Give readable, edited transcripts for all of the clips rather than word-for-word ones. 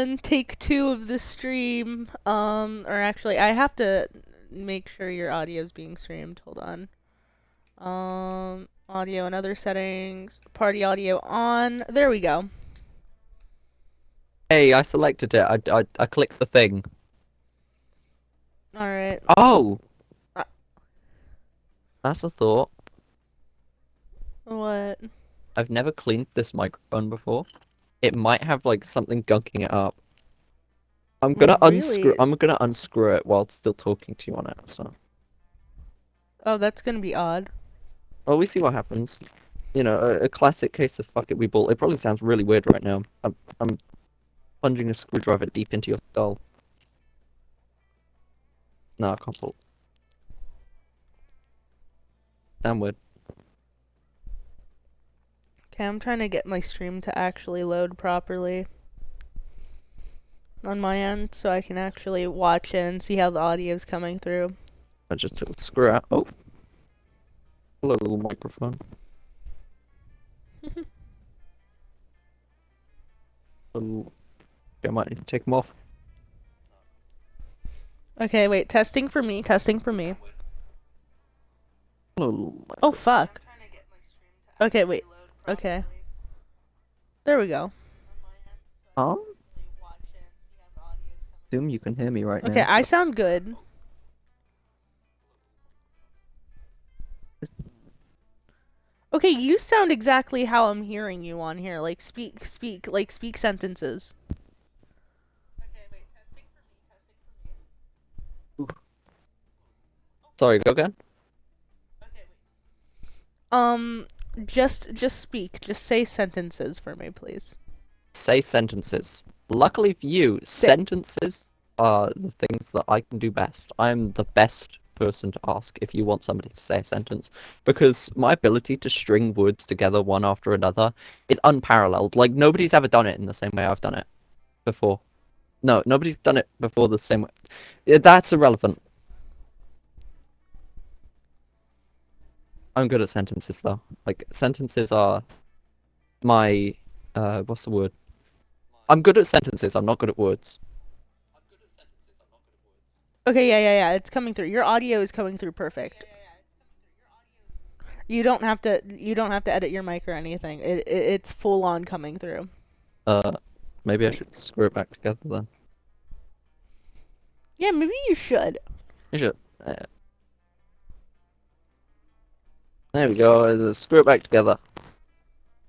everyone, take two of the stream. Or actually, I have to make sure your audio is being streamed. Hold on. Audio and other settings. Party audio on. There we go. Hey, I selected it. I clicked the thing. Alright. Oh, Uh, that's a thought. what? I've never cleaned this microphone before. It might have like something gunking it up. I'm gonna unscrew. Really? I'm gonna unscrew it while still talking to you on it. So, Oh, that's gonna be odd. well, we see what happens. You know, a classic case of fuck it, we bought. It probably sounds really weird right now. I'm plunging a screwdriver deep into your skull. No, I can't pull. Damn weird. Okay, I'm trying to get my stream to actually load properly on my end so I can actually watch it and see how the audio is coming through. I just took the screw out. Oh, hello, little microphone. Little... I might need to take them off. Okay, wait, testing for me, testing for me. Hello, little Oh, microphone. fuck. Okay, wait. Okay. There we go. Um, assume you can hear me right Okay, now. I sound good. Okay, you sound exactly how I'm hearing you on here. Like, speak sentences. Sorry, go again. Um, just speak. Just say sentences for me, please. Say sentences. Luckily for you, sentences are the things that I can do best. I'm the best person to ask if you want somebody to say a sentence, because my ability to string words together one after another is unparalleled. Like, nobody's ever done it in the same way I've done it before. No, nobody's done it before the same way. Yeah, that's irrelevant. I'm good at sentences, though. Like, sentences are my, what's the word? I'm good at sentences, I'm not good at words. Okay, yeah. It's coming through. Your audio is coming through perfect. You don't have to edit your mic or anything. It's full on coming through. Uh, maybe I should screw it back together then. Yeah, maybe you should. I should. There we go. Screw it back together.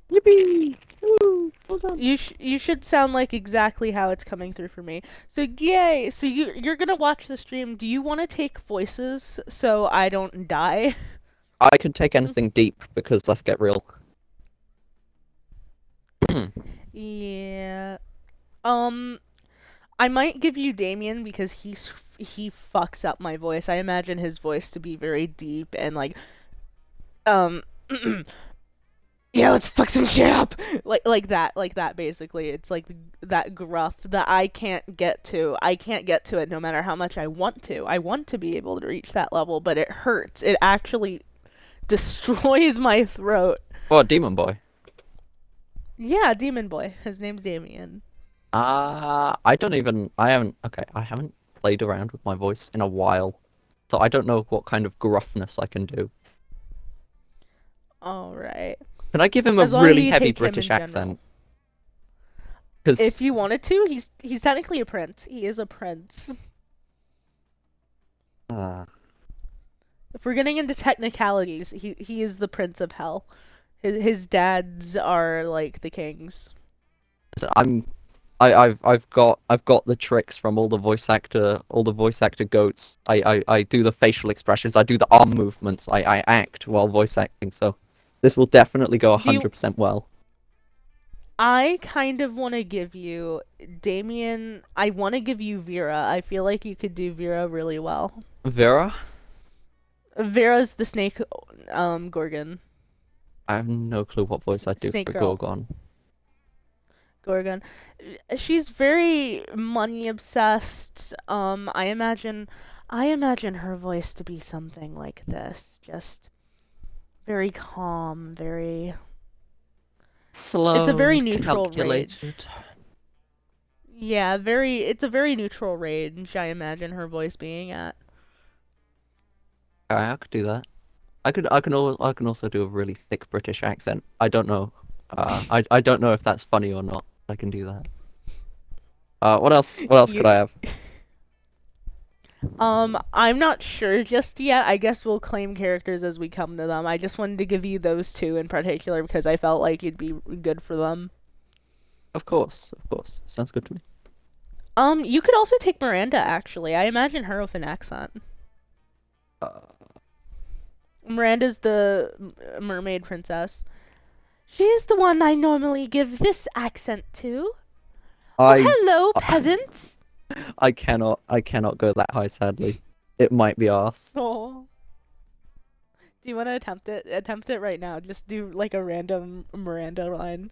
Yippee! Woo! Well done. You should sound like exactly how it's coming through for me. So yay! So you're gonna watch the stream. Do you want to take voices so I don't die? I can take anything deep because let's get real. Yeah. I might give you Damien because he fucks up my voice. I imagine his voice to be very deep and like um yeah, let's fuck some shit up. Like that basically. It's like that gruff that I can't get to. I can't get to it no matter how much I want to. I want to be able to reach that level, but it hurts. It actually destroys my throat. Oh, Demon Boy. Yeah, Demon Boy. His name's Damien. I don't even. I haven't. Okay, I haven't played around with my voice in a while, so I don't know what kind of gruffness I can do. All right. Can I give him a As long as really you heavy take him in British general. accent? Because If you wanted to, he's technically a prince. He is a prince. If we're getting into technicalities, he is the prince of hell. His dads are like the kings. I'm I've got the tricks from all the voice actor goats. I do the facial expressions, I do the arm movements, I act while voice acting, so this will definitely go Do you? 100% well. I kind of want to give you Damien. I want to give you Vera. I feel like you could do Vera really well. Vera? Vera's the snake, Gorgon. I have no clue what voice I'd do Snake for girl. Gorgon. Gorgon. She's very money obsessed. I imagine her voice to be something like this, just very calm, very. Slow It's a very and neutral rage. calculated. Yeah, very. It's a very neutral range. I imagine her voice being at. I could do that. I can also do a really thick British accent. I don't know. I don't know if that's funny or not. I can do that. What else? What else could I You. have? I'm not sure just yet. I guess we'll claim characters as we come to them. I just wanted to give you those two in particular because I felt like you'd be good for them. Of course, of course. Sounds good to me. You could also take Miranda, actually. I imagine her with an accent. Uh, Miranda's the mermaid princess. She's the one I normally give this accent to. Oh, I hello, peasants. I cannot go that high, sadly. It might be arse. Oh. Do you want to attempt it? Attempt it right now. Just do like a random Miranda line.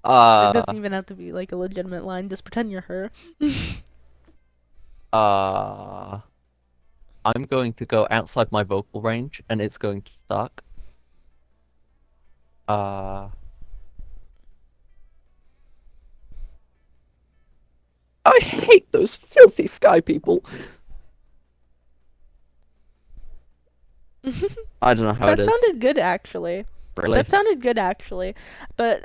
It doesn't Uh, even have to be like a legitimate line. Just pretend you're her. uh, I'm going to go outside my vocal range, and it's going to suck. Uh, I hate those filthy sky people. I don't know how it That is. sounded good, actually. Really. That sounded good, actually. But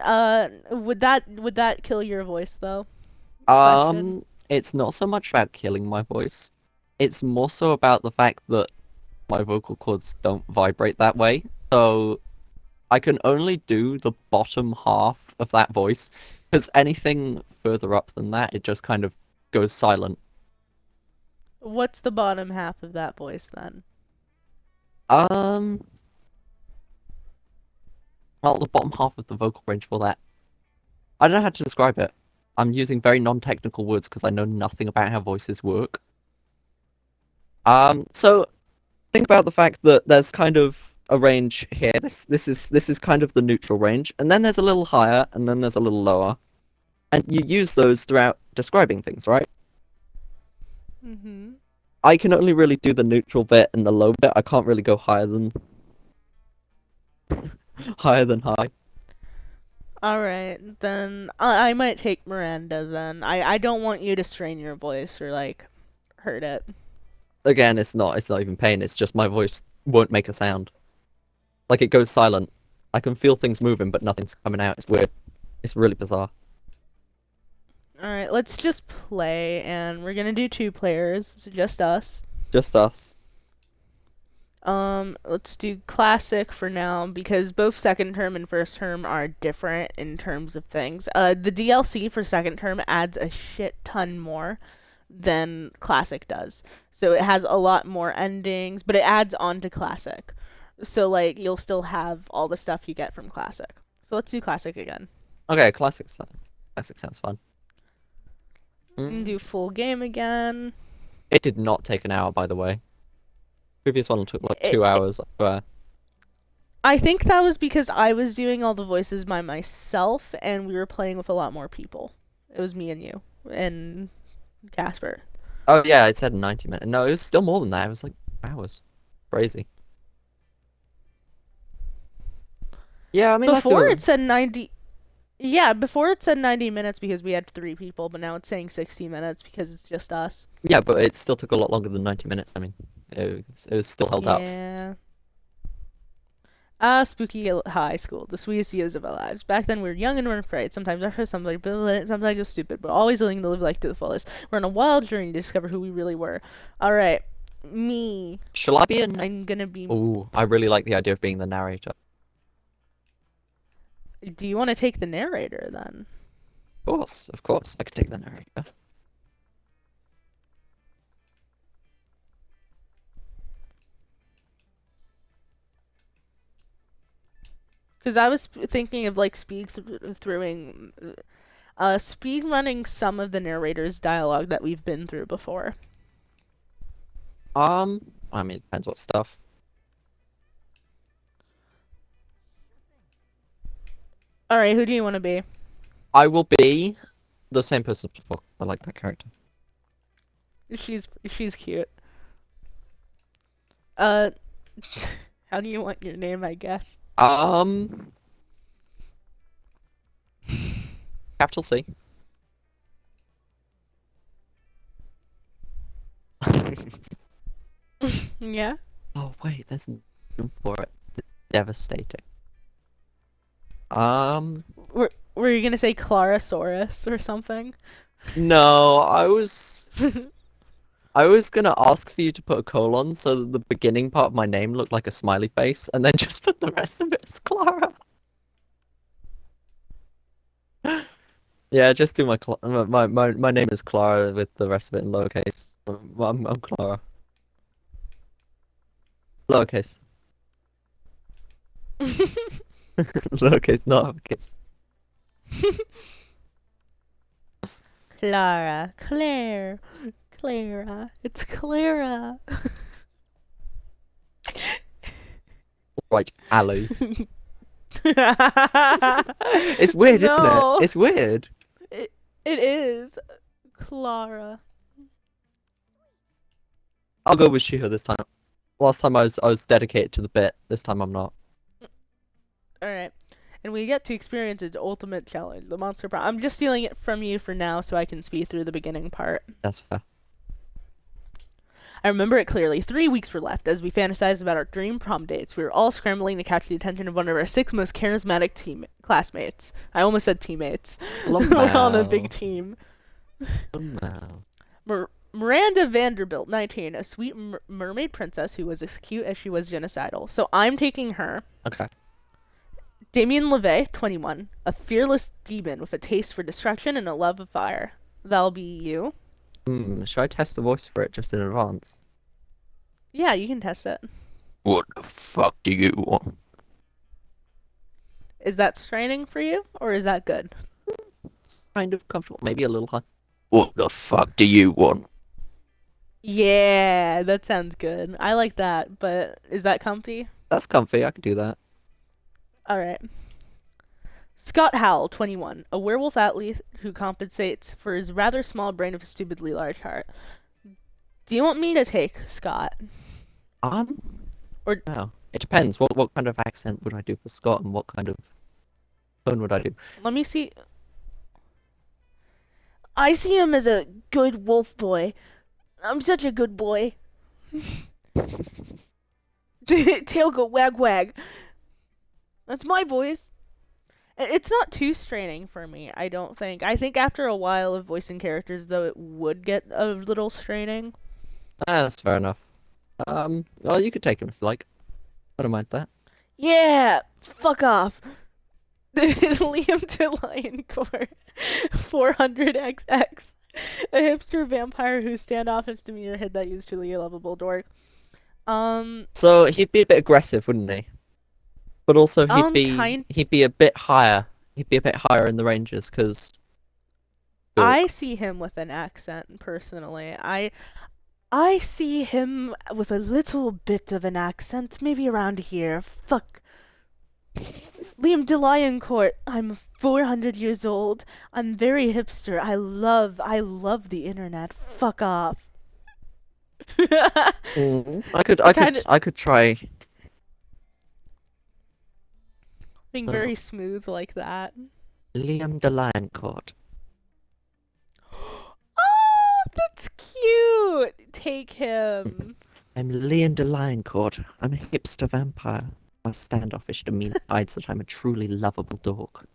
would that kill your voice though? Question. It's not so much about killing my voice. It's more so about the fact that my vocal cords don't vibrate that way. So I can only do the bottom half of that voice, because anything further up than that, it just kind of goes silent. What's the bottom half of that voice then? Um, well, the bottom half of the vocal range for that, I don't know how to describe it. I'm using very non-technical words because I know nothing about how voices work. So think about the fact that there's kind of a range here. This is kind of the neutral range, and then there's a little higher, and then there's a little lower, and you use those throughout describing things, right? Mm-hmm. I can only really do the neutral bit and the low bit. I can't really go higher than higher than high. All right, then I might take Miranda then. I don't want you to strain your voice or like hurt it. Again, it's not even pain. It's just my voice won't make a sound. Like it goes silent. I can feel things moving, but nothing's coming out. It's weird. It's really bizarre. All right, let's just play, and we're gonna do two players, so just us. Just us. Let's do classic for now because both second term and first term are different in terms of things. The DLC for second term adds a shit ton more than classic does. So it has a lot more endings, but it adds on to classic. So like you'll still have all the stuff you get from classic. So let's do classic again. Okay, classic sounds fun. And Mm. do full game again. It did not take an hour, by the way. Previous one took like It, 2 hours. I think that was because I was doing all the voices by myself and we were playing with a lot more people. It was me and you and Casper. Oh yeah, it said 90 minutes. No, it was still more than that. It was like hours. Crazy. Yeah, I mean let's do Before it. it said 90. Yeah, before it said 90 minutes because we had three people, but now it's saying 60 minutes because it's just us. Yeah, but it still took a lot longer than 90 minutes. I mean, it was still held up. Yeah. Spooky high school, the sweetest years of our lives. Back then we were young and we're afraid. Sometimes I heard something brilliant, sometimes just stupid, but always willing to live life to the fullest. We're on a wild journey to discover who we really were. Alright, me. Shall I be an? I'm gonna be. Oh, I really like the idea of being the narrator. Do you want to take the narrator then? Of course, I could take the narrator. Because I was thinking of like speed running some of the narrator's dialogue that we've been through before. I mean, it depends what stuff. All right, who do you want to be? I will be the same person as before. I like that character. She's cute. Uh, how do you want your name? I guess. Um, capital C. Yeah. Oh wait, there's a name for it. Devastating. Um, Were you gonna say Clarosaurus or something? no, I was gonna ask for you to put a colon so that the beginning part of my name looked like a smiley face, and then just put the rest of it as Clara. Yeah, just do my name is Clara with the rest of it in lowercase. I'm Clara. Lowercase. Lowercase, not uppercase. Clara, Claire, Clara. It's Clara. Right, Alu. It's weird, isn't it? No, It's weird. it, it is Clara. I'll go with Shiho this time. Last time I was dedicated to the bit. This time I'm not. All right. And we get to experience its ultimate challenge, the monster prom. I'm just stealing it from you for now so I can speed through the beginning part. That's fair. I remember it clearly. 3 weeks were left as we fantasized about our dream prom dates. We were all scrambling to catch the attention of one of our 6 most charismatic classmates. I almost said teammates. We're on a big Wow. team. Wow. Miranda Vanderbilt, 19, a sweet mermaid princess who was as cute as she was genocidal. So I'm taking her. Okay. Damien LeVay, 21, a fearless demon with a taste for destruction and a love of fire. That'll be you. Should I test the voice for it just in advance? Yeah, you can test it. What the fuck do you want? Is that straining for you, or is that good? It's kind of comfortable, maybe a little high. What the fuck do you want? Yeah, that sounds good. I like that, but is that comfy? That's comfy, I can do that. Alright. Scott Howell, 21, a werewolf athlete who compensates for his rather small brain of a stupidly large heart. Do you want me to take Scott? Um, Or no. It depends. What kind of accent would I do for Scott and what kind of tone would I do? let me see. I see him as a good wolf boy. I'm such a good boy. Tail go wag wag. That's my voice. It's not too straining for me, I don't think. I think after a while of voicing characters, though, it would get a little straining. That's fair enough. Well, you could take him if you like. I don't mind that. Yeah, fuck off. Liam to Lion Court, 400XX. A hipster vampire whose standoffish demeanor hid that he was truly a lovable dork. Um, So he'd be a bit aggressive, wouldn't he? But also he'd be kind. he'd be a bit higher. He'd be a bit higher in the ranges because I see him with an accent personally. I see him with a little bit of an accent, maybe around here. Fuck. Liam DeLioncourt. I'm 400 years old. I'm very hipster. I love the internet. Fuck off. I could I kind could of I could try. being uh, very smooth like that. Liam the Lion Court. Oh, that's cute. Take him. I'm Liam the Lion Court. I'm a hipster vampire. My standoffish demeanor hides that I'm a truly lovable dog.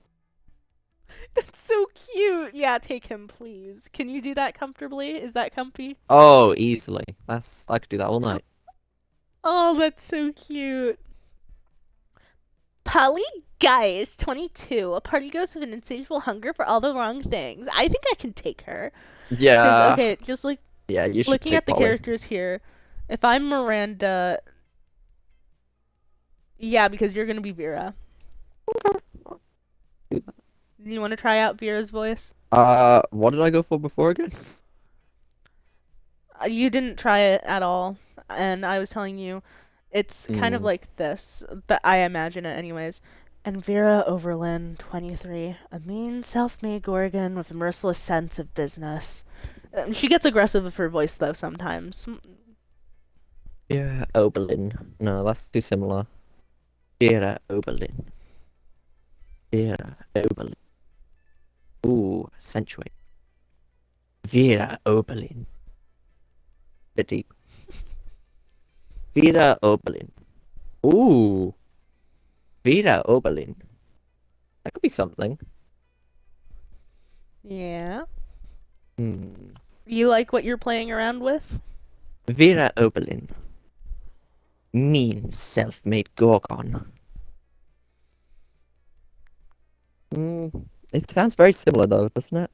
That's so cute. Yeah, take him, please. Can you do that comfortably? Is that comfy? Oh, easily. I could do that all night. Oh, that's so cute. Polly Guys, 22. A party ghost with an insatiable hunger for all the wrong things. I think I can take her. Because, Yeah, okay, just like yeah. You should looking take at the Polly. characters here, if I'm Miranda, yeah, because you're going to be Vera. You want to try out Vera's voice? What did I go for before again? You didn't try it at all, and I was telling you, it's kind of Hmm. like this, but I imagine it anyways. And Vera Overland, 23, a mean, self-made Gorgon with a merciless sense of business. She gets aggressive with her voice though sometimes. Yeah, Oberlin. No, that's too similar. Vera Oberlin. Vera Oberlin. Ooh, accentuate. Vera Oberlin. Bit deep. Vida Oberlin. Ooh, Vida Oberlin. That could be something. Yeah. Hmm. You like what you're playing around with? Vida Oberlin. Mean self-made Gorgon. It sounds very similar though, doesn't it?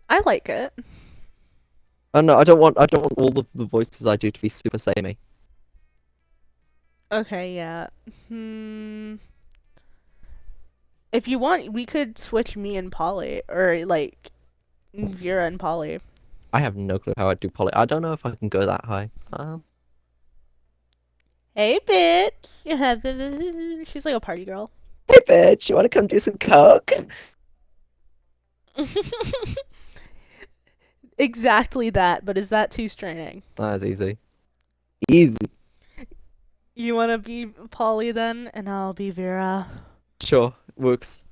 I like it. Oh no, I don't want all of the voices I do to be super samey. Okay, yeah. If you want, we could switch me and Polly, or like Vera and Polly. I have no clue how I do poly. I don't know if I can go that high. Hey, bitch. She's like a party girl. Hey bitch, you wanna come do some coke? Exactly that, but is that too straining? That was easy. Easy. You want to be Polly then, and I'll be Vera. Sure, works.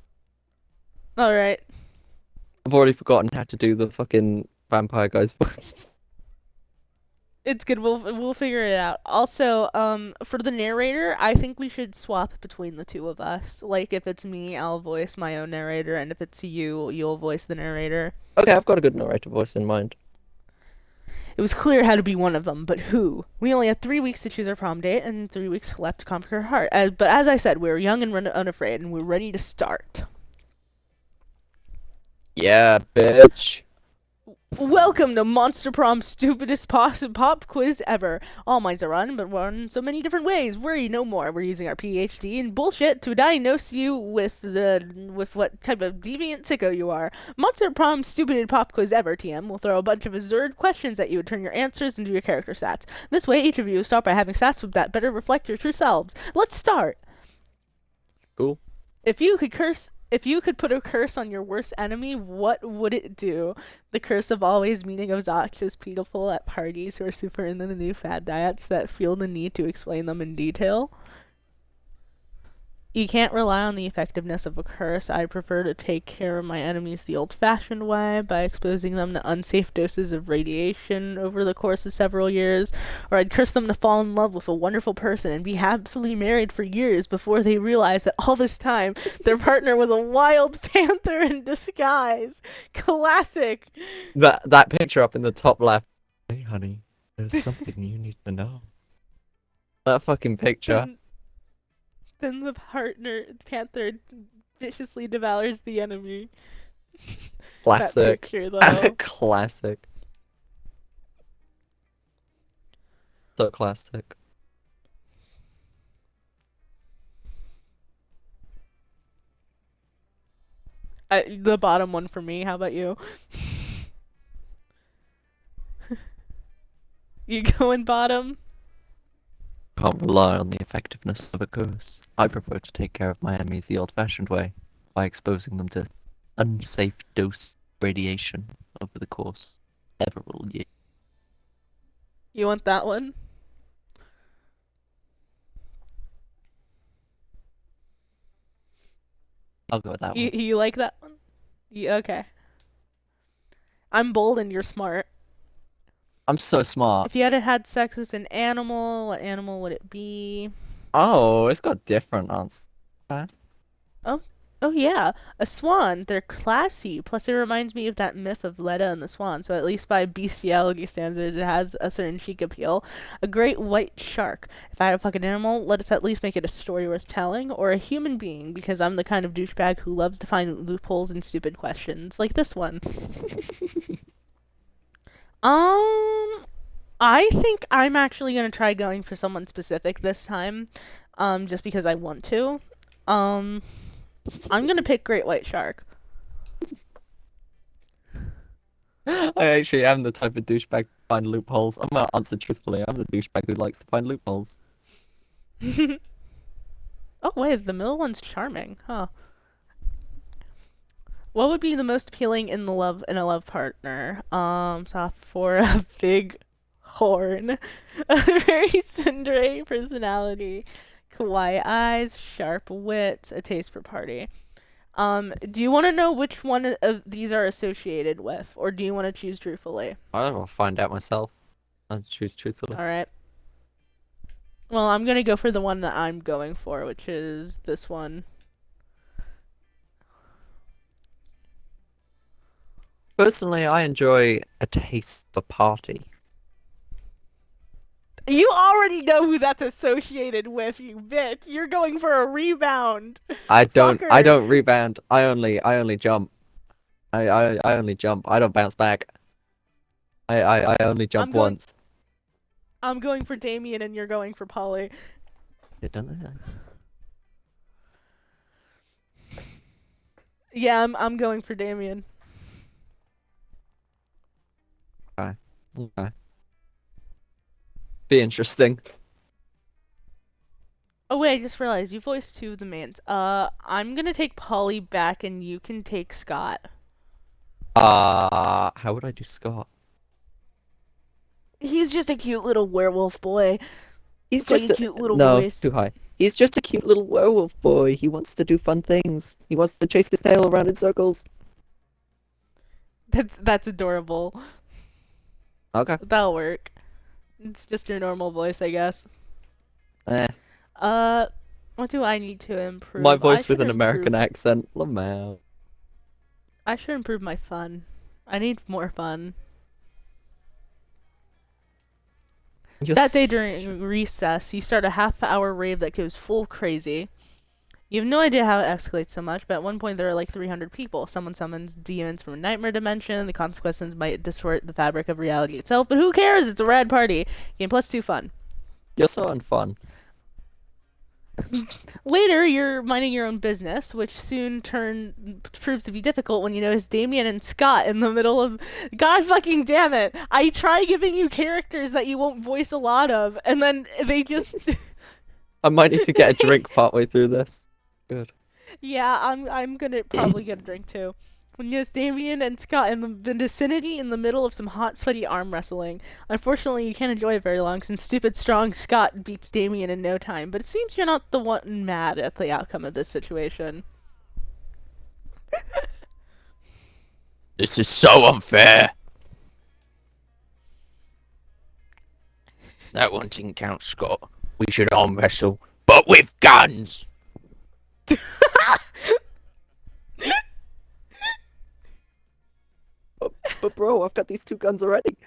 All right. I've already forgotten how to do the fucking vampire guy's voice. It's good. We'll figure it out. Also, for the narrator, I think we should swap between the two of us. Like, if it's me, I'll voice my own narrator, and if it's you, you'll voice the narrator. Okay, I've got a good narrator voice in mind. It was clear how to be one of them, but who? We only had 3 weeks to choose our prom date, and 3 weeks left to conquer her heart. But as I said, we were young and unafraid, and we're ready to start. Yeah, bitch. Welcome to Monster Prom's stupidest pop quiz ever. All minds are run, but run so many different ways. Worry no more. We're using our PhD in bullshit to diagnose you with what type of deviant sicko you are. Monster Prom's stupidest pop quiz ever, TM, will throw a bunch of absurd questions at you and turn your answers into your character stats. This way, each of you will start by having stats that better reflect your true selves. Let's start. Cool. If you could put a curse on your worst enemy, what would it do? The curse of always meeting obnoxious people at parties who are super into the new fad diets that feel the need to explain them in detail. You can't rely on the effectiveness of a curse. I prefer to take care of my enemies the old-fashioned way by exposing them to unsafe doses of radiation over the course of several years, or I'd curse them to fall in love with a wonderful person and be happily married for years before they realize that all this time their partner was a wild panther in disguise. Classic. That picture up in the top left. Hey, honey, there's something you need to know. That fucking picture. Then the panther viciously devours the enemy. That Classic. picture, though. Classic. So classic. The bottom one for me. How about you? You going bottom? Can't rely on the effectiveness of a curse. I prefer to take care of my enemies the old-fashioned way, by exposing them to unsafe dose radiation over the course of several years. You want that one? I'll go with that You one. you like that one? Yeah, okay. I'm bold and you're smart. I'm so smart. If you had sex with an animal, what animal would it be? Oh, it's got different answers. Oh, oh yeah, a swan. They're classy. Plus, it reminds me of that myth of Leda and the swan. So at least by bestiality standards, it has a certain chic appeal. A great white shark. If I had a fucking animal, let us at least make it a story worth telling. Or a human being, because I'm the kind of douchebag who loves to find loopholes in stupid questions, like this one. I think I'm actually gonna try going for someone specific this time, just because I want to. Um, I'm gonna pick Great White Shark. I actually am the type of douchebag to find loopholes. I'm gonna answer truthfully. I'm the douchebag who likes to find loopholes. Oh wait, the middle one's charming, huh? What would be the most appealing in a love partner? So for a big horn, a very tsundere personality, kawaii eyes, sharp wits, a taste for party. Do you want to know which one of these are associated with, or do you want to choose truthfully? I'll find out myself. I'll choose truthfully. All right. Well, I'm gonna go for the one that I'm going for, which is this one. Personally, I enjoy a taste of a party. You already know who that's associated with, you bitch. You're going for a rebound. I Fucker. don't rebound. I only jump. I only jump. I don't bounce back. I only I'm jump going once. I'm going for Damien and you're going for Polly. Yeah, don't they? Yeah, I'm going for Damien. Okay. Okay. Be interesting. Oh wait, I just realized you voiced two of the mains. I'm gonna take Polly back and you can take Scott. How would I do Scott? He's just a cute little werewolf boy. He's Got a just cute little no, voice. too high. He's just a cute little werewolf boy. He wants to do fun things. He wants to chase his tail around in circles. That's adorable. Okay. That'll work. It's just your normal voice, I guess. Eh. Uh, what do I need to My improve? voice with an American accent. Lamau. I should improve my fun. I need more fun. That day during recess, you start a half-hour rave that goes full crazy. You have no idea how it escalates so much, but at one point there are like 300 people. Someone summons demons from a nightmare dimension. The consequences might distort the fabric of reality itself, but who cares? It's a rad party. Game +2 fun. You're so unfun. Later, you're minding your own business, which soon proves to be difficult when you notice Damien and Scott in the middle of. God fucking damn it! I try giving you characters that you won't voice a lot of, and then they just. I might need to get a drink partway through this. Good. Yeah, I'm gonna probably get a drink too. When you notice Damien and Scott in the vicinity in the middle of some hot, sweaty arm wrestling. Unfortunately, you can't enjoy it very long since stupid, strong Scott beats Damien in no time, but it seems you're not the one mad at the outcome of this situation. This is so unfair. That one didn't count, Scott. We should arm wrestle, but with guns. But bro, I've got these two guns already.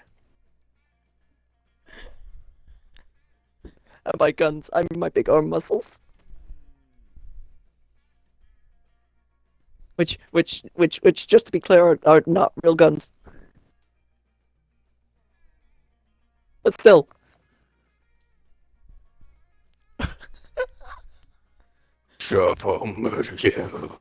And by guns, I mean my big arm muscles. Which, just to be clear, are not real guns. But still. Shut up, I'll murder you.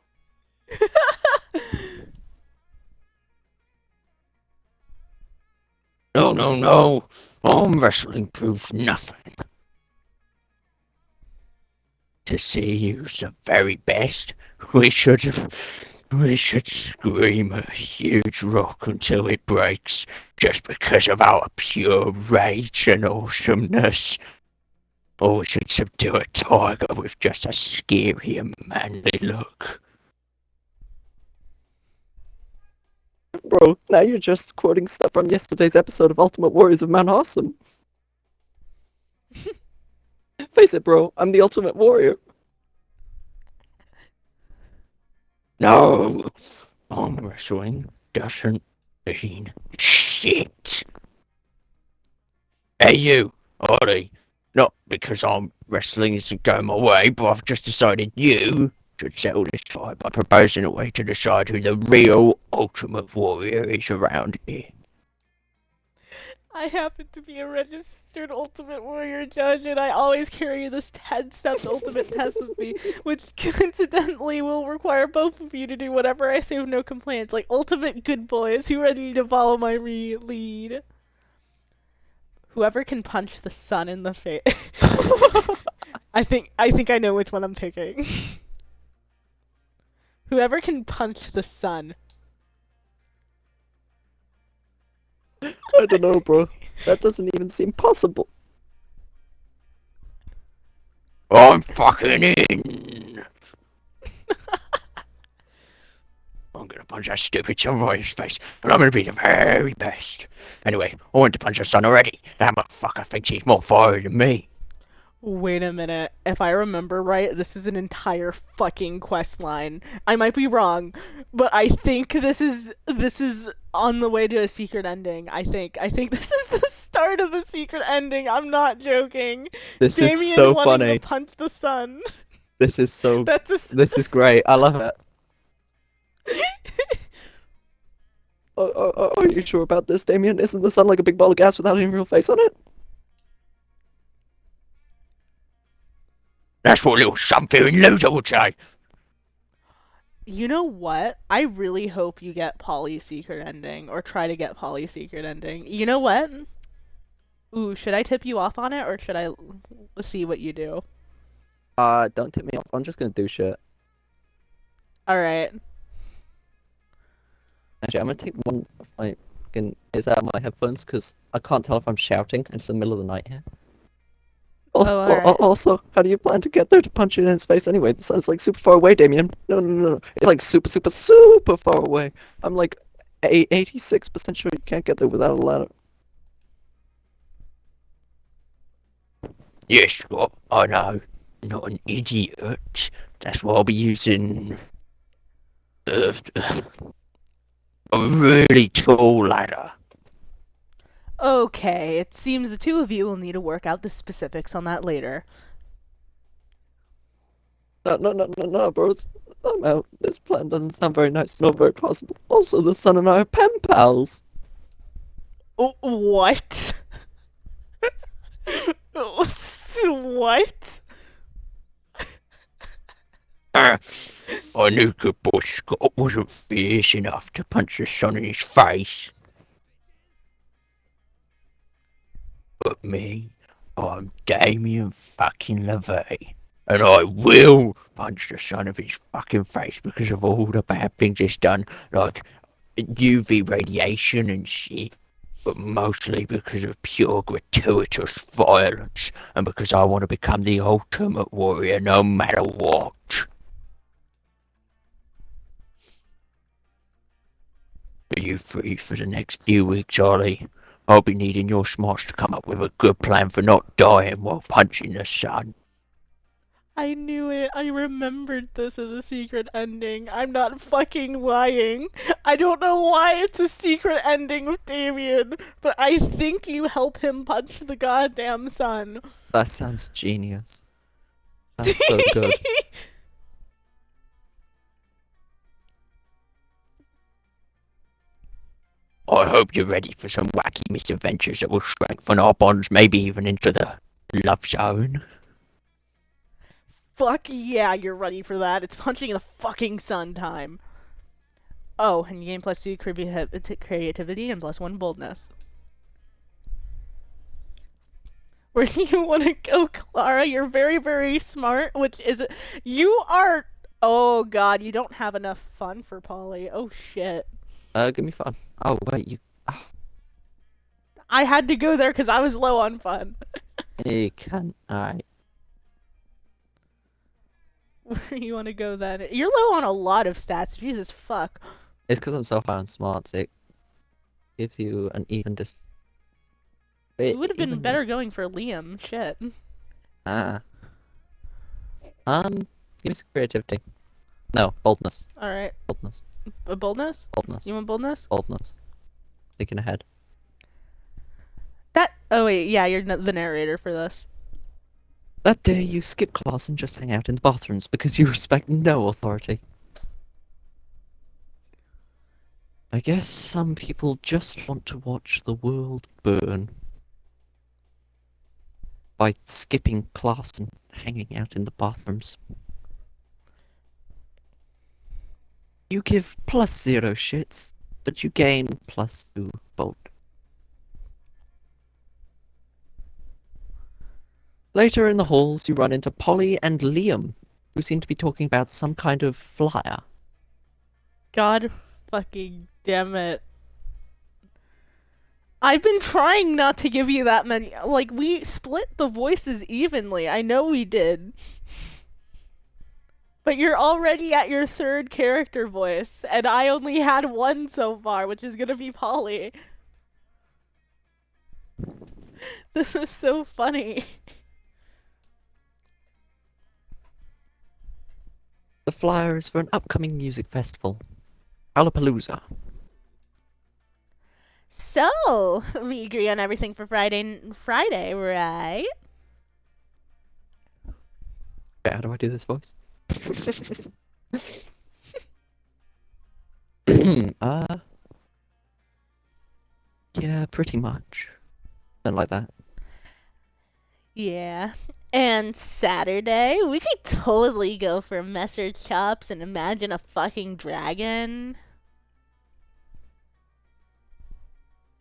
No, no, no. Arm wrestling proves nothing. To see who's the very best, we should scream a huge rock until it breaks, just because of our pure rage and awesomeness. Or we should subdue a tiger with just a scary and manly look. Bro, now you're just quoting stuff from yesterday's episode of Ultimate Warriors of Mount Awesome. Face it, bro, I'm the Ultimate Warrior. No! Arm wrestling doesn't mean shit. Hey you, Ollie. Not because arm wrestling isn't going my way, but I've just decided you should settle this fight by proposing a way to decide who the real Ultimate Warrior is around here. I happen to be a registered Ultimate Warrior judge, and I always carry this 10-step ultimate test with me, which coincidentally will require both of you to do whatever I say with no complaints, like ultimate good boys who are ready to follow my lead. Whoever can punch the sun in the face. I think I know which one I'm taking. Whoever can punch the sun. I don't know, bro. That doesn't even seem possible. I'm fucking in. I'm gonna punch that stupid son right in his face, and I'm gonna be the very best. Anyway, I went to punch the sun already. That motherfucker thinks he's more fire than me. Wait a minute. If I remember right, this is an entire fucking quest line. I might be wrong, but I think this is on the way to a secret ending. I think this is the start of a secret ending. I'm not joking. This is Damien so wanting to funny. punch the sun. This is so. That's This is great. I love it. Are you sure about this, Damien? Isn't the sun like a big ball of gas without any real face on it? That's what a little sun-fearing loser would say. You know what? I really hope you get Polly's secret ending, or try to get Polly's secret ending. You know what? Ooh, should I tip you off on it, or should I see what you do? Don't tip me off. I'm just gonna do shit. Alright. Actually, I'm gonna take one of my fucking ears out of my headphones because I can't tell if I'm shouting. It's the middle of the night here. alright. Also, how do you plan to get there to punch it in his face anyway? The sun's like super far away, Damien. No. It's like super, super, super far away. I'm like 86% sure you can't get there without a ladder. Yes, well, I know. Not an idiot. That's why I'll be using uh, a really tall ladder. Okay, it seems the two of you will need to work out the specifics on that later. No, bros. I'm out. This plan doesn't sound very nice, nor very plausible. Also, the sun and I are pen pals. What? What? I knew good boy Scott wasn't fierce enough to punch the sun in his face. But me, I'm Damien fucking LaVey. And I will punch the sun of his fucking face because of all the bad things it's done, like UV radiation and shit. But mostly because of pure gratuitous violence, and because I want to become the ultimate warrior no matter what. Are you free for the next few weeks, Ollie? I'll be needing your smarts to come up with a good plan for not dying while punching the sun. I knew it. I remembered this as a secret ending. I'm not fucking lying. I don't know why it's a secret ending with Damien, but I think you help him punch the goddamn sun. That sounds genius. That's so good. I hope you're ready for some wacky misadventures that will strengthen our bonds, maybe even into the love zone. Fuck yeah, you're ready for that. It's punching the fucking sun time. Oh, and you gain +2 creativity and +1 boldness. Where do you want to go, Clara? You're very, very smart, which is... You are... Oh god, you don't have enough fun for Polly. Oh shit. Give me fun. Oh, wait, you... I had to go there because I was low on fun. You can... Alright. Where you want to go then? You're low on a lot of stats. Jesus fuck. It's because I'm so high on smarts, it gives you an even It would have been better going for Liam. Shit. Give me some creativity. No, boldness. Alright. Boldness. Boldness? Boldness. You want boldness? Boldness. Thinking ahead. That... Oh wait, yeah, you're the narrator for this. That day you skip class and just hang out in the bathrooms because you respect no authority. I guess some people just want to watch the world burn. By skipping class and hanging out in the bathrooms. You give +0 shits, but you gain +2 bold. Later in the halls, you run into Polly and Liam, who seem to be talking about some kind of flyer. God fucking damn it. I've been trying not to give you that many. Like, we split the voices evenly. I know we did. But you're already at your third character voice, and I only had one so far, which is gonna be Polly. This is so funny. The flyer is for an upcoming music festival. Lollapalooza. So, we agree on everything for Friday, right? Okay, how do I do this voice? uh, yeah, pretty much. Something like that. Yeah. And Saturday, we could totally go for Messer Chops and imagine a fucking dragon.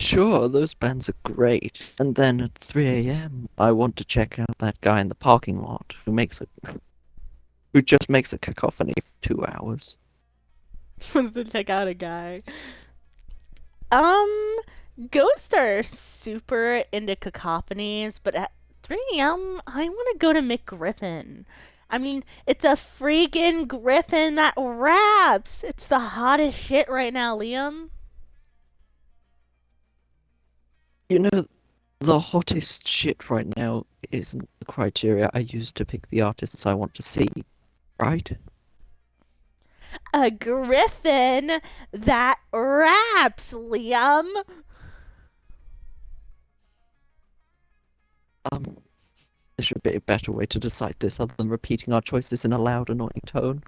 Sure, those bands are great. And then at 3 a.m., I want to check out that guy in the parking lot who just makes a cacophony for 2 hours. Wants to check out a guy. Um, Ghosts are super into cacophonies, but at 3 a.m., I want to go to McGriffin. I mean, it's a freaking griffin that raps. It's the hottest shit right now, Liam. You know, the hottest shit right now isn't the criteria I use to pick the artists I want to see, right? A griffin that raps, Liam. There should be a better way to decide this other than repeating our choices in a loud, annoying tone.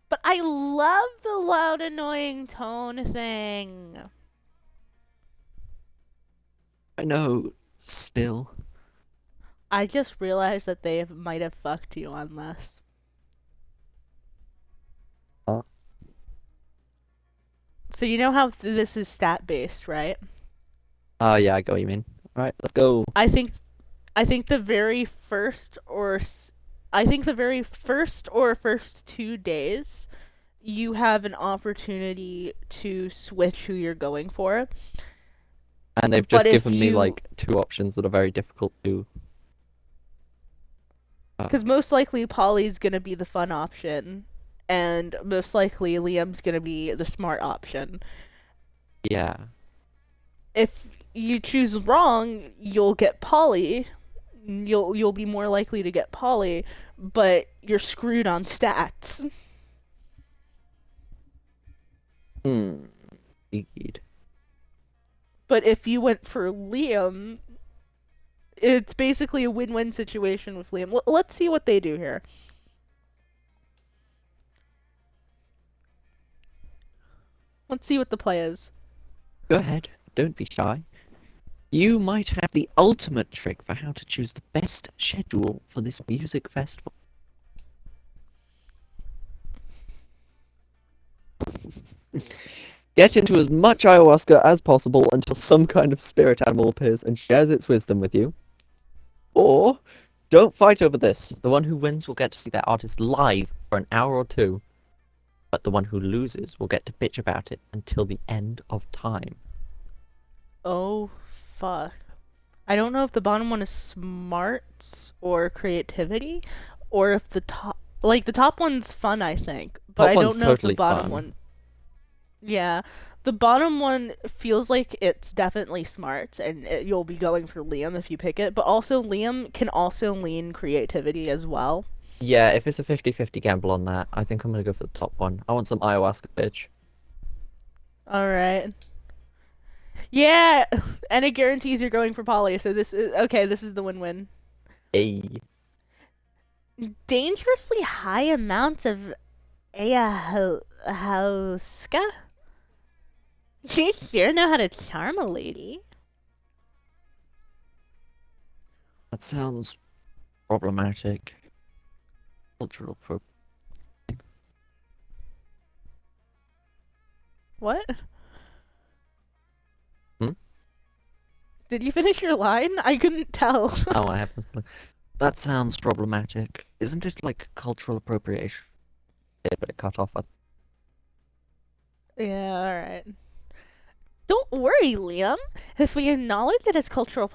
But I love the loud, annoying tone thing. I know, still. I just realized that they might have fucked you on this. So you know how this is stat based, right? Oh, yeah, I get what you mean. Alright, let's go. I think the very first or first 2 days you have an opportunity to switch who you're going for. And they've But just if given me, you- like, two options that are very difficult to... Because most likely Polly's gonna be the fun option, and most likely Liam's gonna be the smart option. Yeah. If you choose wrong, you'll get Polly. You'll be more likely to get Polly, but you're screwed on stats. Indeed. But if you went for Liam, it's basically a win-win situation with Liam. Let's see what they do here. Let's see what the play is. Go ahead, don't be shy. You might have the ultimate trick for how to choose the best schedule for this music festival. Get into as much ayahuasca as possible until some kind of spirit animal appears and shares its wisdom with you. Or, don't fight over this. The one who wins will get to see that artist live for an hour or two. But the one who loses will get to bitch about it until the end of time. Oh, fuck. I don't know if the bottom one is smarts or creativity, or if the top... Like, the top one's fun, I think. But Top I one's don't know if totally the bottom fun. one... Yeah. The bottom one feels like it's definitely smart, and you'll be going for Liam if you pick it. But also, Liam can also lean creativity as well. Yeah, if it's a 50-50 gamble on that, I think I'm gonna go for the top one. I want some ayahuasca, bitch. Alright. Yeah! And it guarantees you're going for Polly, so this is... Okay, this is the win-win. Hey. Dangerously high amounts of ayahuasca? You sure know how to charm a lady. That sounds problematic. Cultural pro. What? Hmm? Did you finish your line? I couldn't tell. Oh, I happen to... That sounds problematic. Isn't it like cultural appropriation? Yeah, but it cut off. Yeah, alright. Don't worry, Liam. If we acknowledge it as cultural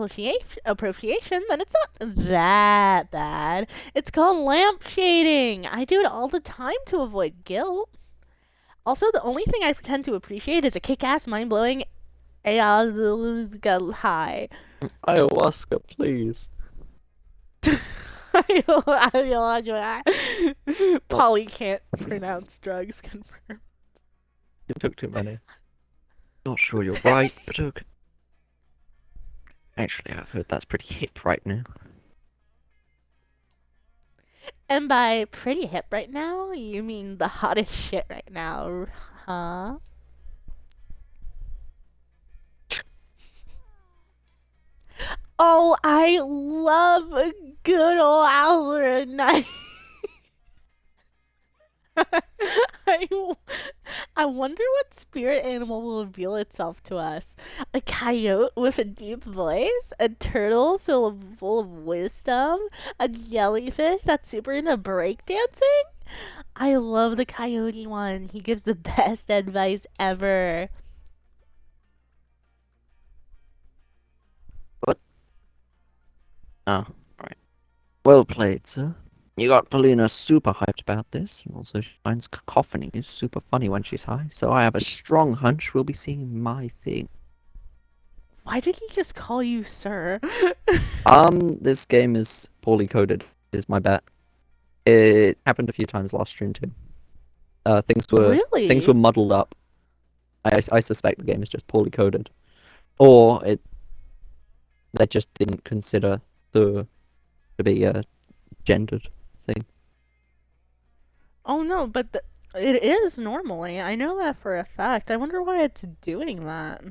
appropriation, then it's not that bad. It's called lampshading. I do it all the time to avoid guilt. Also, the only thing I pretend to appreciate is a kick-ass, mind-blowing ayahuasca high. Ayahuasca, please. Polly can't pronounce drugs, confirmed. You took too many. Not sure you're right, but okay. Actually, I've heard that's pretty hip right now. And by pretty hip right now, you mean the hottest shit right now, huh? Oh, I love a good old hour night. I wonder what spirit animal will reveal itself to us. A coyote with a deep voice, a turtle full of wisdom, a jellyfish that's super into breakdancing. I love the coyote one. He gives the best advice ever. Oh, alright. Well played, sir. You got Polina super hyped about this. Also, she finds cacophony is super funny when she's high, so I have a strong hunch we'll be seeing my thing. Why did he just call you sir? This game is poorly coded, is my bet. It happened a few times last stream too. Things were Really? muddled up. I suspect the game is just poorly coded, or they just didn't consider to be a gendered thing. Oh no, but it is normally. I know that for a fact. I wonder why it's doing that.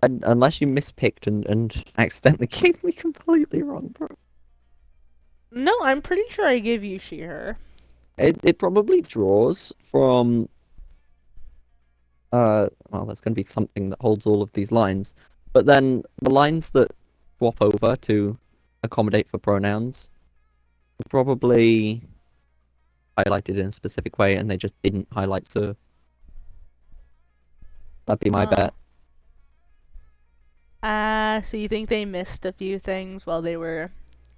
Unless you mispicked and accidentally gave me completely wrong, bro. No, I'm pretty sure I gave you she her. It probably draws from well, there's going to be something that holds all of these lines, but then the lines that swap over to accommodate for pronouns are probably highlighted in a specific way, and they just didn't highlight so. That'd be my bet. So you think they missed a few things while they were...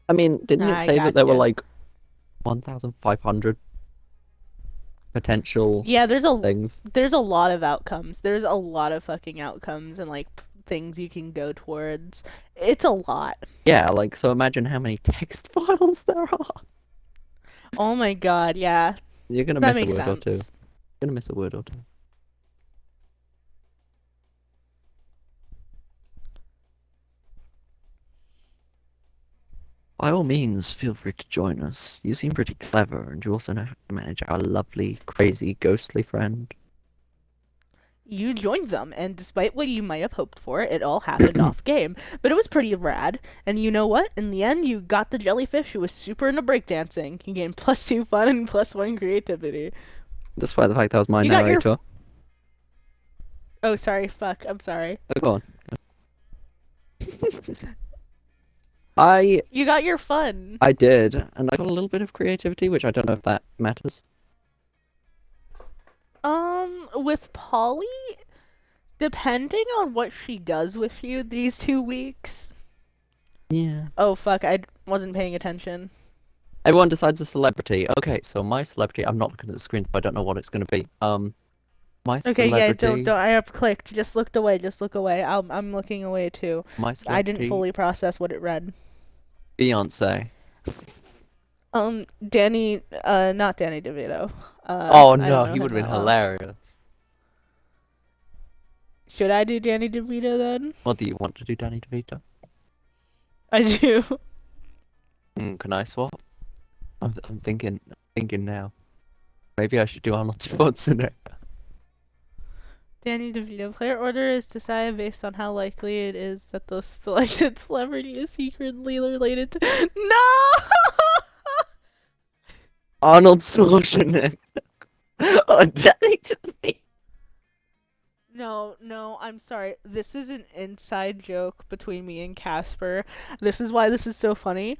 I mean, didn't it I say that there were gotcha. like 1,500 potential Yeah, there's things? a lot of outcomes. There's a lot of fucking outcomes and like things you can go towards. It's a lot. Yeah, like, so imagine how many text files there are. Oh my god, yeah. You're gonna That miss a makes word or two. sense. You're gonna miss a word or two. By all means, feel free to join us. You seem pretty clever, and you also know how to manage our lovely, crazy, ghostly friend. You joined them, and despite what you might have hoped for, it all happened off game. But it was pretty rad. And you know what? In the end, you got the jellyfish who was super into breakdancing. He gained +2 fun and +1 creativity. Despite the fact that was my You got your... narrator. Oh, sorry, fuck, I'm sorry. Go on. I You got your fun. did, and I got a little bit of creativity, which I don't know if that matters. With Polly, depending on what she does with you these 2 weeks... Yeah. Oh, fuck, I wasn't paying attention. Everyone decides a celebrity. Okay, so my celebrity, I'm not looking at the screen, but I don't know what it's gonna be. My Okay, yeah, celebrity. don't, I have clicked. Just looked away, just look away. I'm looking away too. My I celebrity. didn't fully process what it read. Beyonce. Danny, not Danny DeVito. Oh I don't no, know he him would have been that well. hilarious. Should I do Danny DeVito then? What do you want to do, Danny DeVito? I do. Can I swap? I'm thinking now. Maybe I should do Arnold Schwarzenegger. Danny DeVito. Player order is decided based on how likely it is that the selected celebrity is secretly related to... No! Arnold Schwarzenegger. Oh, Danny DeVito. No, I'm sorry. This is an inside joke between me and Casper. This is why this is so funny.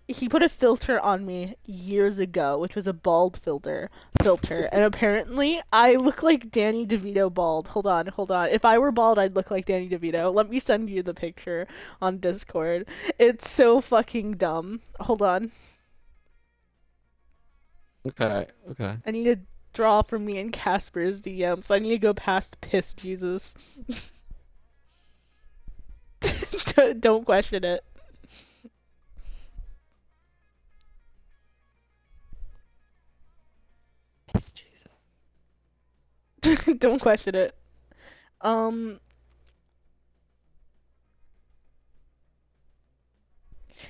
He put a filter on me years ago, which was a bald filter, and apparently I look like Danny DeVito bald. Hold on. If I were bald, I'd look like Danny DeVito. Let me send you the picture on Discord. It's so fucking dumb. Hold on. Okay, okay. I need to draw from me and Casper's DMs. I need to go past piss Jesus. Don't question it. Yes, Jesus. Don't question it. Um,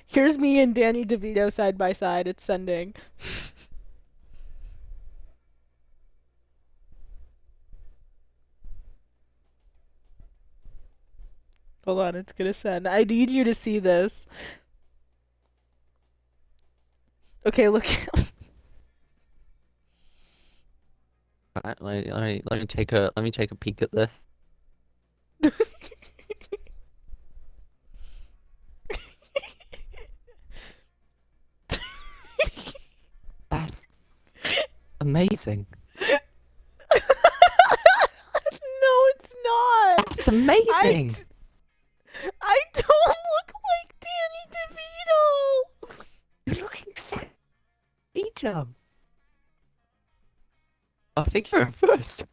Here's me and Danny DeVito side by side. It's sending. Hold on, it's gonna send. I need you to see this. Okay, look. Alright, let me take a peek at this. That's amazing. No, it's not. That's amazing. I don't look like Danny DeVito. You're looking sad. Vito. I think you're at first.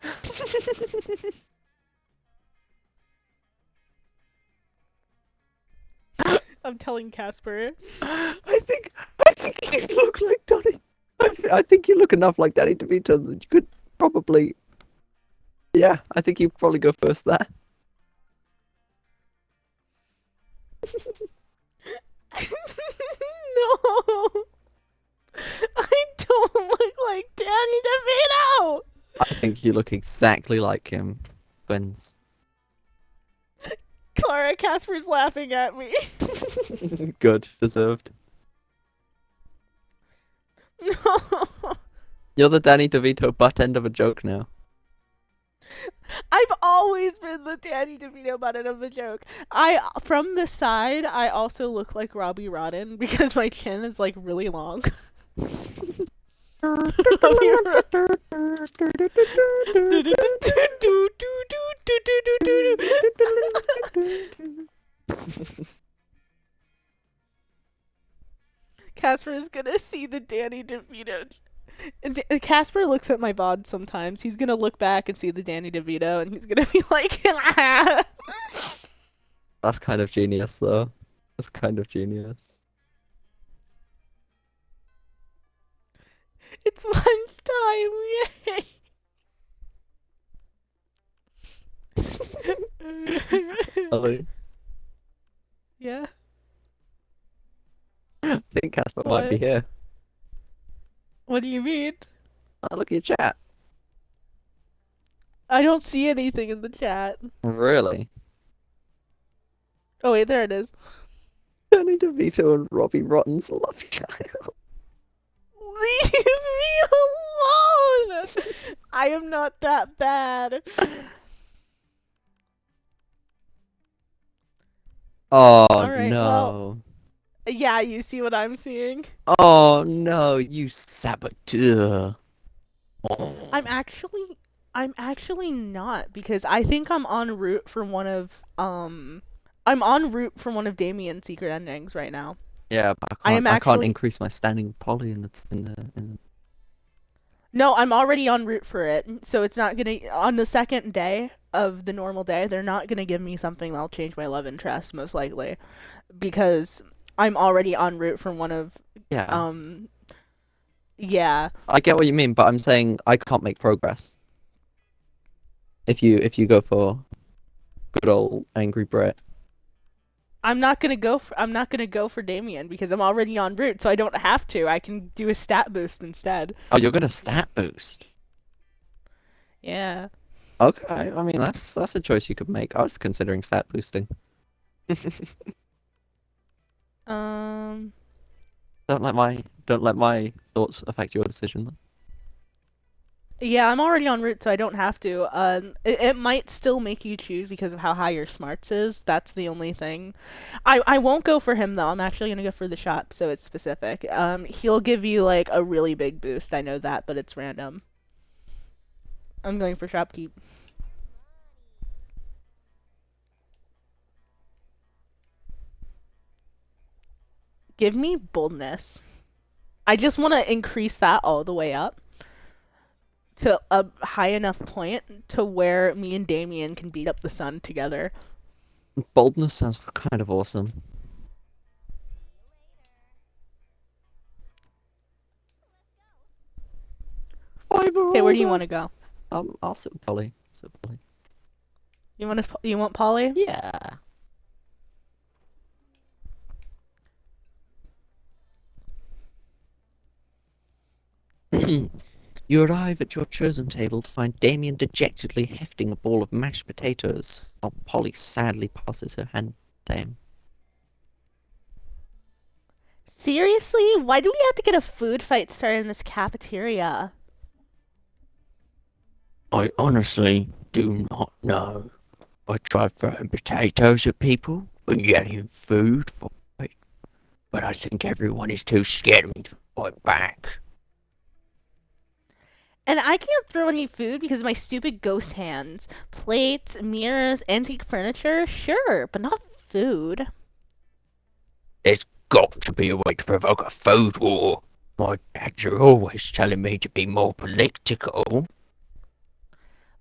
I'm telling Casper. I think you look like Danny. I think you look enough like Danny DeVito that you could probably. Yeah, I think you'd probably go first there. No. I don't look like Danny DeVito. I think you look exactly like him, twins. Clara, Casper's laughing at me. Good, deserved. No. You're the Danny DeVito butt end of a joke now. I've always been the Danny DeVito butt end of a joke. From the side, I also look like Robbie Rodden because my chin is like really long. Casper is gonna see the Danny DeVito. And Casper looks at my VOD sometimes. He's gonna look back and see the Danny DeVito, and he's gonna be like, That's kind of genius, though. That's kind of genius. "It's lunchtime, yay!" Ollie, Yeah. I think Casper might be What? here. What do you mean? Oh, look at your chat. I don't see anything in the chat. Really? Oh wait, there it is. Danny DeVito and Robbie Rotten's love child. Leave me alone! I am not that bad. Oh Alright, well, no. yeah, you see what I'm seeing? Oh no, you saboteur. Oh. I'm actually not because I think I'm en route for one of I'm en route for one of Damien's secret endings right now. Yeah, but I am I can't actually increase my standing poly in No, I'm already en route for it. So it's not gonna on the second day of the normal day, they're not gonna give me something that'll change my love interest, most likely. Because I'm already en route for one of Yeah. yeah. I get what you mean, but I'm saying I can't make progress. If you go for good old angry Brit. I'm not gonna go for Damien because I'm already en route, so I don't have to. I can do a stat boost instead. Oh, you're gonna stat boost. Yeah. Okay, I mean that's a choice you could make. I was considering stat boosting. Um Don't let my thoughts affect your decision. Yeah, I'm already en route, so I don't have to. It might still make you choose because of how high your smarts is. That's the only thing. I won't go for him though. I'm actually gonna go for the shop, so it's specific. He'll give you like a really big boost. I know that, but it's random. I'm going for shopkeep. Give me boldness. I just want to increase that all the way up to a high enough point to where me and Damien can beat up the sun together. Boldness sounds kind of awesome. Okay, where do you want to go? I'll sit with Polly. Sit with Polly. You want Polly? Yeah. You arrive at your chosen table to find Damien dejectedly hefting a ball of mashed potatoes, while Polly sadly passes her hand to him. Seriously? Why do we have to get a food fight started in this cafeteria? I honestly do not know. I tried throwing potatoes at people and yelling food for it, but I think everyone is too scared of me to fight back. And I can't throw any food because of my stupid ghost hands. Plates, mirrors, antique furniture, sure, but not food. There's got to be a way to provoke a food war. My dads are always telling me to be more political.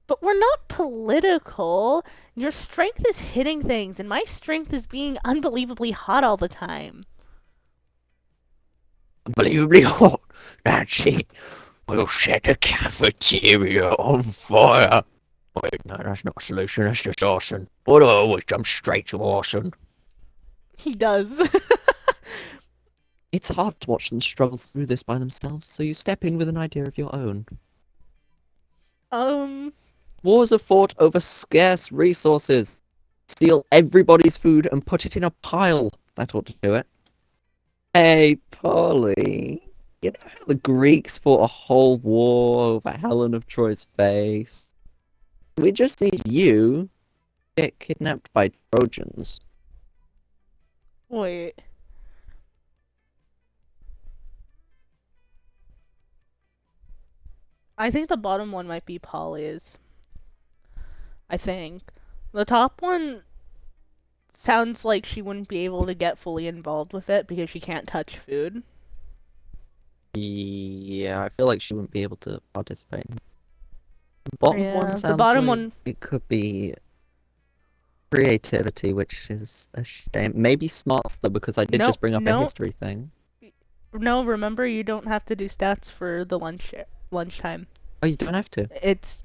But we're not political. Your strength is hitting things, and my strength is being unbelievably hot all the time. Unbelievably hot. That's it. We'll set the cafeteria on fire. Wait, no, that's not a solution. That's just arson. But I always jump straight to arson. He does. It's hard to watch them struggle through this by themselves, so you step in with an idea of your own. um, Wars are fought over scarce resources. Steal everybody's food and put it in a pile. That ought to do it. Hey, Polly. You know how the Greeks fought a whole war over Helen of Troy's face? We just need you to get kidnapped by Trojans. wait. I think the bottom one might be Polly's. I think. The top one sounds like she wouldn't be able to get fully involved with it because she can't touch food. Yeah, I feel like she wouldn't be able to participate. The bottom Yeah, one the sounds bottom like one. it could be creativity, which is a shame. Maybe smarts though, because I did just bring up a history thing. No, remember you don't have to do stats for the lunchtime. Oh, you don't have to. It's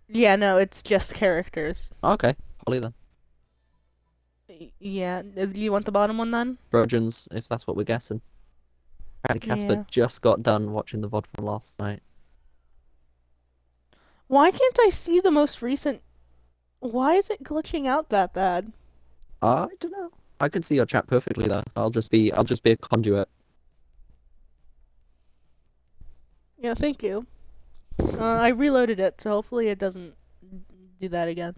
yeah, no, it's just characters. Okay, Polly then. Yeah, do you want the bottom one then? Trojans, if that's what we're guessing. Apparently Casper Yeah. just got done watching the VOD from last night. Why can't I see the most recent? Why is it glitching out that bad? I don't know. I can see your chat perfectly though. I'll just be a conduit. Yeah, thank you. I reloaded it, so hopefully it doesn't do that again.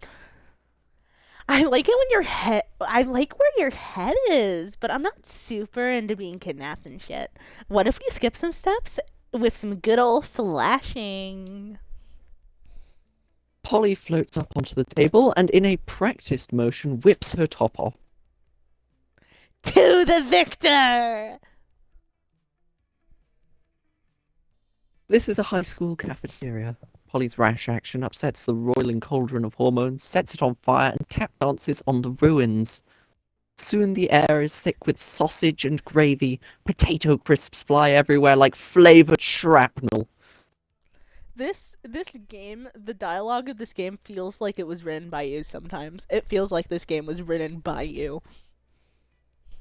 I like it when I like where your head is, but I'm not super into being kidnapped and shit. What if we skip some steps with some good old flashing? Polly floats up onto the table and in a practiced motion whips her top off. To the victor! This is a high school cafeteria. Polly's rash action upsets the roiling cauldron of hormones, sets it on fire, and tap dances on the ruins. Soon the air is thick with sausage and gravy. Potato crisps fly everywhere like flavored shrapnel. This game, the dialogue of this game feels like it was written by you sometimes. It feels like this game was written by you.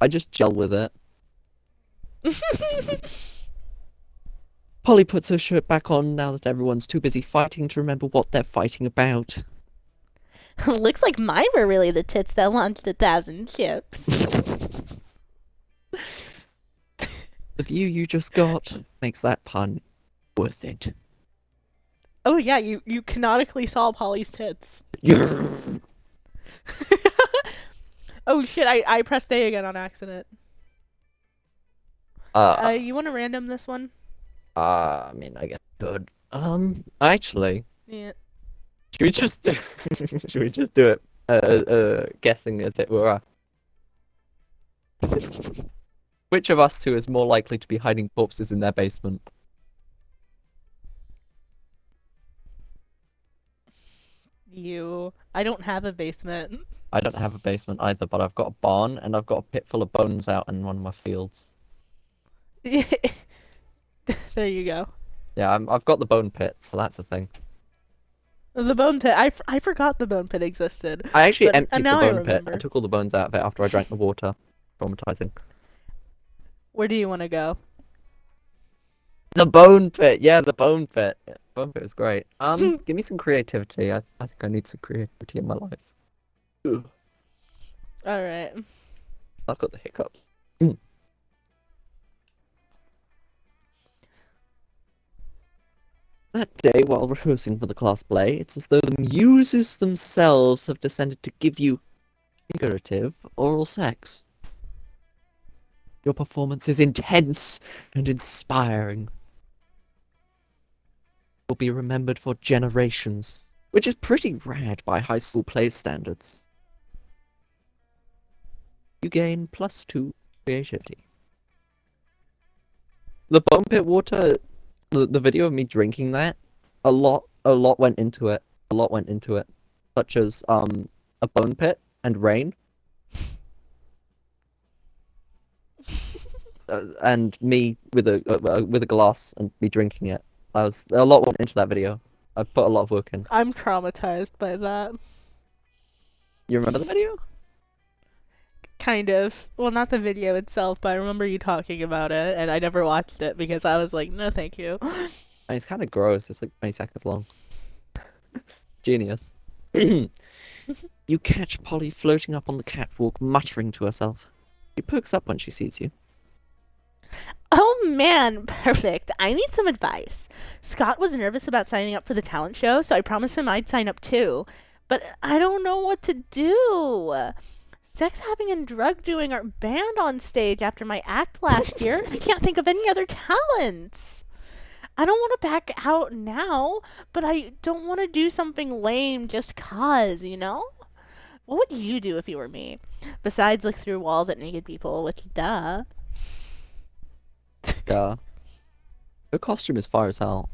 I just gel with it. Polly puts her shirt back on now that everyone's too busy fighting to remember what they're fighting about. Looks like mine were really the tits that launched 1,000 ships. The view you just got makes that pun worth it. Oh yeah, you canonically saw Polly's tits. Oh shit, I pressed A again on accident. You want to random this one? I mean, I guess good. Actually, Yeah. should we just should we just do it? Guessing as it were. Which of us two is more likely to be hiding corpses in their basement? You. I don't have a basement. I don't have a basement either, but I've got a barn and I've got a pit full of bones out in one of my fields. There you go. Yeah, I've got the bone pit, so that's a thing. The bone pit. I forgot the bone pit existed. I actually But- emptied and the now I bone pit. I remember. took all the bones out of it after I drank the water. Traumatizing. Where do you want to go? The bone pit, yeah, the bone pit. Yeah, bone pit is great. Give me some creativity. I think I need some creativity in my life. Ugh, All right. I've got the hiccups. That day, while rehearsing for the class play, it's as though the muses themselves have descended to give you figurative oral sex. Your performance is intense and inspiring. Will be remembered for generations, which is pretty rad by high school play standards. You gain +2 creativity. The bone pit water, the video of me drinking that, a lot went into it. A lot went into it, such as a bone pit and rain, and me with a glass and me drinking it. A lot went into that video. I put a lot of work in. I'm traumatized by that. You remember the video? Kind of. Well, not the video itself, but I remember you talking about it, and I never watched it because I was like, no, thank you. I mean, it's kind of gross. It's like 20 seconds long. Genius. You catch Polly floating up on the catwalk, muttering to herself. She perks up when she sees you. Oh man, perfect. I need some advice. Scott was nervous about signing up for the talent show, so I promised him I'd sign up too. But I don't know what to do. Sex having and drug doing are banned on stage after my act last year. I can't think of any other talents. I don't want to back out now, but I don't want to do something lame just cause, you know? What would you do if you were me? Besides look through walls at naked people, which duh. Yeah. Her costume is fire as hell.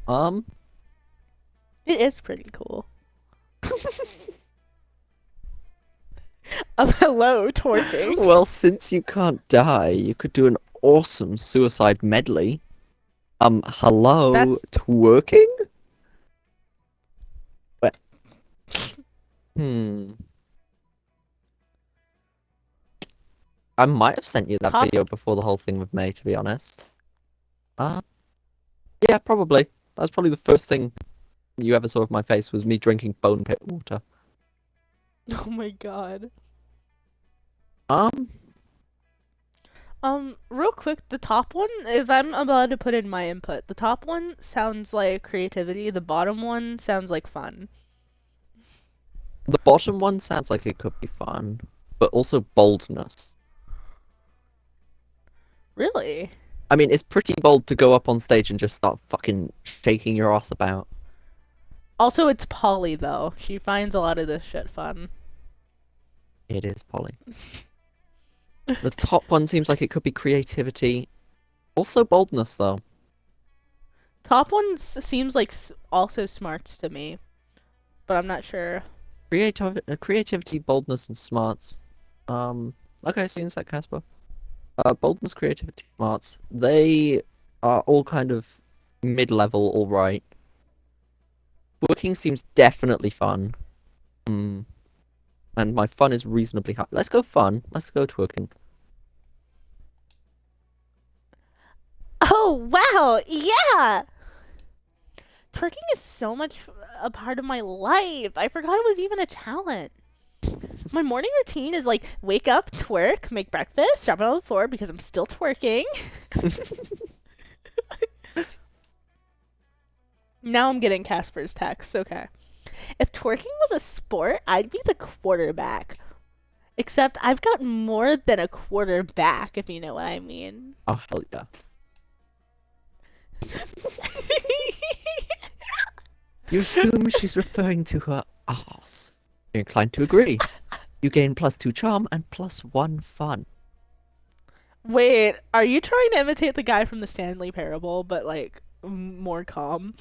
It is pretty cool. Hello, twerking. Well, since you can't die, you could do an awesome suicide medley. Hello, That's- twerking? What? I might have sent you that Top- video before the whole thing with May, to be honest. Yeah, probably. That was probably the first thing you ever saw of my face was me drinking bone pit water. Oh my god. Real quick, the top one, if I'm allowed to put in my input, the top one sounds like creativity, the bottom one sounds like fun. The bottom one sounds like it could be fun, but also boldness. Really? I mean, it's pretty bold to go up on stage and just start fucking shaking your ass about. Also, it's Polly, though. She finds a lot of this shit fun. It is, Polly. The top one seems like it could be creativity. Also boldness, though. Top one seems like also smarts to me, but I'm not sure. Creativity, boldness, and smarts. Okay, seems like Casper. Boldness, creativity, smarts. They are all kind of mid-level, alright. Working seems definitely fun. And my fun is reasonably high. Let's go fun. Let's go twerking. Oh, wow! Yeah! Twerking is so much a part of my life. I forgot it was even a talent. My morning routine is like wake up, twerk, make breakfast, drop it on the floor because I'm still twerking. Now I'm getting Casper's text. Okay. If twerking was a sport, I'd be the quarterback. Except I've got more than a quarterback, if you know what I mean. Oh, hell yeah. You assume she's referring to her ass. You're inclined to agree. You gain +2 charm and +1 fun. Wait, are you trying to imitate the guy from the Stanley Parable, but like more calm?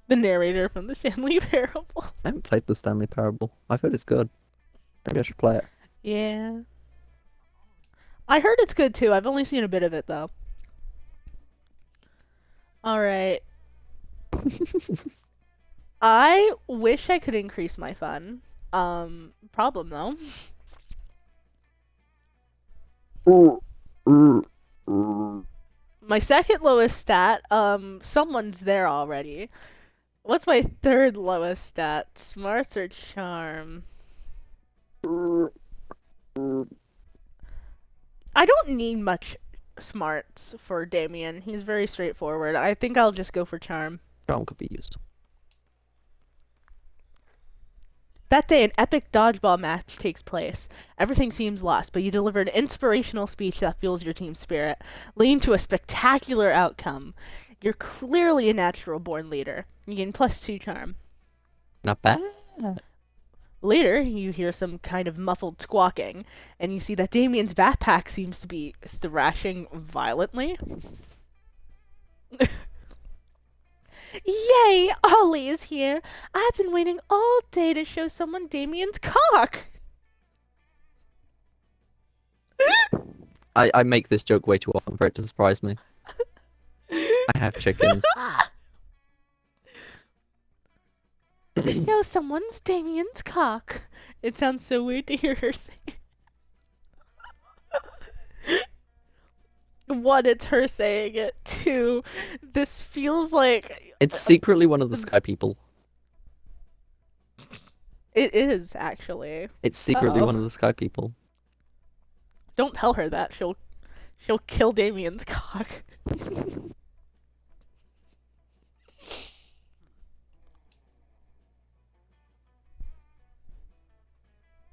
The narrator from the Stanley Parable. I haven't played the Stanley Parable. I've heard it's good. Maybe I should play it. Yeah. I heard it's good too. I've only seen a bit of it though. Alright. I wish I could increase my fun. Problem though. My second lowest stat, someone's there already. What's my third lowest stat? Smarts or charm? I don't need much smarts for Damien. He's very straightforward. I think I'll just go for charm. Charm could be used. That day, an epic dodgeball match takes place. Everything seems lost, but you deliver an inspirational speech that fuels your team spirit, leading to a spectacular outcome. You're clearly a natural-born leader. You gain +2 charm. Not bad. Later, you hear some kind of muffled squawking, and you see that Damien's backpack seems to be thrashing violently. Yay! Ollie is here! I've been waiting all day to show someone Damien's cock! I make this joke way too often for it to surprise me. I have chickens. Show someone's Damien's cock. It sounds so weird to hear her say. One, it's her saying it. Two, this feels like It's secretly one of the Sky People. it is actually. It's secretly Uh-oh. one of the Sky People. Don't tell her that. She'll kill Damien's cock.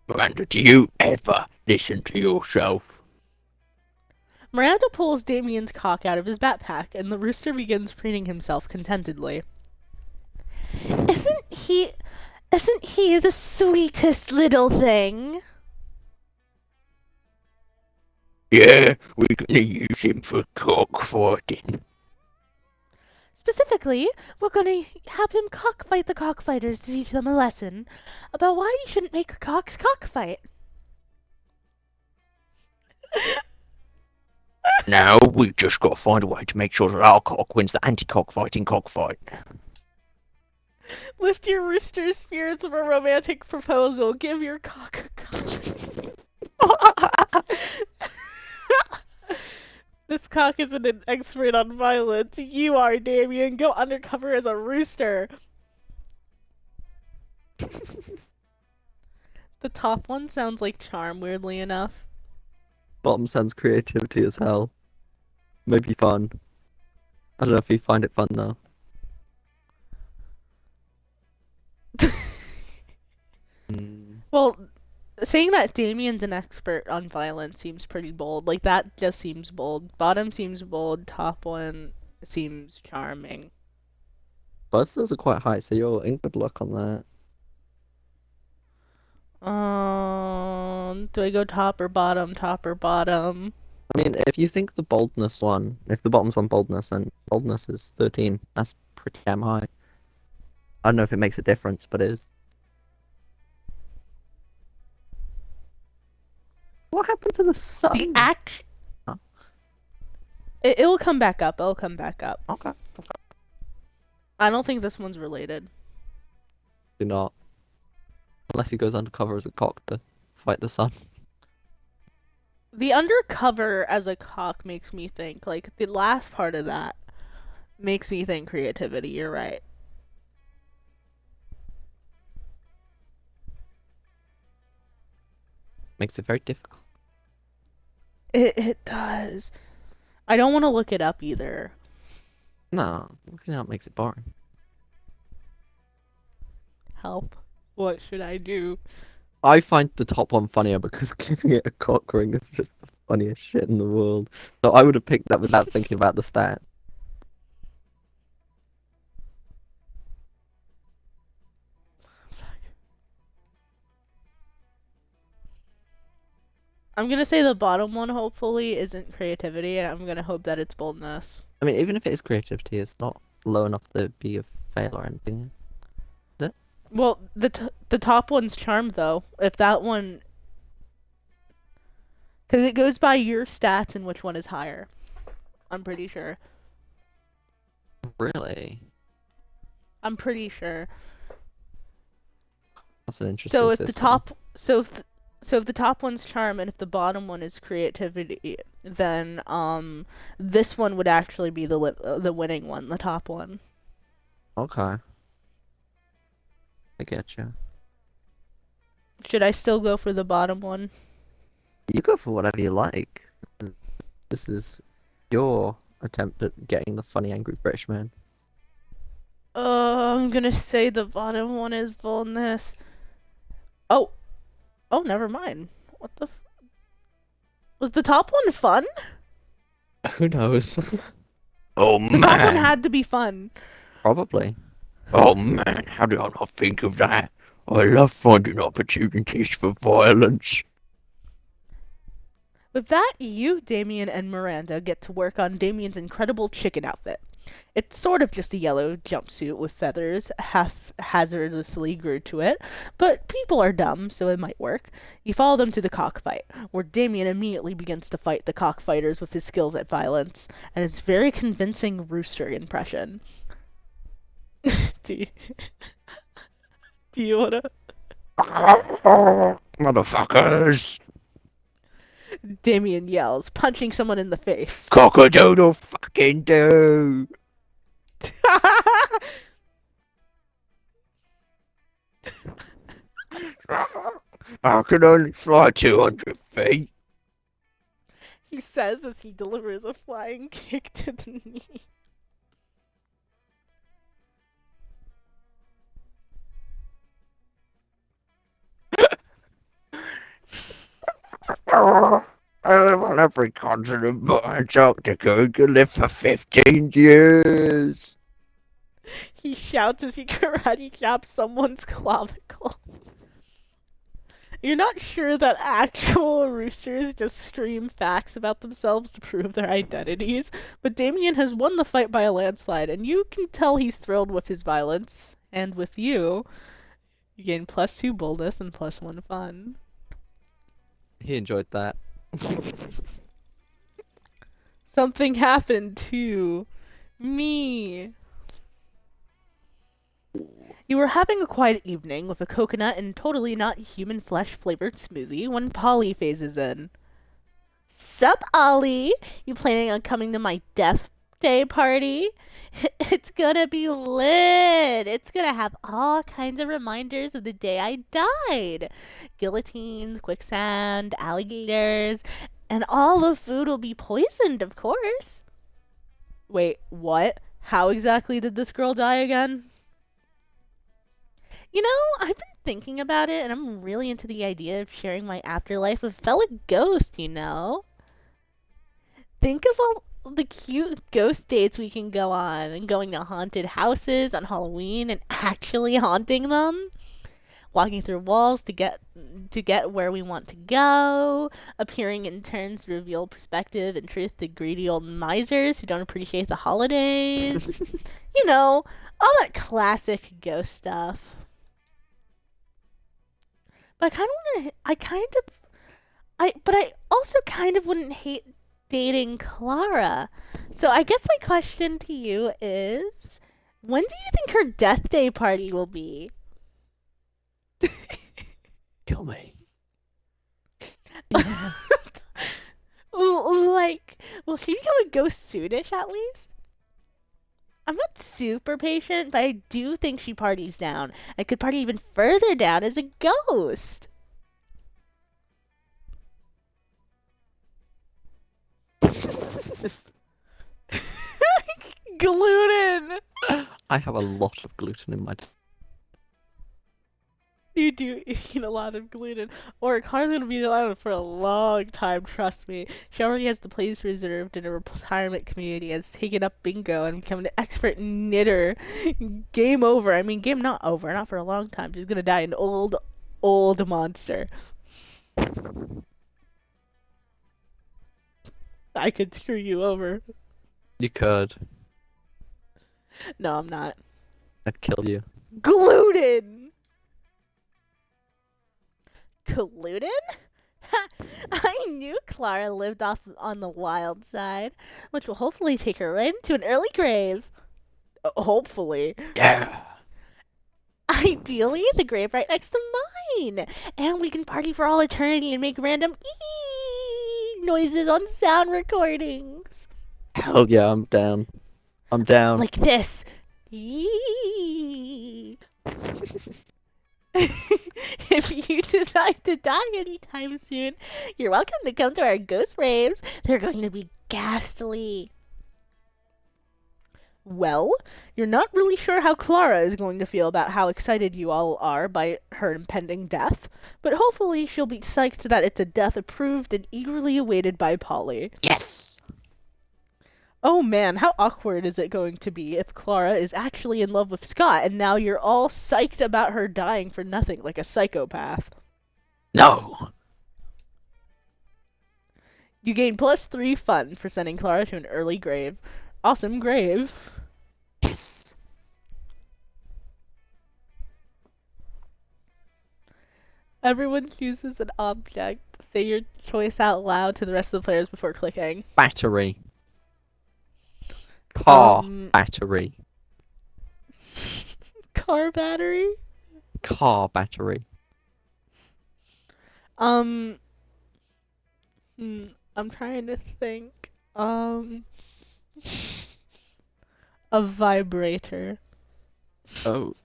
Miranda, do you ever listen to yourself? Miranda pulls Damien's cock out of his backpack, and the rooster begins preening himself contentedly. Isn't he the sweetest little thing? Yeah, we're gonna use him for cockfighting. Specifically, we're gonna have him cockfight the cockfighters to teach them a lesson about why you shouldn't make cocks cockfight. Now we just gotta find a way to make sure that our cock wins the anti-cockfighting cockfight. Lift your rooster's spirits of a romantic proposal. Give your cock a cock. This cock isn't an expert on violence. You are, Damien. Go undercover as a rooster. The top one sounds like charm, weirdly enough. Bottom sounds creativity as hell. Maybe fun. I don't know if you find it fun though. Well, saying that Damien's an expert on violence seems pretty bold. Like, that just seems bold. Bottom seems bold. Top one seems charming. Both those are quite high, so you're in good luck on that. Do I go top or bottom? Top or bottom? I mean, if you think the boldness one, if the bottom's one boldness, then boldness is 13. That's pretty damn high. I don't know if it makes a difference, but it is. What happened to the sun? The act. Huh? It'll come back up. It'll come back up. Okay. I don't think this one's related. Do not. Unless he goes undercover as a cock to fight the sun. The undercover as a cock makes me think, like, the last part of that makes me think creativity. You're right. Makes it very difficult. It does. I don't want to look it up either. No, looking out makes it boring. Help. What should I do? I find the top one funnier because giving it a cock ring is just the funniest shit in the world. So I would have picked that without thinking about the stat. Fuck. I'm gonna say the bottom one hopefully isn't creativity, and I'm gonna hope that it's boldness. I mean, even if it is creativity, it's not low enough to be a fail or anything. Well, the top one's charm though. If that one, because it goes by your stats and which one is higher. I'm pretty sure. Really? I'm pretty sure. That's an interesting So if the system. top, so if the top one's charm and if the bottom one is creativity, then this one would actually be the winning one, the top one. Okay. I get you. Should I still go for the bottom one? You go for whatever you like. This is your attempt at getting the funny angry British man. I'm gonna say the bottom one is boldness. Oh, never mind. What the? Was the top one fun? Who knows? Oh The top one man. had to be fun. Probably. Oh man, how did I not think of that? I love finding opportunities for violence. With that, you, Damien, and Miranda get to work on Damien's incredible chicken outfit. It's sort of just a yellow jumpsuit with feathers haphazardly glued to it, but people are dumb, so it might work. You follow them to the cockfight, where Damien immediately begins to fight the cockfighters with his skills at violence, and his very convincing rooster impression. do you, do you wanna? Motherfuckers! Damien yells, punching someone in the face. Cock-a-doodle fucking do! I can only fly 200 feet. He says as he delivers a flying kick to the knee. I live on every continent but Antarctica and can live for 15 years. He shouts as he karate chops someone's clavicle. You're not sure that actual roosters just scream facts about themselves to prove their identities, but Damien has won the fight by a landslide, and you can tell he's thrilled with his violence. And with you, you gain +2 boldness and +1 fun. He enjoyed that. Something happened to me. You were having a quiet evening with a coconut and totally not human flesh flavored smoothie when Polly phases in. Sup, Ollie? You planning on coming to my death day party? It's gonna be lit. It's gonna have all kinds of reminders of the day I died. Guillotines, quicksand, alligators, and all the food will be poisoned, of course. Wait, what? How exactly did this girl die again? You know, I've been thinking about it, and I'm really into the idea of sharing my afterlife with a fellow ghost, you know? Think of all the cute ghost dates we can go on, and going to haunted houses on Halloween and actually haunting them. Walking through walls to get where we want to go, appearing in turns to reveal perspective and truth to greedy old misers who don't appreciate the holidays. You know, all that classic ghost stuff. But I also kind of wouldn't hate dating Clara. So I guess my question to you is, when do you think her death day party will be? Kill me. Yeah. Like, will she become a ghost soonish at least? I'm not super patient, but I do think she parties down. And could party even further down as a ghost. Gluten! I have a lot of gluten in my You do eat a lot of gluten. Or Clara's gonna be alive for a long time, trust me. She already has the place reserved in a retirement community, has taken up bingo and become an expert knitter. Game over. I mean, game not over, not for a long time. She's gonna die an old, old monster. I could screw you over. You could. No, I'm not. I'd kill you. Gluten! Gluten? I knew Clara lived off on the wild side, which will hopefully take her right into an early grave. Hopefully. Yeah. Ideally, the grave right next to mine. And we can party for all eternity and make random noises on sound recordings. Hell yeah, I'm down. I'm down. Like this. Eee. If you decide to die anytime soon, you're welcome to come to our ghost raves. They're going to be ghastly. Well, you're not really sure how Clara is going to feel about how excited you all are by her impending death, but hopefully she'll be psyched that it's a death approved and eagerly awaited by Polly. Yes. Oh man, how awkward is it going to be if Clara is actually in love with Scott and now you're all psyched about her dying for nothing like a psychopath? No. You gain +3 fun for sending Clara to an early grave. Awesome grave. Yes. Everyone chooses an object. Say your choice out loud to the rest of the players before clicking. Battery. Car Um, battery. Car battery? Car battery. I'm trying to think. A vibrator. Oh.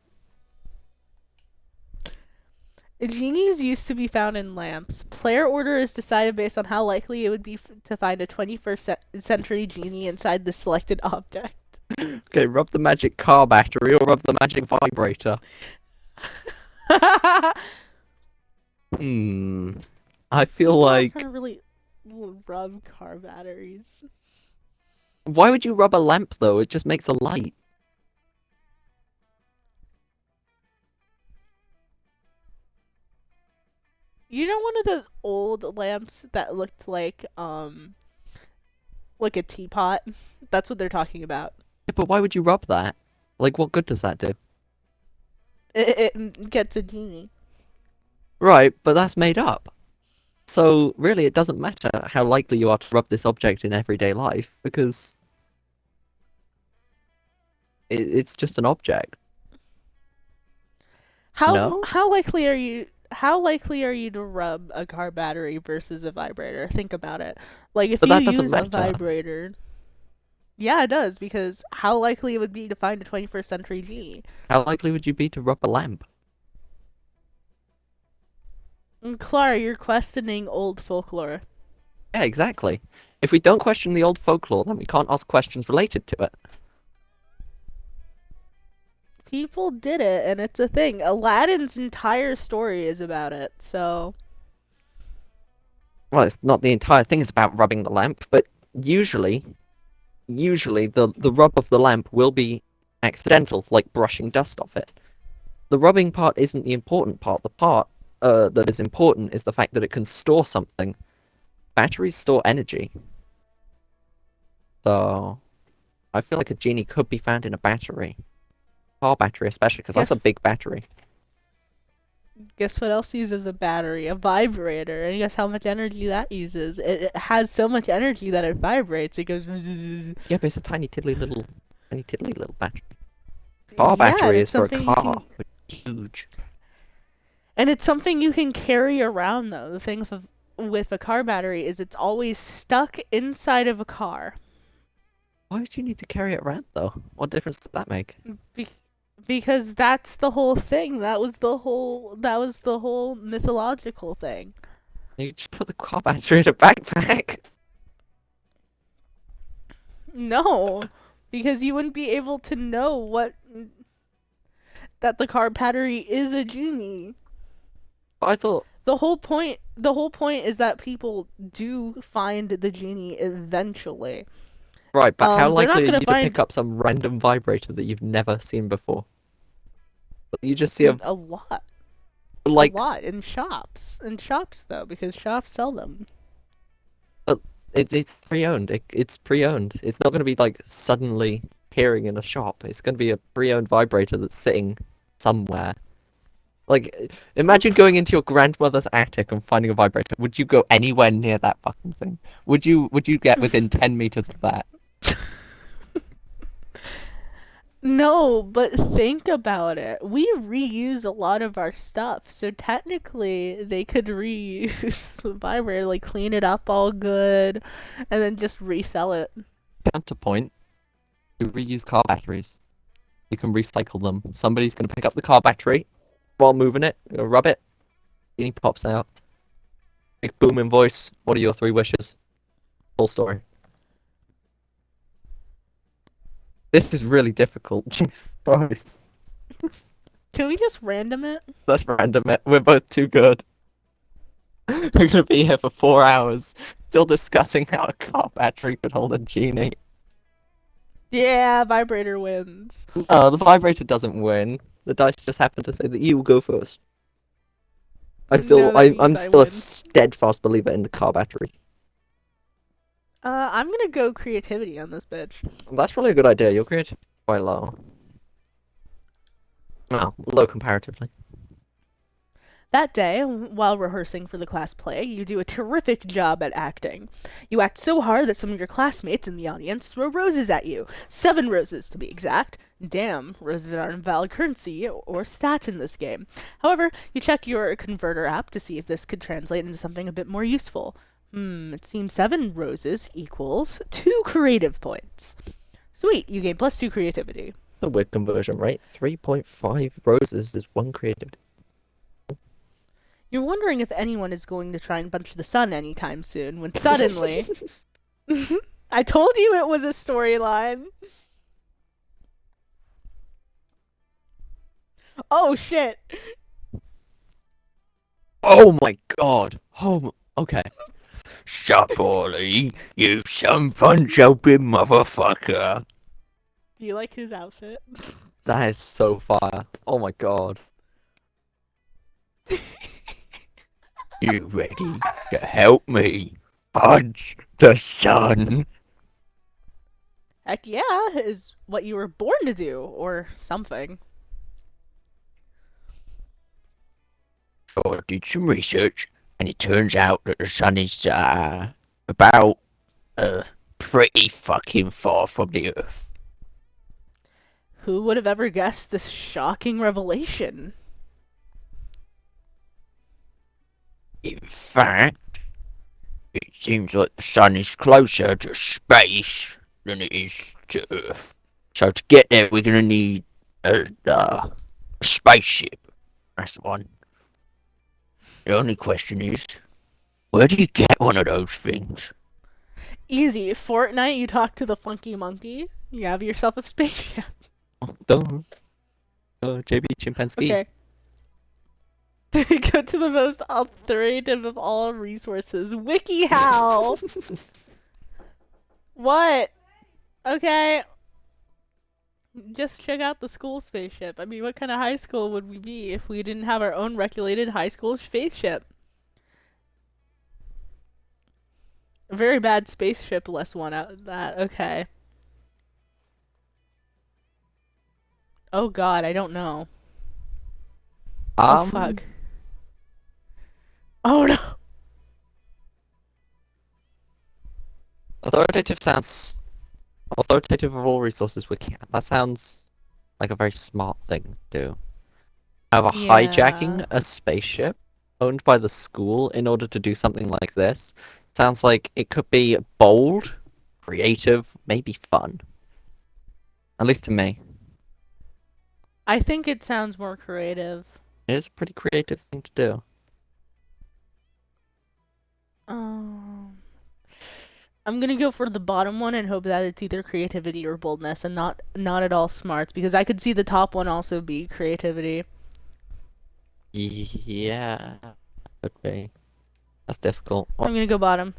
Genies used to be found in lamps. Player order is decided based on how likely it would be to find a 21st century genie inside the selected object. Okay, rub the magic car battery or rub the magic vibrator. I feel I'm like... trying to really rub car batteries. Why would you rub a lamp, though? It just makes a light. You know one of those old lamps that looked like a teapot? That's what they're talking about. Yeah, but why would you rub that? Like, what good does that do? It gets a genie. Right, but that's made up. So, really, it doesn't matter how likely you are to rub this object in everyday life, because... it's just an object. No? How likely are you to rub a car battery versus a vibrator? Think about it. Like if But you that doesn't use a matter. vibrator, yeah, it does, because how likely it would be to find a 21st century genie? How likely would you be to rub a lamp? And Clara, you're questioning old folklore. Yeah, exactly. If we don't question the old folklore, then we can't ask questions related to it. People did it, and it's a thing. Aladdin's entire story is about it, so... Well, it's not the entire thing is about rubbing the lamp, but usually the rub of the lamp will be accidental, like brushing dust off it. The rubbing part isn't the important part. The part that is important is the fact that it can store something. Batteries store energy. So, I feel like a genie could be found in a battery. Car battery especially, because that's a big battery. Guess what else uses a battery? A vibrator. And guess how much energy that uses? It has so much energy that it vibrates. It goes... Yeah, but it's a tiny tiddly little battery. Car battery is for a car. Huge. And it's something you can carry around, though. The thing with a car battery is it's always stuck inside of a car. Why would you need to carry it around, though? What difference does that make? Because that's the whole thing. That was the whole mythological thing. You just put the car battery in a backpack. No, because you wouldn't be able to know that the car battery is a genie. But I thought, The whole point is that people do find the genie eventually. right, but how They're not likely are gonna you to find pick up some random vibrator that you've never seen before? You just see a a lot, a like lot in shops. In shops though, because shops sell them. uh, it's pre-owned. It's pre-owned. It's not going to be like suddenly appearing in a shop. It's going to be a pre-owned vibrator that's sitting somewhere. Like, imagine going into your grandmother's attic and finding a vibrator. Would you go anywhere near that fucking thing? Would you get within 10 meters of that? No, but think about it. We reuse a lot of our stuff, so technically they could reuse the vibrator, like clean it up all good, and then just resell it. Counterpoint, you reuse car batteries. You can recycle them. Somebody's going to pick up the car battery while moving it, rub it, and he pops out. Big booming voice. What are your 3 wishes? Full story. This is really difficult. Sorry. Can we just random it? That's random. We're both too good. We're going to be here for 4 hours, still discussing how a car battery could hold a genie. Yeah, vibrator wins. Oh, the vibrator doesn't win. The dice just happen to say that you will go first. No, that means I'm I still a win. steadfast believer in the car battery. I'm gonna go creativity on this bitch. That's probably a good idea. Your creativity is quite low. Well, low comparatively. That day, while rehearsing for the class play, you do a terrific job at acting. You act so hard that some of your classmates in the audience throw roses at you. 7 roses, to be exact. Damn, roses aren't a valid currency or stat in this game. However, you check your converter app to see if this could translate into something a bit more useful. It seems 7 roses equals 2 creative points. Sweet, you gain +2 creativity. The weird conversion rate. 3.5 roses is 1 creativity. You're wondering if anyone is going to try and punch the sun anytime soon, when suddenly... I told you it was a storyline! Oh shit! Oh my god! Oh, okay. Sup, Ollie, you some fun-jumping motherfucker. Do you like his outfit? That is so fire. Oh my god. You ready to help me punch the sun? Heck yeah, is what you were born to do, or something. So I did some research, and it turns out that the sun is, about, pretty fucking far from the Earth. Who would have ever guessed this shocking revelation? In fact, it seems like the sun is closer to space than it is to Earth. So to get there, we're gonna need a spaceship. That's the one. The only question is, where do you get one of those things? Easy. Fortnite, you talk to the funky monkey, you have yourself a spaceship. Duh. JB Chimpanzee. Okay. Go to the most authoritative of all resources, WikiHow. What? Okay. Just check out the school spaceship. I mean, what kind of high school would we be if we didn't have our own regulated high school spaceship? A very bad spaceship, less one out of that. Okay. Oh god, I don't know. Oh fuck. Oh no! Authoritative of all resources wiki. That sounds like a very smart thing to do. However, hijacking Yeah. a spaceship owned by the school in order to do something like this sounds like it could be bold, creative, maybe fun. At least to me. I think it sounds more creative. It is a pretty creative thing to do. I'm gonna go for the bottom one and hope that it's either creativity or boldness and not at all smarts, because I could see the top one also be creativity. Yeah, could be. That's difficult. I'm gonna go bottom.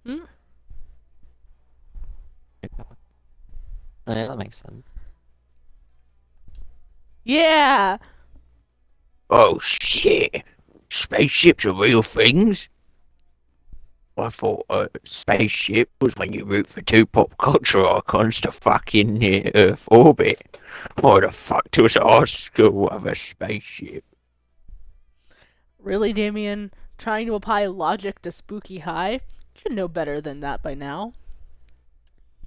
Hmm? Yeah, that makes sense. Yeah! Oh shit! Spaceships are real things? I thought a spaceship was when you root for two pop culture icons to fucking near Earth orbit. Why the fuck does our school have a spaceship? Really, Damien? Trying to apply logic to Spooky High? You should know better than that by now.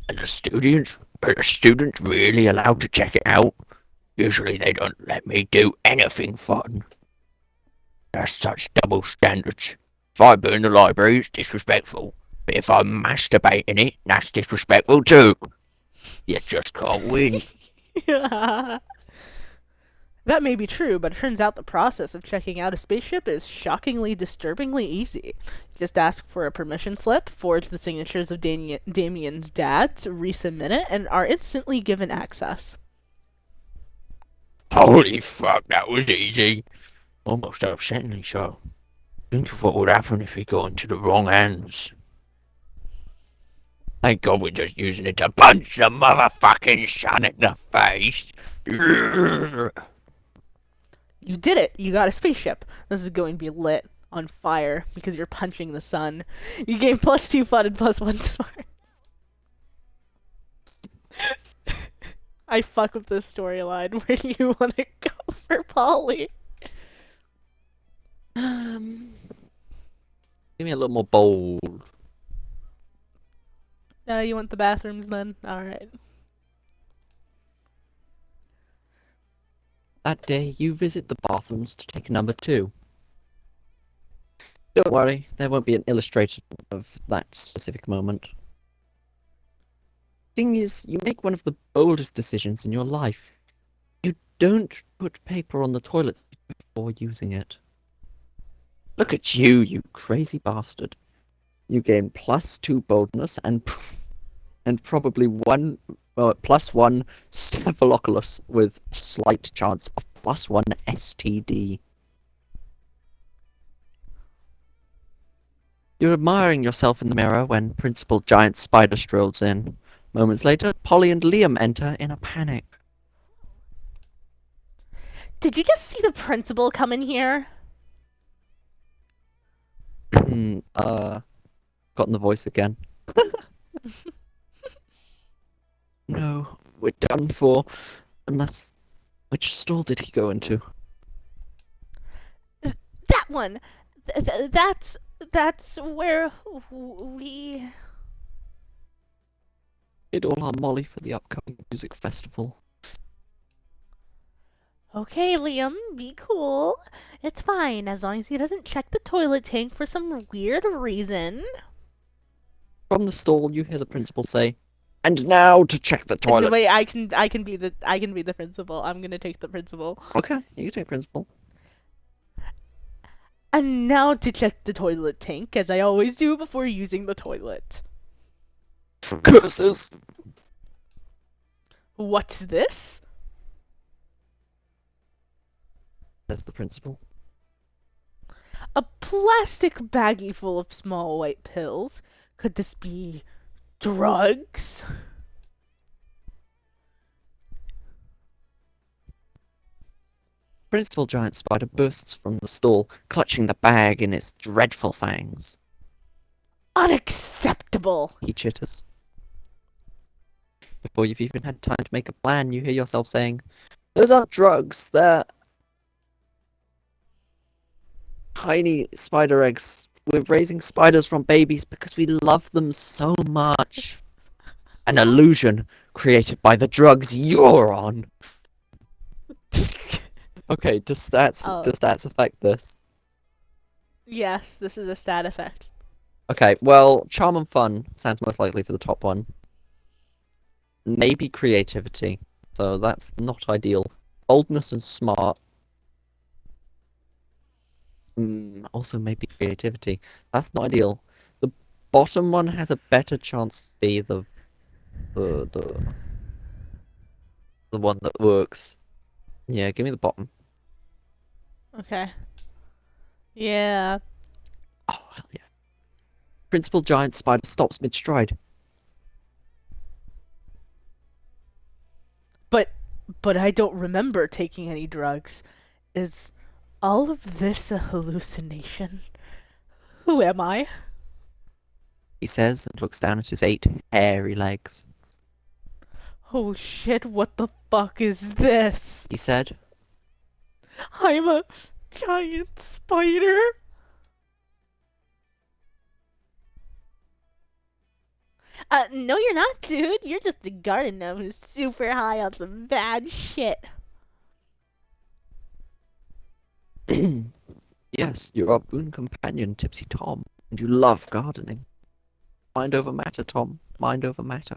And are the students really allowed to check it out? Usually they don't let me do anything fun. That's such double standards. If I burn the library, it's disrespectful. But if I masturbate in it, that's disrespectful too. You just can't win. That may be true, but it turns out the process of checking out a spaceship is shockingly, disturbingly easy. Just ask for a permission slip, forge the signatures of Damien's dad to resubmit it, and are instantly given access. Holy fuck, that was easy. Almost upsettingly so. Think of what would happen if he got into the wrong hands. Thank God we're just using it to punch the motherfucking sun in the face. You did it! You got a spaceship! This is going to be lit on fire because you're punching the sun. You gain +2 fun and +1 smart. I fuck with this storyline. Where do you want to go for Polly? Give me a little more bold. You want the bathrooms then? Alright. That day, you visit the bathrooms to take number 2. Don't worry, there won't be an illustration of that specific moment. Thing is, you make one of the boldest decisions in your life. You don't put paper on the toilet before using it. Look at you, you crazy bastard. You gain +2 boldness and probably +1 Staphylococcus with slight chance of +1 STD. You're admiring yourself in the mirror when Principal Giant Spider strolls in. Moments later, Polly and Liam enter in a panic. Did you just see the principal come in here? Gotten the voice again. No, we're done for. Unless... Which stall did he go into? That one! That's where we... Hid all our Molly for the upcoming music festival. Okay, Liam, be cool. It's fine, as long as he doesn't check the toilet tank for some weird reason. From the stall, you hear the principal say, "And now to check the toilet." Wait, I can be the principal. I'm gonna take the principal. Okay, you can take principal. And now to check the toilet tank, as I always do before using the toilet. Curses! What's this? Says the principal. A plastic baggie full of small white pills. Could this be drugs? Principal Giant Spider bursts from the stall, clutching the bag in its dreadful fangs. Unacceptable! He chitters. Before you've even had time to make a plan, you hear yourself saying, "Those aren't drugs, they're tiny spider eggs. We're raising spiders from babies because we love them so much." An illusion created by the drugs you're on. Okay, does stats affect this? Yes, this is a stat effect. Okay, well, charm and fun sounds most likely for the top one. Maybe creativity, so that's not ideal. Boldness and smart. Also maybe creativity. That's not ideal. The bottom one has a better chance to be the one that works. Yeah, give me the bottom. Okay. Yeah. Oh, hell yeah. Principal Giant Spider stops mid-stride. But I don't remember taking any drugs. Is all of this a hallucination? Who am I? He says and looks down at his 8 hairy legs. Oh shit, what the fuck is this? He said, I'm a giant spider? No you're not, dude. You're just a garden gnome who's super high on some bad shit. yes, you're our boon companion, Tipsy Tom, and you love gardening. Mind over matter, Tom. Mind over matter.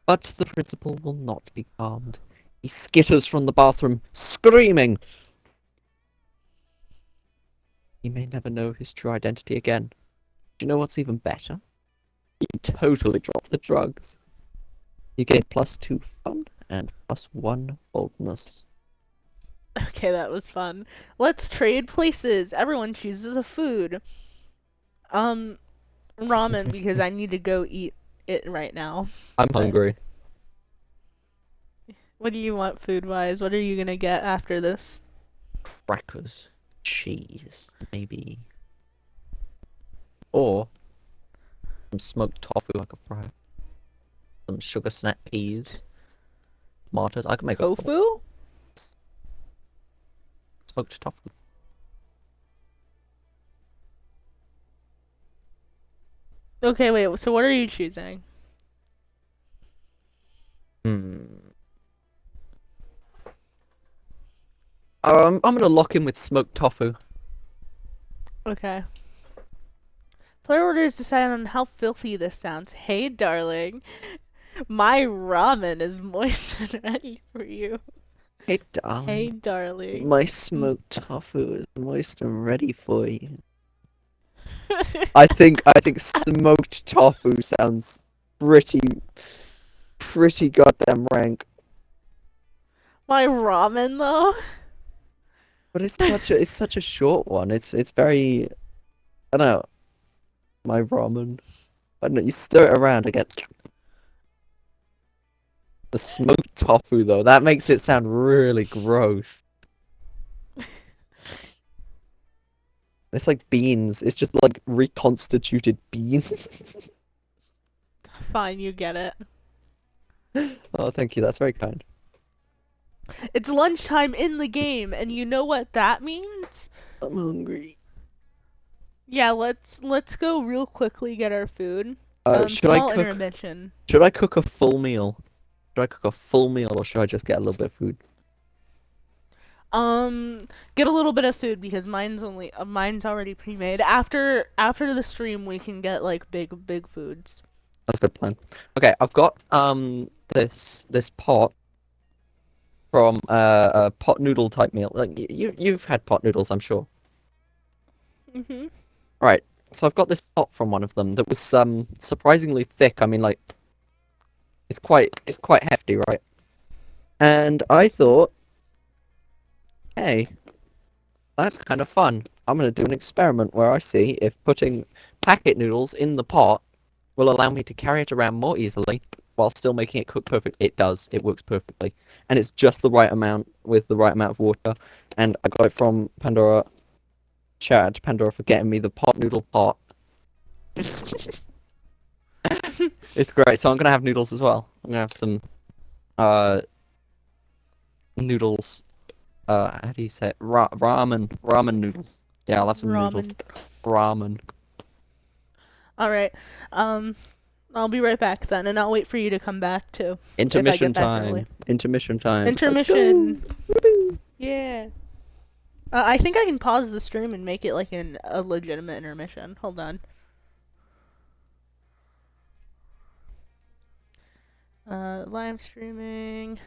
But the principal will not be calmed. He skitters from the bathroom, screaming. He may never know his true identity again. Do you know what's even better? He totally dropped the drugs. You get +2 fun and +1 boldness. Okay, that was fun. Let's trade places. Everyone chooses a food. Ramen because I need to go eat it right now. I'm But hungry. what do you want food wise? What are you gonna get after this? Crackers, cheese, maybe. Or some smoked tofu I could fry. Some sugar snap peas, tomatoes. I could make a Tofu? smoked tofu. Okay, wait, so what are you choosing? Hmm. I'm gonna lock in with smoked tofu. Okay. Player orders decide on how filthy this sounds. Hey, darling. My ramen is moist and ready for you. Hey, Hey, darling. darling. My smoked tofu is moist and ready for you. I think smoked tofu sounds pretty goddamn rank. My ramen, though? But it's such a short one. It's very I don't know, my ramen. I don't know, you stir it around and get the smoked tofu though. That makes it sound really gross. It's like beans. It's just like reconstituted beans. Fine, you get it. Oh, thank you. That's very kind. It's lunchtime in the game, and you know what that means? I'm hungry. Yeah, let's go real quickly get our food. Should I Small cook? intermission. Should I cook a full meal? Should I cook a full meal or should I just get a little bit of food? Get a little bit of food because mine's already pre-made. After the stream, we can get like big foods. That's a good plan. Okay, I've got this pot from a pot noodle type meal. Like you've had pot noodles, I'm sure. Mhm. Right. So I've got this pot from one of them that was surprisingly thick. I mean, like it's quite hefty, right? And I thought, hey, that's kind of fun. I'm gonna do an experiment where I see if putting packet noodles in the pot will allow me to carry it around more easily while still making it cook perfect. It does. It works perfectly, and it's just the right amount with the right amount of water. And I got it from Pandora. Shout out to Pandora for getting me the pot noodle pot. It's great. So I'm gonna have noodles as well. I'm gonna have some uh noodles. How do you say it? Ramen noodles. Yeah, I'll have some noodles. Ramen. Ramen. All right. Um, I'll be right back then, and I'll wait for you to come back too. If I Intermission get back early. time. Intermission time. Let's Intermission. go. Woohoo. Yeah. I think I can pause the stream and make it like a legitimate intermission. Hold on. Live streaming.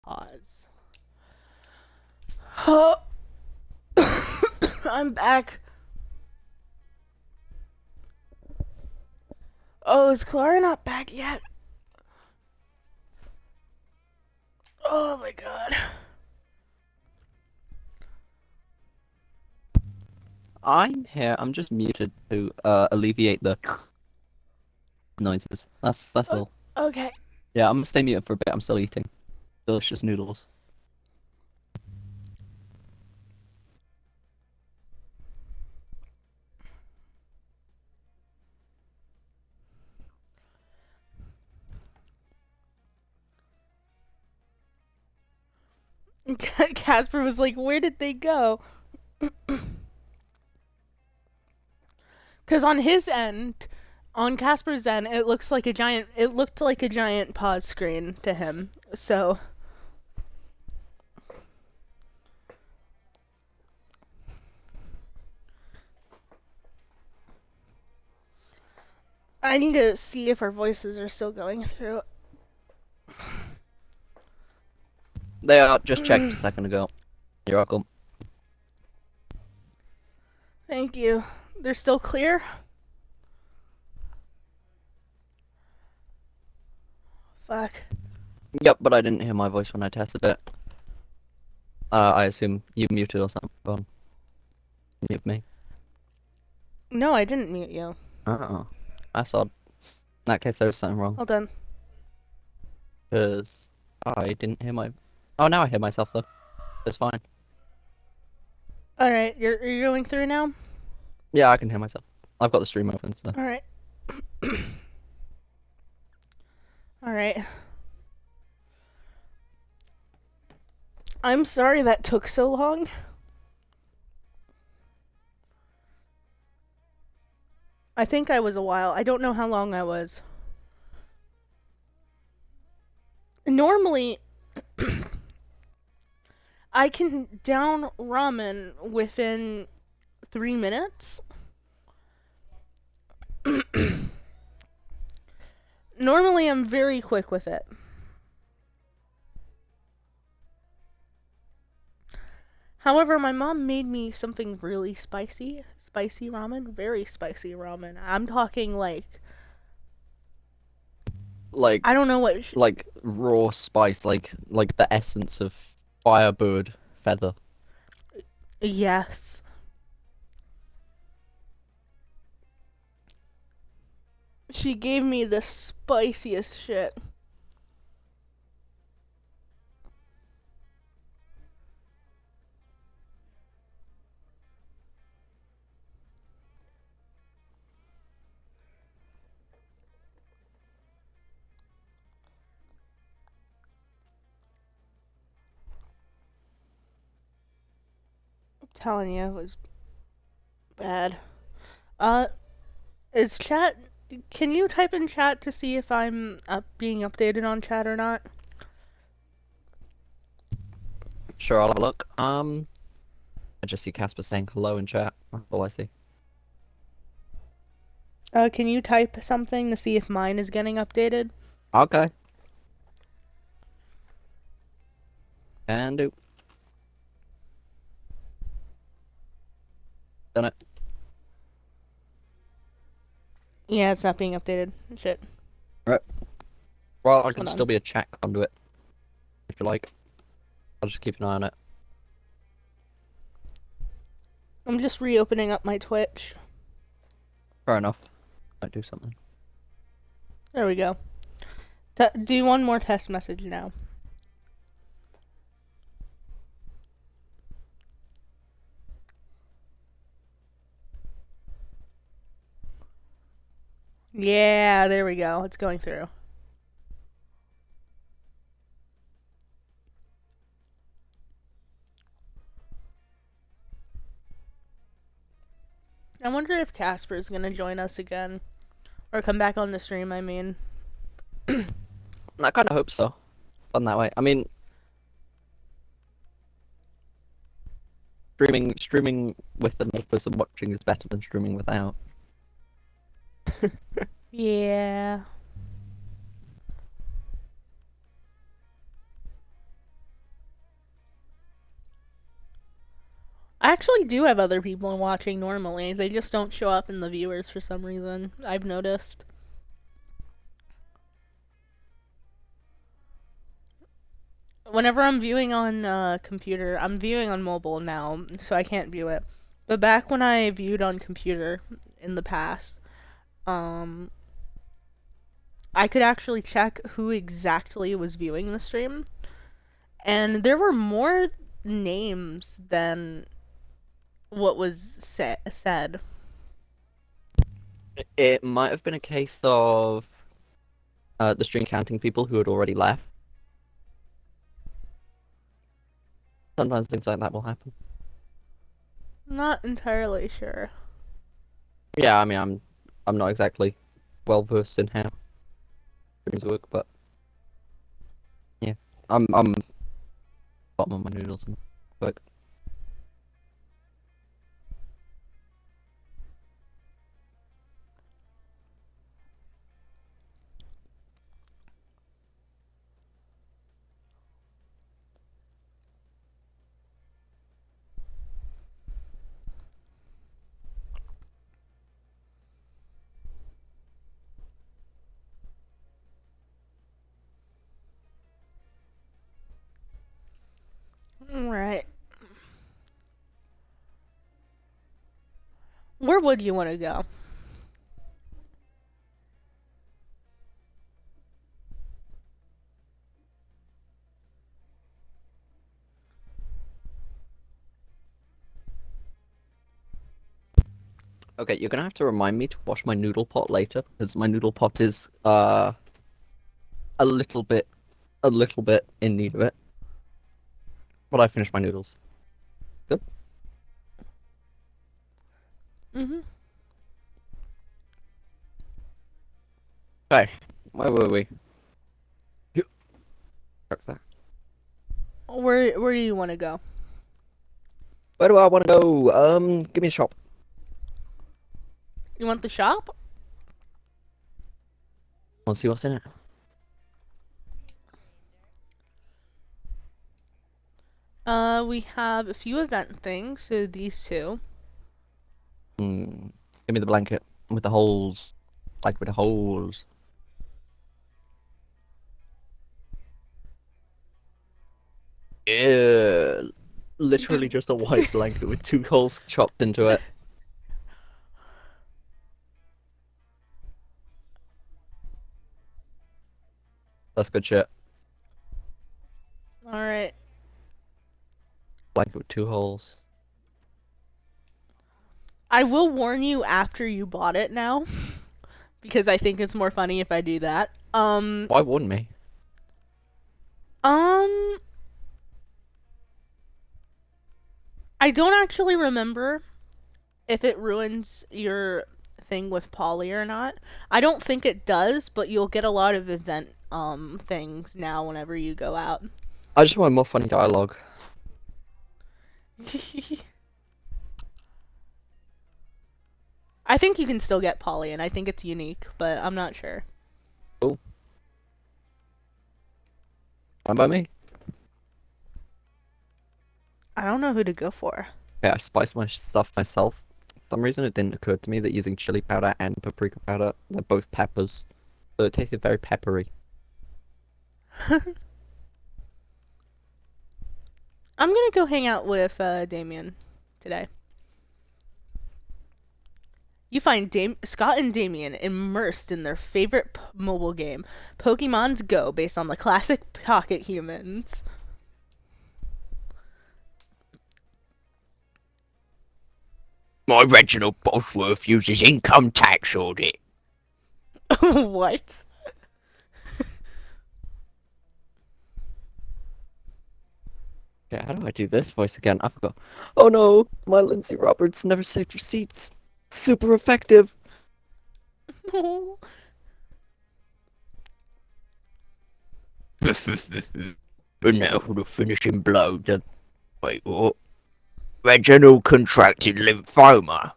Pause. Oh, I'm back. Oh, is Clara not back yet? Oh my god. I'm here. I'm just muted to alleviate the noises. That's all. Okay. Yeah, I'm gonna stay muted for a bit. I'm still eating delicious noodles. Casper was like, "Where did they go?" Because on his end, on Casper's end, it looks like a giant. It looked like a giant pause screen to him. So I need to see if our voices are still going through. They are just checked a second ago. You're welcome. Thank you. They're still clear? Fuck. Yep, but I didn't hear my voice when I tested it. I assume you muted or something. Go on. Mute me. No, I didn't mute you. That's odd. In that case, there was something wrong. Hold on. Because I didn't hear my... Oh, now I hear myself, though. It's fine. Alright, you're going through now? Yeah, I can hear myself. I've got the stream open, so... Alright. Alright. I'm sorry that took so long. I think I was a while. I don't know how long I was. Normally, I can down ramen within 3 minutes. Normally, I'm very quick with it. However, my mom made me something really spicy. Spicy ramen. Very spicy ramen. I'm talking like... Like... I don't know what... like, raw spice. Like the essence of firebird feather. Yes. She gave me the spiciest shit. I'm telling you, it was bad. Is chat... Can you type in chat to see if I'm being updated on chat or not? Sure, I'll have a look. I just see Casper saying hello in chat. That's all I see. Can you type something to see if mine is getting updated? Okay. Can do. Done it. Yeah, it's not being updated. Shit. Right. Well, I can Hold on. still be a chat conduit. If you like. I'll just keep an eye on it. I'm just reopening up my Twitch. Fair enough. Might do something. There we go. Do one more test message now. Yeah, there we go. It's going through. I wonder if Casper's gonna join us again. Or come back on the stream, I mean. I kind of hope so. Fun that way. I mean, streaming with another person watching is better than streaming without. Yeah. I actually do have other people watching normally. They just don't show up in the viewers for some reason. I've noticed. Whenever I'm viewing on computer, I'm viewing on mobile now, so I can't view it. But back when I viewed on computer in the past, um, I could actually check who exactly was viewing the stream, and there were more names than what was said. It might have been a case of the stream counting people who had already left. Sometimes things like that will happen. Not entirely sure. Yeah, I mean, I'm not exactly well versed in how streams work, but yeah, I'm bottom of my noodles and work. Right. Where would you want to go? Okay, you're gonna have to remind me to wash my noodle pot later, because my noodle pot is a little bit in need of it. But I finished my noodles. Good. Mhm. Okay, where were we? That. Where do you want to go? Where do I want to go? Give me a shop. You want the shop? Want to see what's in it? We have a few event things, so these two. Hmm. Give me the blanket with the holes. Like with the holes. Yeah. Literally just a white blanket with 2 holes chopped into it. That's good shit. Alright. Blanket with 2 holes. I will warn you after you bought it now. Because I think it's more funny if I do that. Why wouldn't me? Um, I don't actually remember if it ruins your thing with Polly or not. I don't think it does, but you'll get a lot of event things now whenever you go out. I just want more funny dialogue. I think you can still get Polly, and I think it's unique, but I'm not sure. Cool. Fine by me. I don't know who to go for. Okay, I spiced my stuff myself. For some reason, it didn't occur to me that using chili powder and paprika powder, they're both peppers. So it tasted very peppery. I'm gonna go hang out with Damien today. You find Scott and Damien immersed in their favorite mobile game, Pokemon's Go, based on the classic Pocket Humans. My Reginald Bosworth uses income tax audit. What? Okay, how do I do this voice again? I forgot. Oh no, my Lindsay Roberts never saved receipts. Super effective. No. But now for the finishing blow. Wait, what? Reginald contracted lymphoma.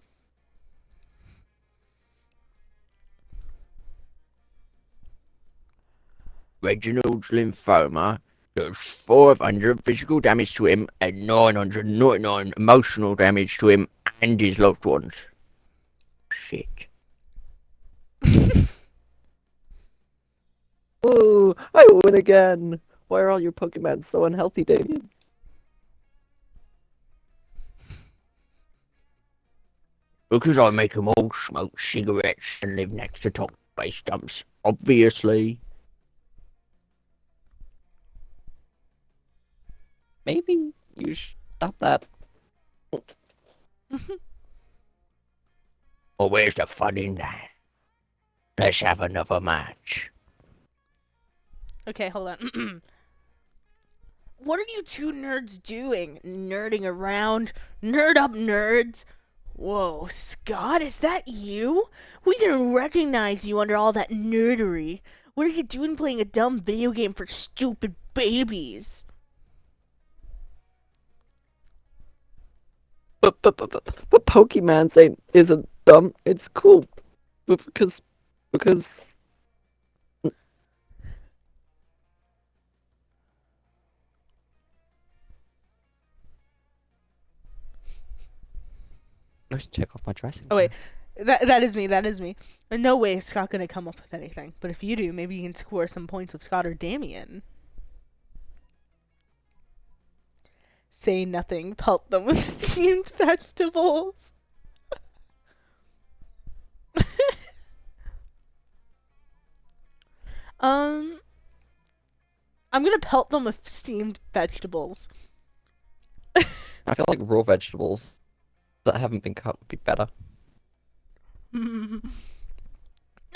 Reginald's lymphoma Does 500 physical damage to him and 999 emotional damage to him and his loved ones. Shit. Ooh, I win again! Why are all your Pokemon so unhealthy, Damien? Because I make them all smoke cigarettes and live next to top base dumps. Obviously. Maybe you should stop that. Well, where's the fun in that? Let's have another match. Okay, hold on. What are you two nerds doing? Nerding around? Nerd up, nerds! Whoa, Scott, is that you? We didn't recognize you under all that nerdery. What are you doing playing a dumb video game for stupid babies? But Pokemon isn't dumb. It's cool. Because let's check off my dressing. Oh wait, that is me. That is me. In no way is Scott gonna come up with anything. But if you do, maybe you can score some points with Scott or Damien. Say nothing. Pelt them with steamed vegetables. I'm gonna pelt them with steamed vegetables. I feel like raw vegetables that haven't been cut would be better.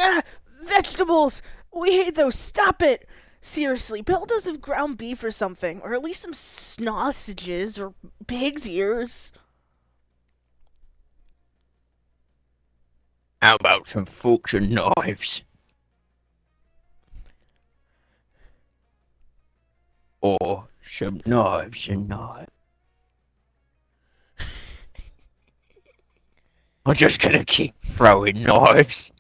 Ah, vegetables! We hate those. Stop it! Seriously, build us some ground beef or something, or at least some sausages or pig's ears. How about some forks and knives? Or some knives and knives. I'm just gonna keep throwing knives.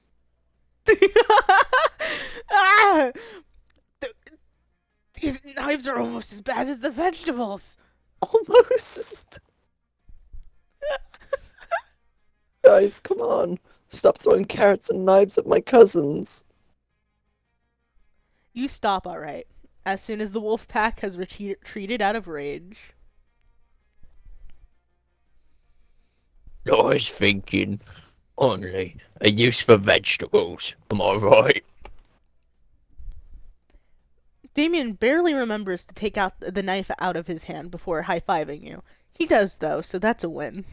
Ah! These knives are almost as bad as the vegetables. Almost. Guys, come on. Stop throwing carrots and knives at my cousins. You stop, alright. As soon as the wolf pack has retreated out of rage. Nice thinking. Only a use for vegetables. Am I right? Damien barely remembers to take out the knife out of his hand before high-fiving you. He does, though, so that's a win.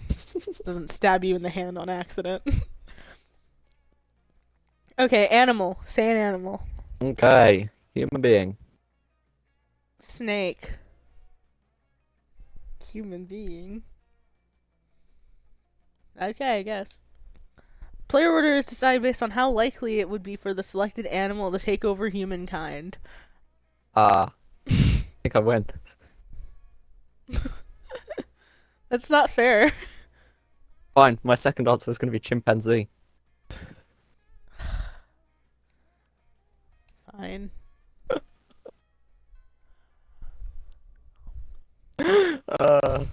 Doesn't stab you in the hand on accident. Okay, animal. Say an animal. Okay, human being. Snake. Human being. Okay, I guess. Player order is decided based on how likely it would be for the selected animal to take over humankind. I think I win. That's not fair. Fine, my second answer is going to be chimpanzee. Fine. The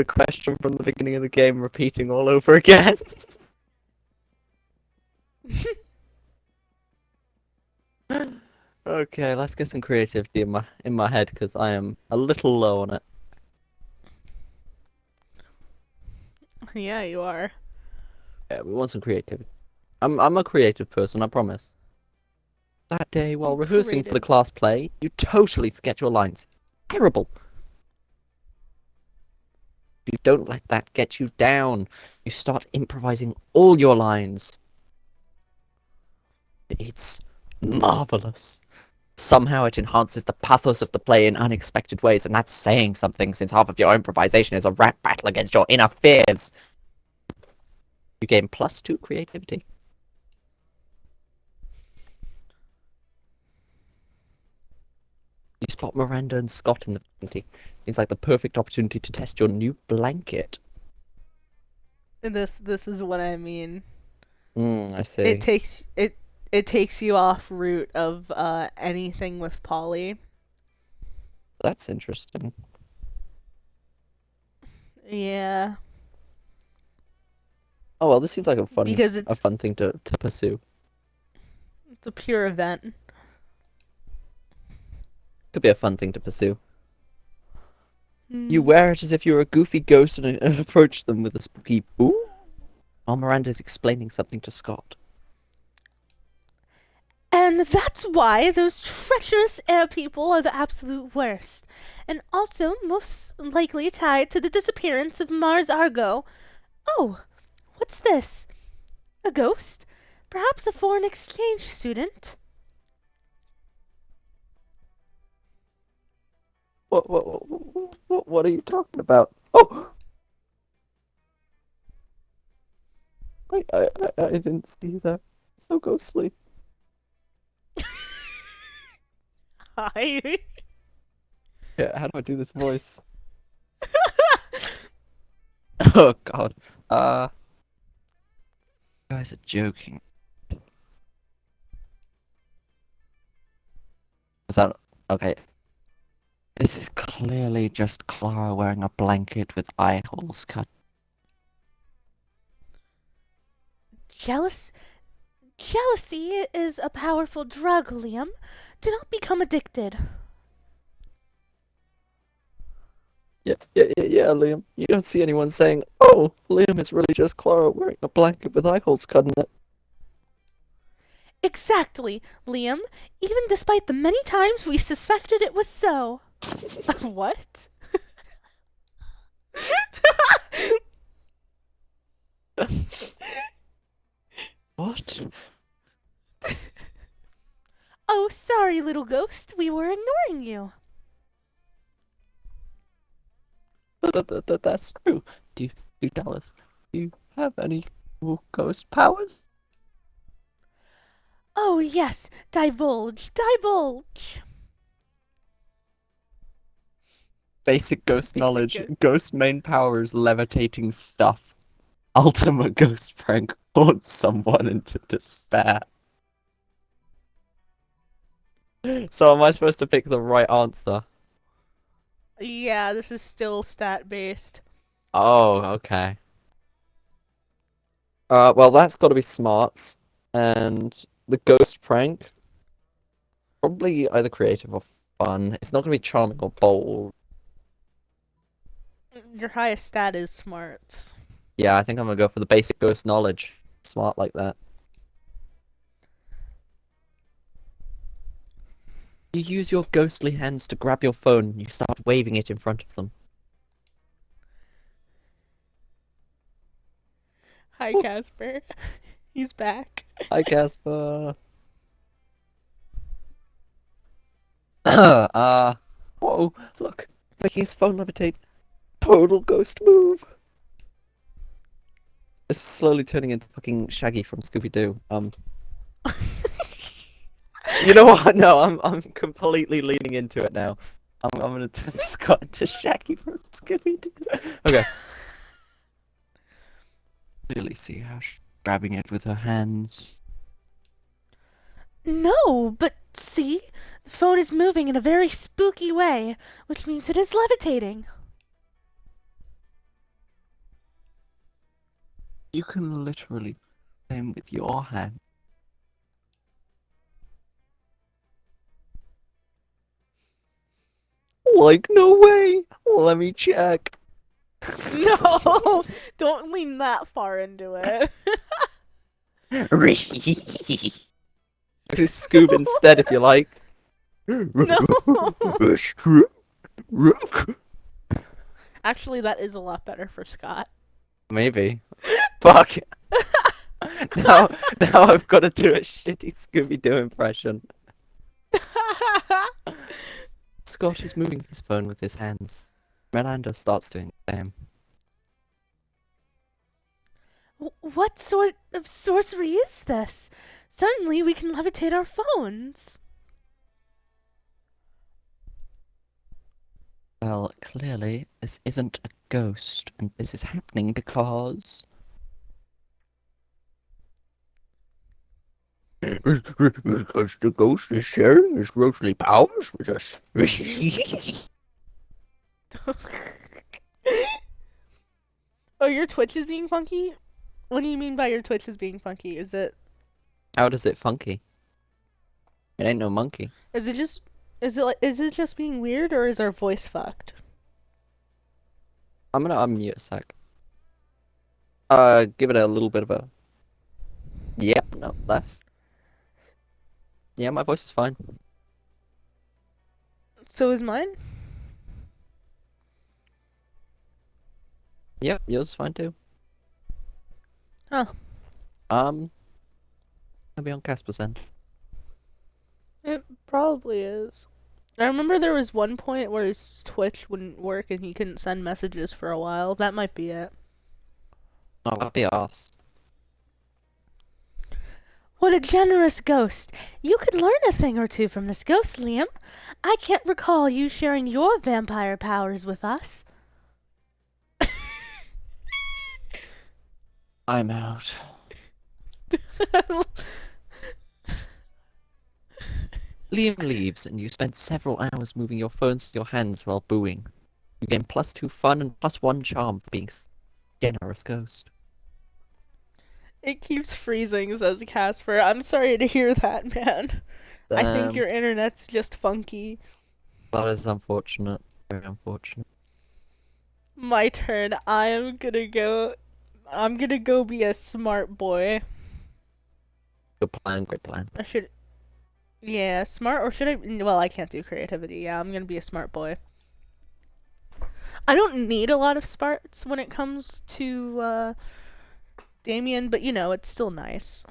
question from the beginning of the game repeating all over again. Okay, let's get some creativity in my head because I am a little low on it. Yeah, you are. Yeah, we want some creativity. I'm a creative person, I promise. That day, while rehearsing for the class play, you totally forget your lines. Terrible. You don't let that get you down. You start improvising all your lines. It's marvelous. Somehow it enhances the pathos of the play in unexpected ways, and that's saying something since half of your improvisation is a rap battle against your inner fears. You gain +2 creativity. You spot Miranda and Scott in the vicinity. Seems like the perfect opportunity to test your new blanket. And this is what I mean. I see. It takes you off route of anything with Polly. That's interesting. Yeah, Oh well, this seems like because a fun thing to pursue. it's a pure event. Could be a fun thing to pursue. You Hmm. wear it as if you're a goofy ghost and approach them with a spooky "Ooh." While Miranda's explaining something to Scott. And that's why those treacherous air people are the absolute worst. And also most likely tied to the disappearance of Mars Argo. Oh, what's this? A ghost? Perhaps a foreign exchange student? What are you talking about? Oh, I didn't see that. So ghostly. Hi. Yeah, how do I do this voice? Oh God. You guys are joking. Is that okay? This is clearly just Clara wearing a blanket with eye holes cut. Jealous? Jealousy is a powerful drug, Liam. Do not become addicted. Yeah, Liam. You don't see anyone saying, "Oh, Liam is really just Clara wearing a blanket with eye holes cut in it." Exactly, Liam, even despite the many times we suspected it was so. What? What? Oh, sorry, little ghost. We were ignoring you. That's true. Do you tell us? Do you have any cool ghost powers? Oh, yes. Divulge. Divulge. Basic ghost Basic knowledge. ghost. Ghost main powers levitating stuff. Ultimate ghost prank. Haunt someone into despair. So am I supposed to pick the right answer? Yeah, this is still stat based. Oh, okay. Well, that's got to be smarts, and the ghost prank probably either creative or fun. It's not gonna be charming or bold. Your highest stat is smarts. Yeah, I think I'm gonna go for the basic ghost knowledge. Smart like that. You use your ghostly hands to grab your phone and you start waving it in front of them. Hi, Casper. He's back. Hi, Casper. Whoa, look, making his phone levitate. Total ghost move. This is slowly turning into fucking Shaggy from Scooby Doo. You know what? No, I'm completely leaning into it now. I'm gonna turn Scott into Shaggy from Scooby Doo. Okay. Clearly see how she's grabbing it with her hands. No, but see? The phone is moving in a very spooky way, which means it is levitating. You can literally aim with your hand. Like, no way! Let me check. No! Don't lean that far into it. I can Scoob instead if you like. No! Rook. Actually, that is a lot better for Scott. Maybe. Fuck. Now, now I've got to do a shitty Scooby Doo impression. Scott is moving his phone with his hands. Miranda starts doing the same. What sort of sorcery is this? Suddenly we can levitate our phones. Well, clearly, this isn't a ghost, and this is happening because Because the ghost is sharing his ghostly powers with us. Oh, your Twitch is being funky? What do you mean by your Twitch is being funky? Is it How does it funky? It ain't no monkey. is it just is it just being weird or is our voice fucked? I'm gonna unmute a sec. Give it a little bit of a. Yep, no, that's. Yeah, my voice is fine. So is mine? Yep, yours is fine too. Huh. Maybe on Casper's end. It probably is. I remember there was one point where his Twitch wouldn't work and he couldn't send messages for a while. That might be it. Oh, that'd be us. What a generous ghost! You could learn a thing or two from this ghost, Liam. I can't recall you sharing your vampire powers with us. I'm out. Liam leaves, and you spend several hours moving your phones with your hands while booing. You gain +2 fun and +1 charm for being generous ghost. It keeps freezing, says Casper. I'm sorry to hear that, man. I think your internet's just funky. That is unfortunate. Very unfortunate. My turn. I'm gonna go be a smart boy. Good plan, great plan. I should. Yeah, smart, or should I? Well, I can't do creativity. Yeah, I'm gonna be a smart boy. I don't need a lot of smarts when it comes to Damien, but you know, it's still nice.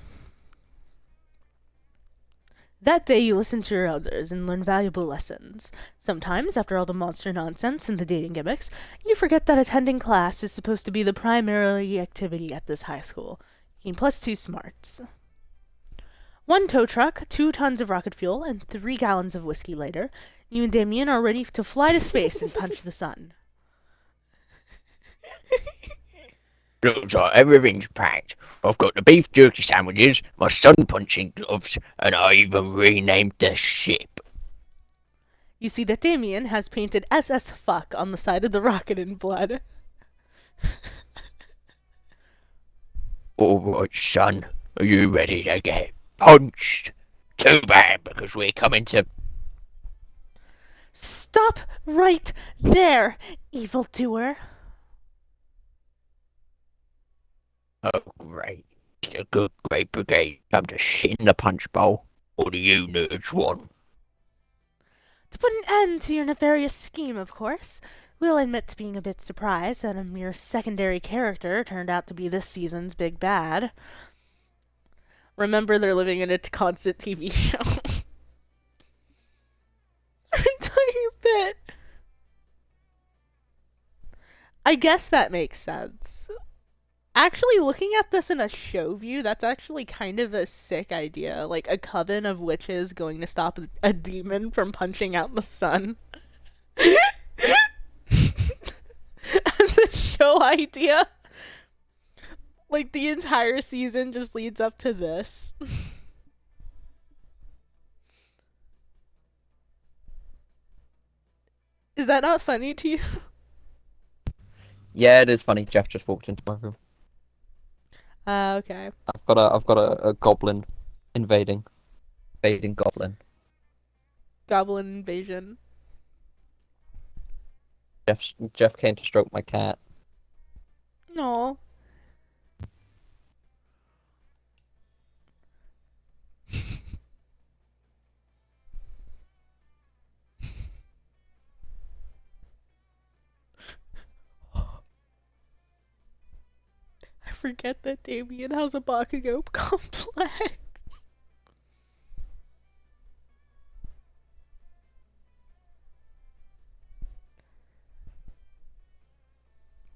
That day you listen to your elders and learn valuable lessons. Sometimes, after all the monster nonsense and the dating gimmicks, you forget that attending class is supposed to be the primary activity at this high school. You gain +2 smarts. 1 tow truck, 2 tons of rocket fuel, and 3 gallons of whiskey later, you and Damien are ready to fly to space and punch the sun. Looks like everything's packed. I've got the beef jerky sandwiches, my sun punching gloves, and I even renamed the ship. You see that Damien has painted SS Fuck on the side of the rocket in blood. Alright, son, are you ready to get punched? Too bad, because we're coming to... Stop right there, evildoer. Oh, great. It's a good, great brigade come to shit in the punch bowl. What do you nerds want? To put an end to your nefarious scheme, of course. We'll admit to being a bit surprised that a mere secondary character turned out to be this season's big bad. Remember, they're living in a constant TV show. A tiny bit. I guess that makes sense. Actually, looking at this in a show view, that's actually kind of a sick idea. Like a coven of witches going to stop a demon from punching out the sun. As a show idea. Like the entire season just leads up to this. Is that not funny to you? Yeah, it is funny. Jeff just walked into my room. Okay. I've got a goblin invading goblin. Goblin invasion. Jeff came to stroke my cat. No. I forget that Damien has a Bakugo complex.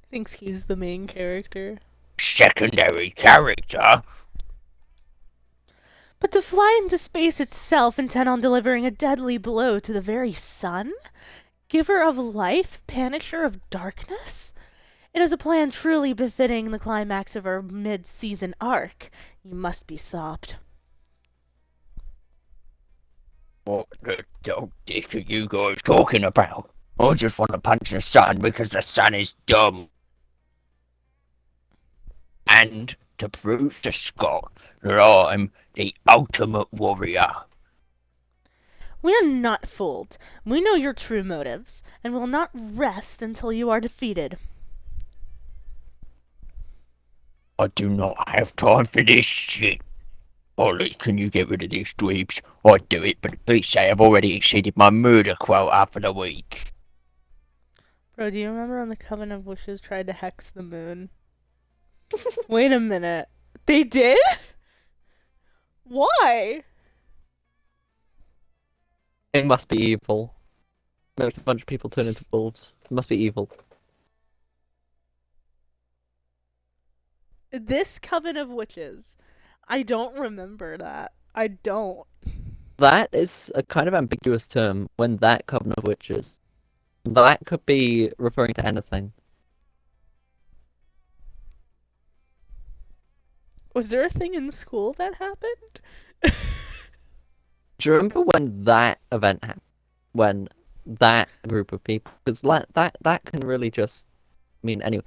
Thinks he's the main character. Secondary character? But to fly into space itself intent on delivering a deadly blow to the very sun? Giver of life, banisher of darkness? It is a plan truly befitting the climax of our mid-season arc. You must be stopped. the dick are you guys talking about? I just want to punch the sun because the sun is dumb. And to prove to Scott that I'm the ultimate warrior. We're not fooled. We know your true motives, and will not rest until you are defeated. I do not have time for this shit. Ollie, can you get rid of these dweebs? I'd do it, but please say I've already exceeded my murder quota for the week. Bro, do you remember when the Coven of Wishes tried to hex the moon? Wait a minute. They did? Why? It must be evil. Makes a bunch of people turn into wolves. It must be evil. This Coven of Witches. I don't remember that. I don't. That is a kind of ambiguous term when that coven of witches. That could be referring to anything. Was there a thing in school that happened? Do you remember when that event happened? When that group of people, because that can really just mean anyone.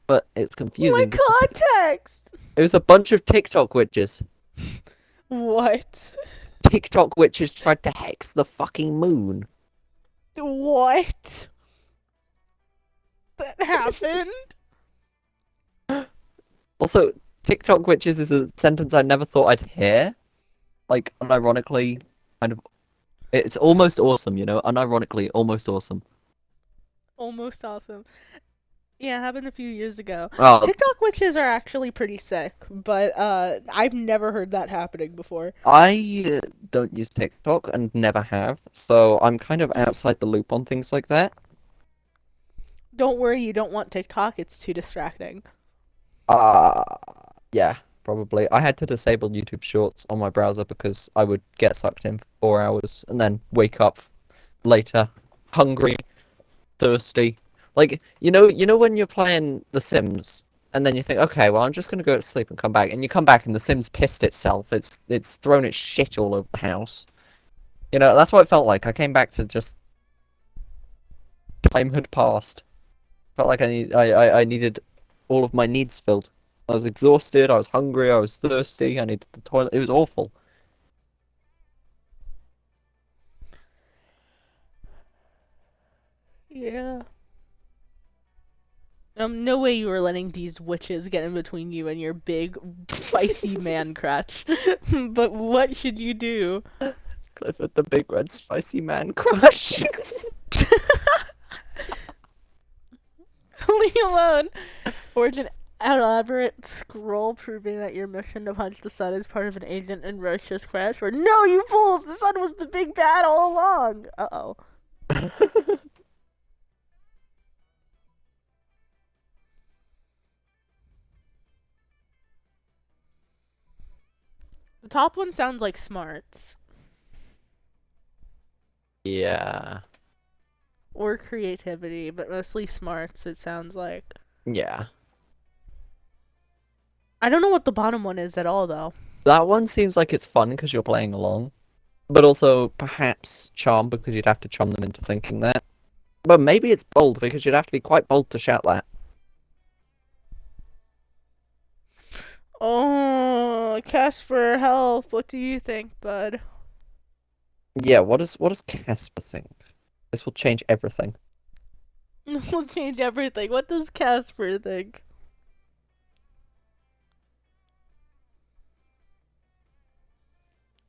But it's confusing. My because context! it was a bunch of TikTok witches. What? TikTok witches tried to hex the fucking moon. What? That happened? Also, TikTok witches is a sentence I never thought I'd hear. Like, unironically, kind of. It's almost awesome, you know? Unironically, almost awesome. Almost awesome. Yeah, it happened a few years ago. Oh, TikTok witches are actually pretty sick, but I've never heard that happening before. I don't use TikTok and never have, so I'm kind of outside the loop on things like that. Don't worry, you don't want TikTok, it's too distracting. Yeah, probably. I had to disable YouTube Shorts on my browser because I would get sucked in for 4 hours and then wake up later, hungry, thirsty. Like, you know when you're playing The Sims and then you think, okay, well, I'm just gonna go to sleep and come back, and you come back and The Sims pissed itself. It's thrown its shit all over the house. You know, that's what it felt like. I came back to just time had passed. Felt like I needed all of my needs filled. I was exhausted, I was hungry, I was thirsty, I needed the toilet. It was awful. Yeah. No way you were letting these witches get in between you and your big, spicy man crotch. But what should you do? Clifford the Big Red Spicy Man Crush. Leave me alone. Forge an elaborate scroll proving that your mission to punch the sun is part of an agent in Roche's crash. Or no, you fools! The sun was the big bad all along. Uh-oh. The top one sounds like smarts. Yeah. Or creativity, but mostly smarts, it sounds like. Yeah. I don't know what the bottom one is at all, though. That one seems like it's fun because you're playing along. But also, perhaps charm because you'd have to charm them into thinking that. But maybe it's bold because you'd have to be quite bold to shout that. Oh, Casper, help. What do you think, bud? Yeah, what does Casper think? This will change everything. We'll change everything. What does Casper think?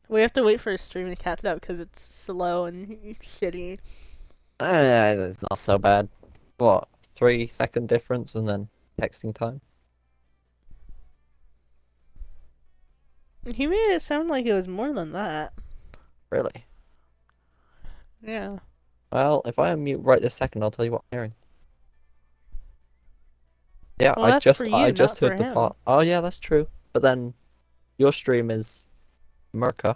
We have to wait for a stream to catch up because it's slow and shitty. It's not so bad. What, 3-second difference and then texting time? He made it sound like it was more than that. Really? Yeah. Well, if I unmute right this second, I'll tell you what I'm hearing. Yeah, Well, I that's just for you, I just not heard for the him. part. Oh yeah, that's true. But then your stream is Merca.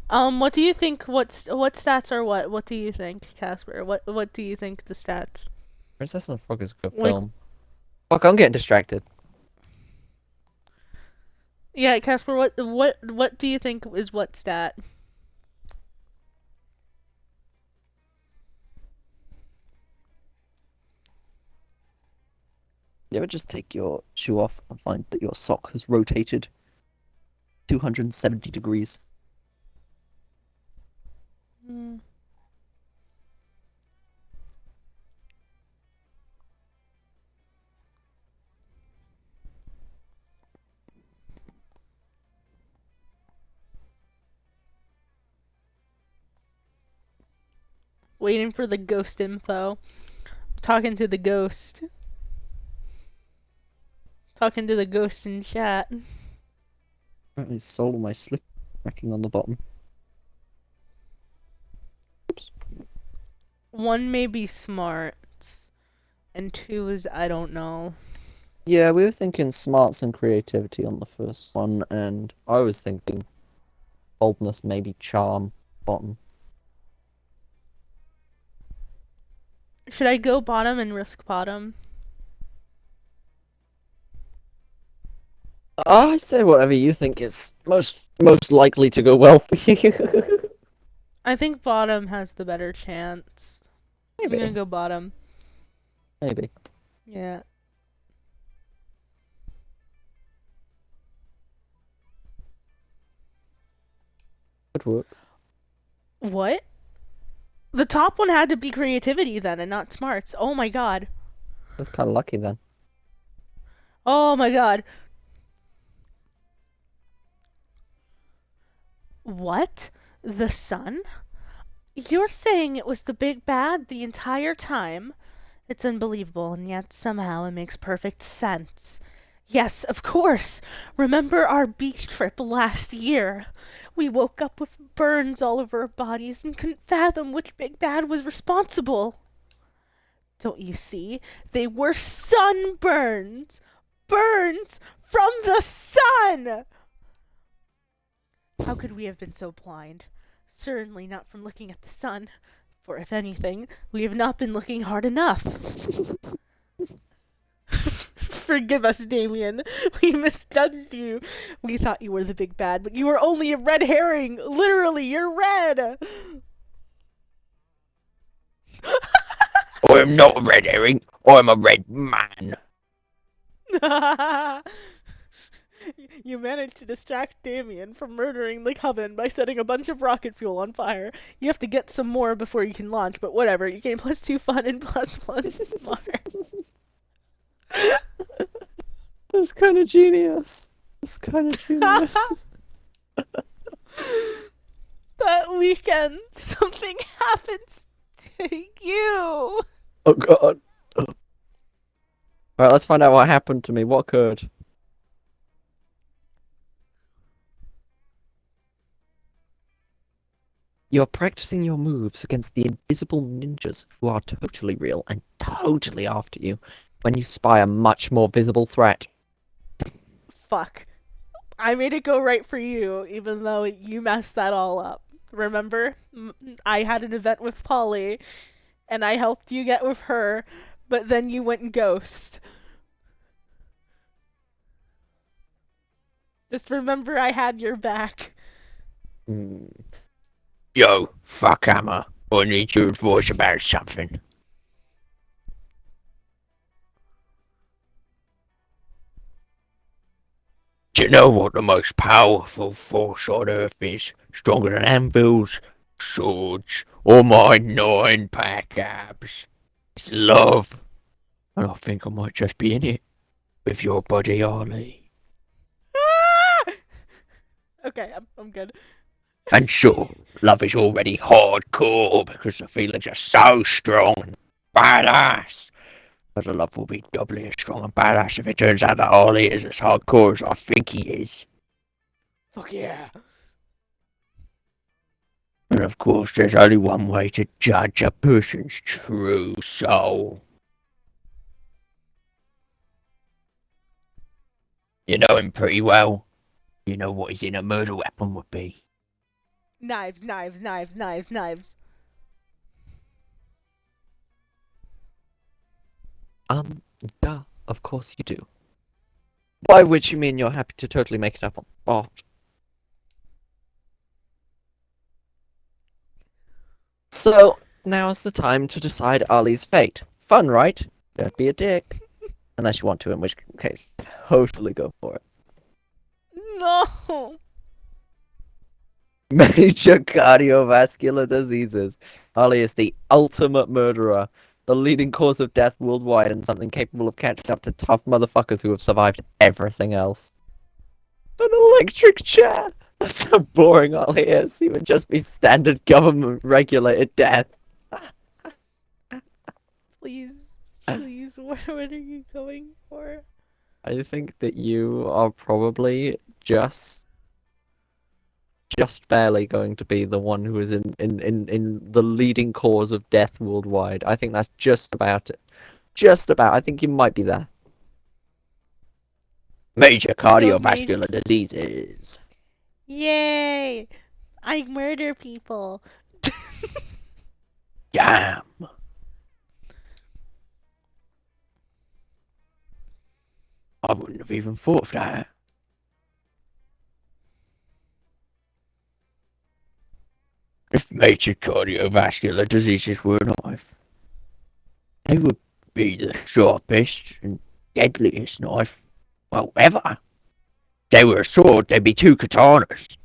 What do you think? What stats are what? What do you think, Casper? What do you think the stats? Princess and the Frog is a good Like- film. Fuck, I'm getting distracted. Yeah, Casper, what do you think is what stat? You ever just take your shoe off and find that your sock has rotated 270 degrees? Hmm. Waiting for the ghost info. Talking to the ghost. Talking to the ghost in chat. Apparently, sole of my slip cracking on the bottom. Oops. 1 may be smarts, and 2 is I don't know. Yeah, we were thinking smarts and creativity on the first one, and I was thinking boldness, maybe charm, bottom. Should I go bottom and risk bottom? I say whatever you think is most likely to go well for you. I think bottom has the better chance. I'm gonna Maybe, go bottom. maybe. Yeah. Could work. What? The top one had to be creativity then and not smarts. Oh my god. That's kind of lucky then. Oh my god. What? The sun? You're saying it was the big bad the entire time? It's unbelievable, and yet somehow it makes perfect sense. Yes, of course. Remember our beach trip last year? We woke up with burns all over our bodies and couldn't fathom which big bad was responsible. Don't you see? They were sunburns! Burns from the sun! How could we have been so blind? Certainly not from looking at the sun, for if anything, we have not been looking hard enough. Forgive us, Damien. We misjudged you. We thought you were the big bad, but you were only a red herring. Literally, you're red. I'm not a red herring. I'm a red man. You managed to distract Damien from murdering the Coven by setting a bunch of rocket fuel on fire. You have to get some more before you can launch, but whatever. You gain +2 fun and +1 smart. That's kind of genius. That's kind of genius. That weekend, something happens to you. Oh god. Alright, let's find out what happened to me. What occurred? You're practicing your moves against the invisible ninjas who are totally real and totally after you when you spy a much more visible threat. Fuck. I made it go right for you, even though you messed that all up. Remember? I had an event with Polly, and I helped you get with her, but then you went ghost. Just remember I had your back. Yo, fuckhammer. I need your advice about something. Do you know what the most powerful force on Earth is? Stronger than anvils, swords, or my 9-pack abs. It's love. And I think I might just be in it with your buddy Ollie. Ah! Okay, I'm good. And sure, love is already hardcore because the feelings are so strong and badass. But the love will be doubly as strong and badass if it turns out that Ollie is as hardcore as I think he is. Fuck yeah. And of course, there's only one way to judge a person's true soul. You know him pretty well. You know what his inner murder weapon would be. Knives, knives, knives, knives, knives. Yeah, of course you do. By which you mean you're happy to totally make it up on the spot. So, now's the time to decide Ollie's fate. Fun, right? Don't be a dick. Unless you want to, in which case, totally go for it. No. Major cardiovascular diseases. Ollie is the ultimate murderer, the leading cause of death worldwide, and something capable of catching up to tough motherfuckers who have survived everything else. An electric chair! That's how boring Ollie is. He would just be standard government regulated death. Please, please, what are you going for? I think that you are probably just barely going to be the one who is in the leading cause of death worldwide. I think that's just about it. Just about. I think you might be there. Major Go Mage. cardiovascular diseases. Yay! I murder people. Damn. I wouldn't have even thought of that. If major cardiovascular diseases were a knife, they would be the sharpest and deadliest knife, well, ever. If they were a sword, they'd be two katanas.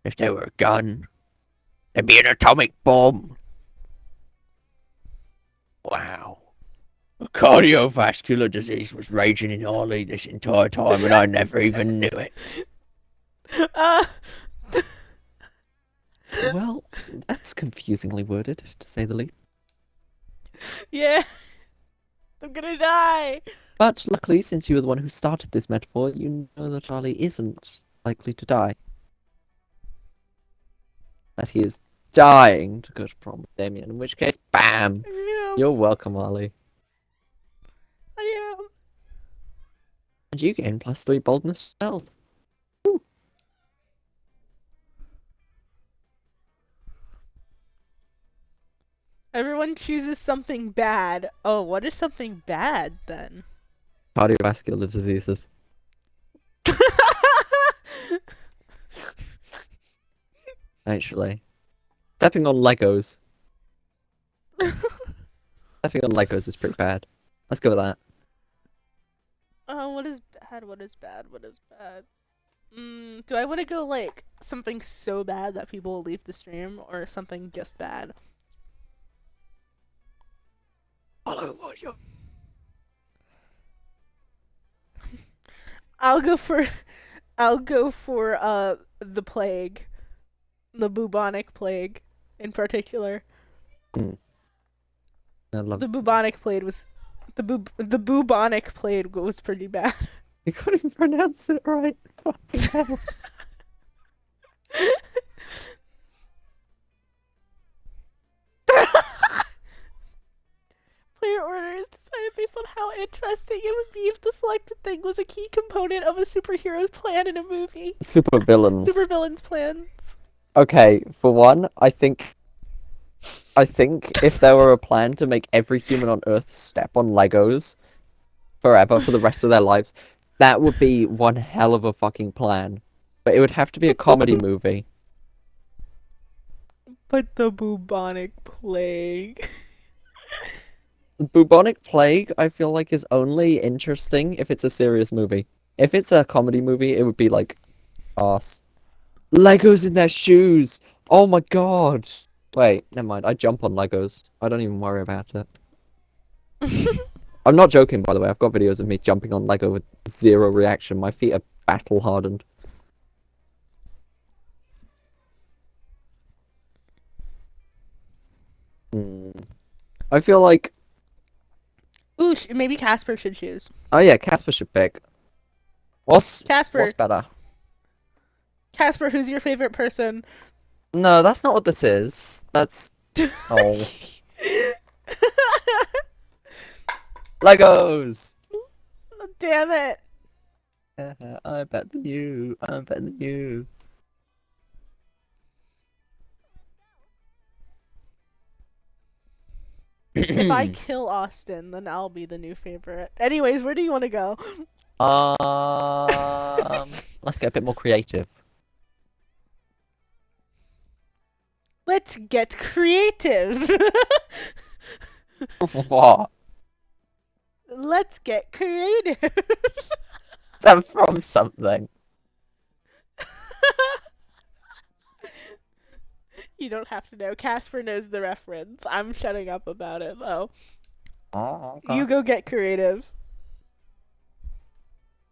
If they were a gun, they'd be an atomic bomb. Wow. A cardiovascular disease was raging in Harley this entire time, and I never even knew it. uh, Well, that's confusingly worded, to say the least. yeah. I'm gonna die. But luckily, since you were the one who started this metaphor, you know that Charlie isn't likely to die. As he is dying to go to prom with Damien, in which case, BAM! I am. You're welcome, Ollie. I am. And you gain +3 boldness stealth. Woo. Everyone chooses something bad. Oh, what is something bad then? Cardiovascular diseases. Actually. Stepping on Legos. Stepping on Legos is pretty bad. Let's go with that. What is bad? What is bad? What is bad? Do I want to go like something so bad that people will leave the stream, or something just bad? Hello, what's your... I'll go for the plague, the bubonic plague, in particular. I love The bubonic plague was the bubonic plague was pretty bad. You couldn't even pronounce it right. Fucking hell. Player order is decided based on how interesting it would be if the selected thing was a key component of a superhero's plan in a movie. Super villains. Supervillains' plans. Okay, for one, I think if there were a plan to make every human on Earth step on Legos forever for the rest of their lives, that would be one hell of a fucking plan. But it would have to be a comedy movie. But the bubonic plague. The bubonic plague, I feel like, is only interesting if it's a serious movie. If it's a comedy movie, it would be like, arse. Legos in their shoes! Oh my god! Wait, never mind. I jump on Legos. I don't even worry about it. I'm not joking, by the way. I've got videos of me jumping on Lego with zero reaction. My feet are battle hardened. I feel like... Ooh, maybe Casper should choose. Oh yeah, Casper should pick. What's Casper. better? Casper, who's your favorite person? No, that's not what this is. That's... Oh. Legos! Damn it. I'm better than you. I'm better than you. If I kill Austin, then I'll be the new favorite. Anyways, where do you want to go? Let's get a bit more creative. Let's get creative. What? Let's get creative. Is that from something? You don't have to know. Casper knows the reference. I'm shutting up about it, though. Oh, okay. You go get creative.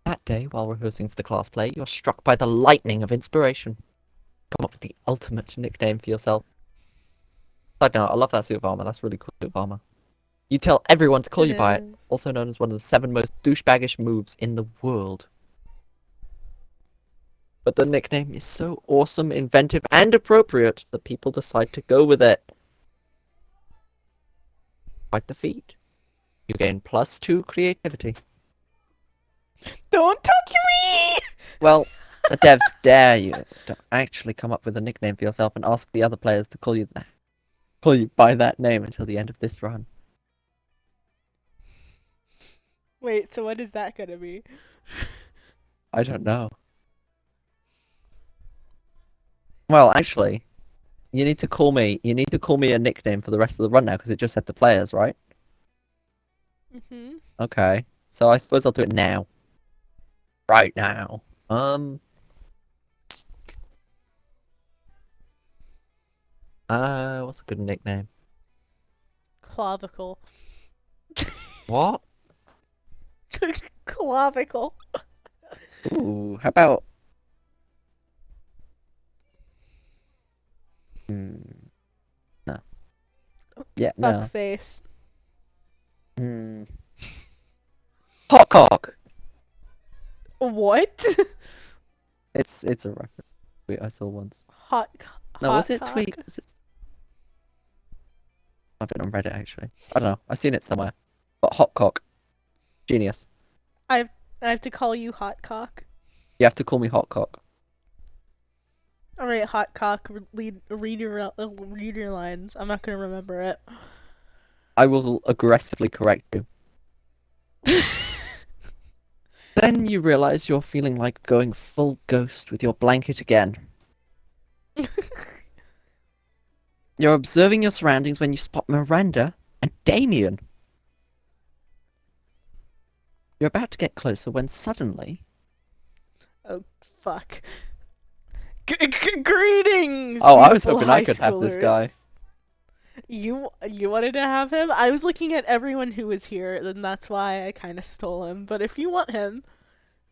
That day, while rehearsing for the class play, you're struck by the lightning of inspiration. Come up with the ultimate nickname for yourself. Side note, I love that suit of armor. That's really cool suit of armor. You tell everyone to call you by it, is. also known as one of the 7 most douchebaggish moves in the world. But the nickname is so awesome, inventive, and appropriate that people decide to go with it. Quite the feat. You gain +2 creativity. Don't touch me! Well, the devs dare you to actually come up with a nickname for yourself and ask the other players to call you by that name until the end of this run. Wait, so what is that gonna be? I don't know. Well, actually, you need to call me a nickname for the rest of the run now because it just said the players, right? Mm-hmm. Okay. So I suppose I'll do it now. Right now. What's a good nickname? Clavicle. What? Clavicle. Ooh, how about no. Yeah, no. Fuckface. Hot cock. What? It's a reference. Wait, I saw once. Hot. No, hot was it cock? tweet? Was it? I've been on Reddit actually. I don't know. I've seen it somewhere. But hot cock. Genius. I have to call you hot cock. You have to call me hot cock. All right, hot cock. Read your lines. I'm not gonna remember it. I will aggressively correct you. Then you realize you're feeling like going full ghost with your blanket again. You're observing your surroundings when you spot Miranda and Damien. You're about to get closer when suddenly... Oh fuck. Greetings. Oh, I was beautiful hoping I high could have this guy. schoolers. You wanted to have him? I was looking at everyone who was here, and that's why I kind of stole him. But if you want him,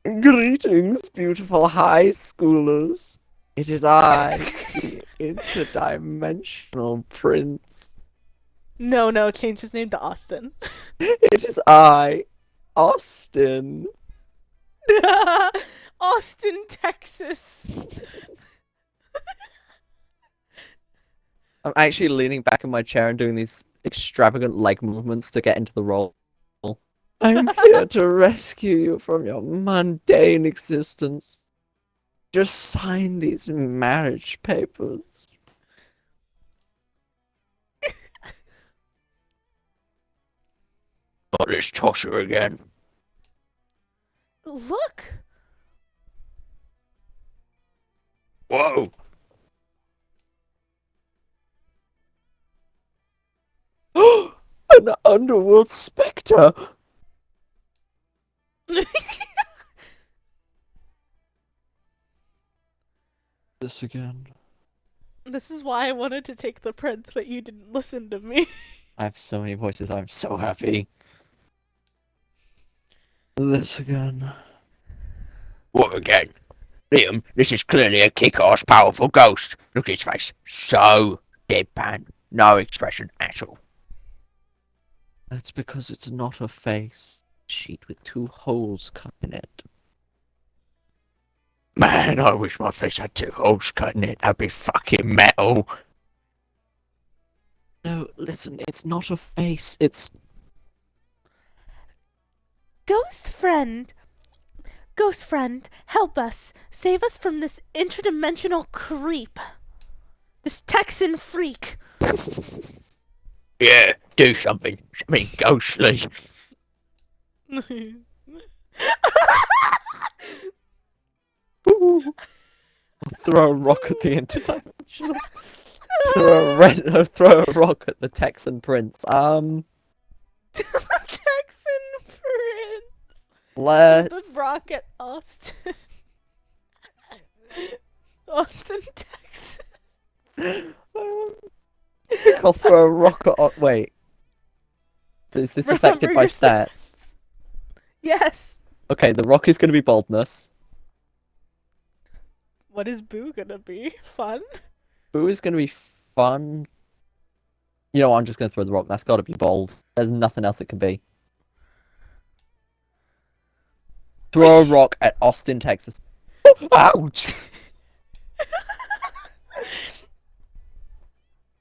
Greetings, beautiful high schoolers. It is I, the interdimensional prince. no, change his name to Austin. It is I, Austin. Austin, Texas. I'm actually leaning back in my chair and doing these extravagant leg movements to get into the role. I'm here to rescue you from your mundane existence. Just sign these marriage papers. Oh, this tosser again. Look. Whoa. An underworld spectre! This again. This is why I wanted to take the prince, but you didn't listen to me. I have so many voices, I'm so happy. This again. What again? Liam, this is clearly a kick-ass powerful ghost. Look at his face. So deadpan. No expression at all. That's because it's not a face. Sheet with 2 holes cut in it. Man, I wish my face had 2 holes cut in it. That'd be fucking metal. No, listen, it's not a face, it's... Ghost friend, help us. Save us from this interdimensional creep. This Texan freak. Yeah, do something. Something ghostly. Ooh. Throw a rock at the interdimensional. Throw a rock at the Texan Prince. Texan Prince. The Let's. Rocket Austin. Austin, Texas. I think I'll throw a rock at. Wait. Is this affected Remember by your stats? Yes. Okay, the rock is going to be boldness. What is Boo gonna be? Fun? Boo is going to be fun. You know what, I'm just going to throw the rock. That's got to be bold. There's nothing else it can be. Throw a rock at Austin, Texas. Ouch!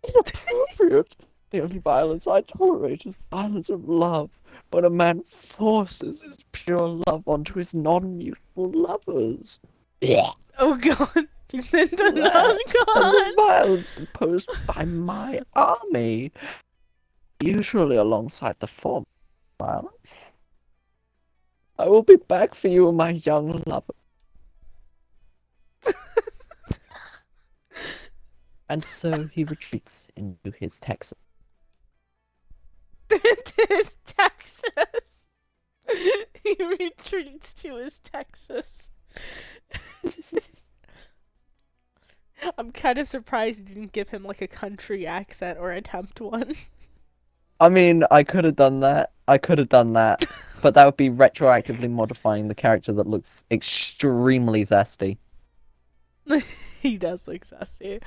Inappropriate. The only violence I tolerate is violence of love. When a man forces his pure love onto his non-mutual lovers. Yeah. Oh god. He's into That's the non-god. violence imposed by my army. Usually alongside the form of violence. I will be back for you, my young lover. And so he retreats into his Texas. Into his Texas. He retreats to his Texas. I'm kind of surprised you didn't give him like a country accent or attempt one. I mean, I could have done that. But that would be retroactively modifying the character that looks extremely zesty. He does look sassy.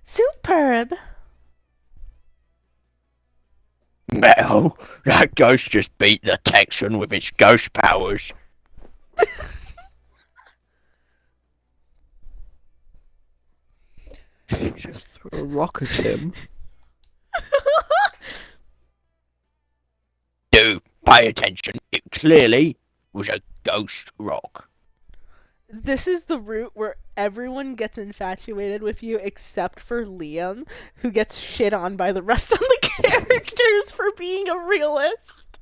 Superb. Metal, that ghost just beat the Texan with its ghost powers. Just throw a rock at him. Do pay attention. It clearly was a ghost rock. This is the route where everyone gets infatuated with you except for Liam, who gets shit on by the rest of the characters for being a realist.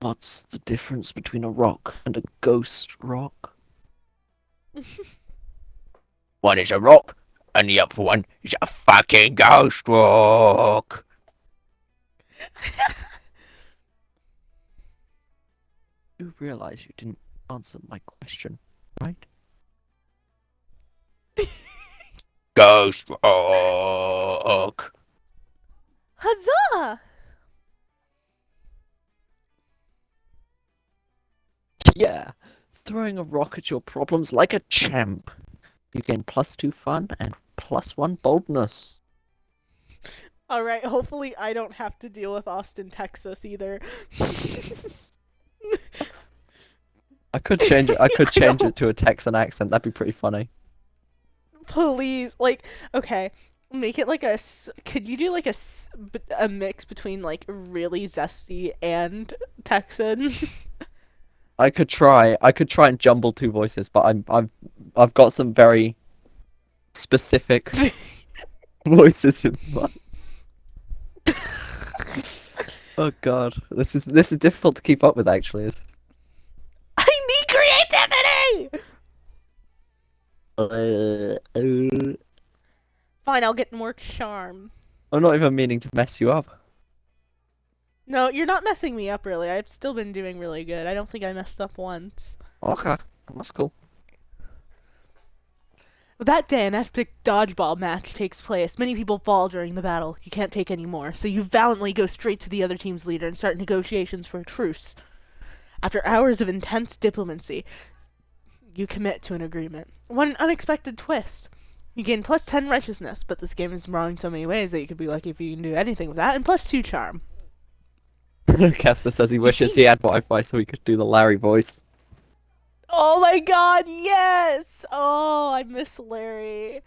What's the difference between a rock and a ghost rock? One is a rock, and the other one is a fucking ghost rock. You realize you didn't answer my question, right? Ghost rock. Huzzah! Yeah, throwing a rock at your problems like a champ. You gain +2 fun and +1 boldness. Alright, hopefully I don't have to deal with Austin, Texas either. I could change it to a Texan accent. That'd be pretty funny. Please, like, okay, make it like could you do like a mix between like really zesty and Texan? I could try and jumble two voices, but I've got some very specific voices in mind. Oh god, this is difficult to keep up with actually. I need creativity! Fine, I'll get more charm. I'm not even meaning to mess you up. No, you're not messing me up really. I've still been doing really good. I don't think I messed up once. Okay, that's cool. That day, an epic dodgeball match takes place. Many people fall during the battle. You can't take any more, so you valiantly go straight to the other team's leader and start negotiations for a truce. After hours of intense diplomacy, you commit to an agreement. One unexpected twist. You gain +10 righteousness, but this game is wrong in so many ways that you could be lucky if you can do anything with that, and +2 charm. Casper says he wishes he had Wi-Fi so he could do the Larry voice. Oh my god, yes! Oh, I miss Larry.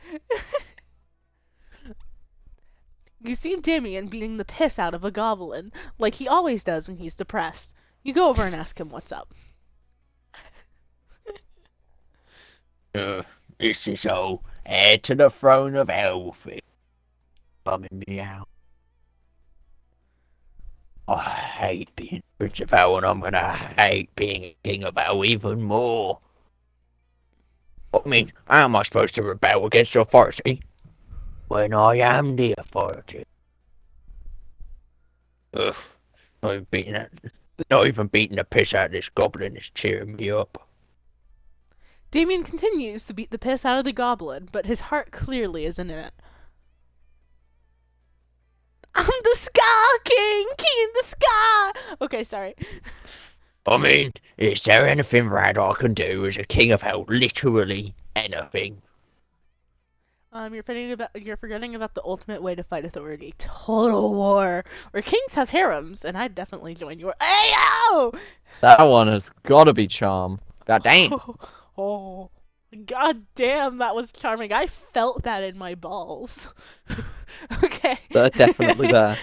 You see Damien beating the piss out of a goblin, like he always does when he's depressed. You go over and ask him what's up. This is all heir to the throne of Elfin. Bumming me out. I hate being Prince of Hell, and I'm gonna hate being King of Hell even more. I mean, how am I supposed to rebel against authority when I am the authority? Ugh, not even beating the piss out of this goblin is cheering me up. Damien continues to beat the piss out of the goblin, but his heart clearly isn't in it. I'm the Sky King! King of the Sky! Okay, sorry. I mean, is there anything that I can do as a King of Hell? Literally anything. You're forgetting about the ultimate way to fight authority. Total war. Where kings have harems, and I'd definitely join your. Ayo! That one has gotta be charm. God damn. Oh, god damn, that was charming. I felt that in my balls. Okay. They're definitely there.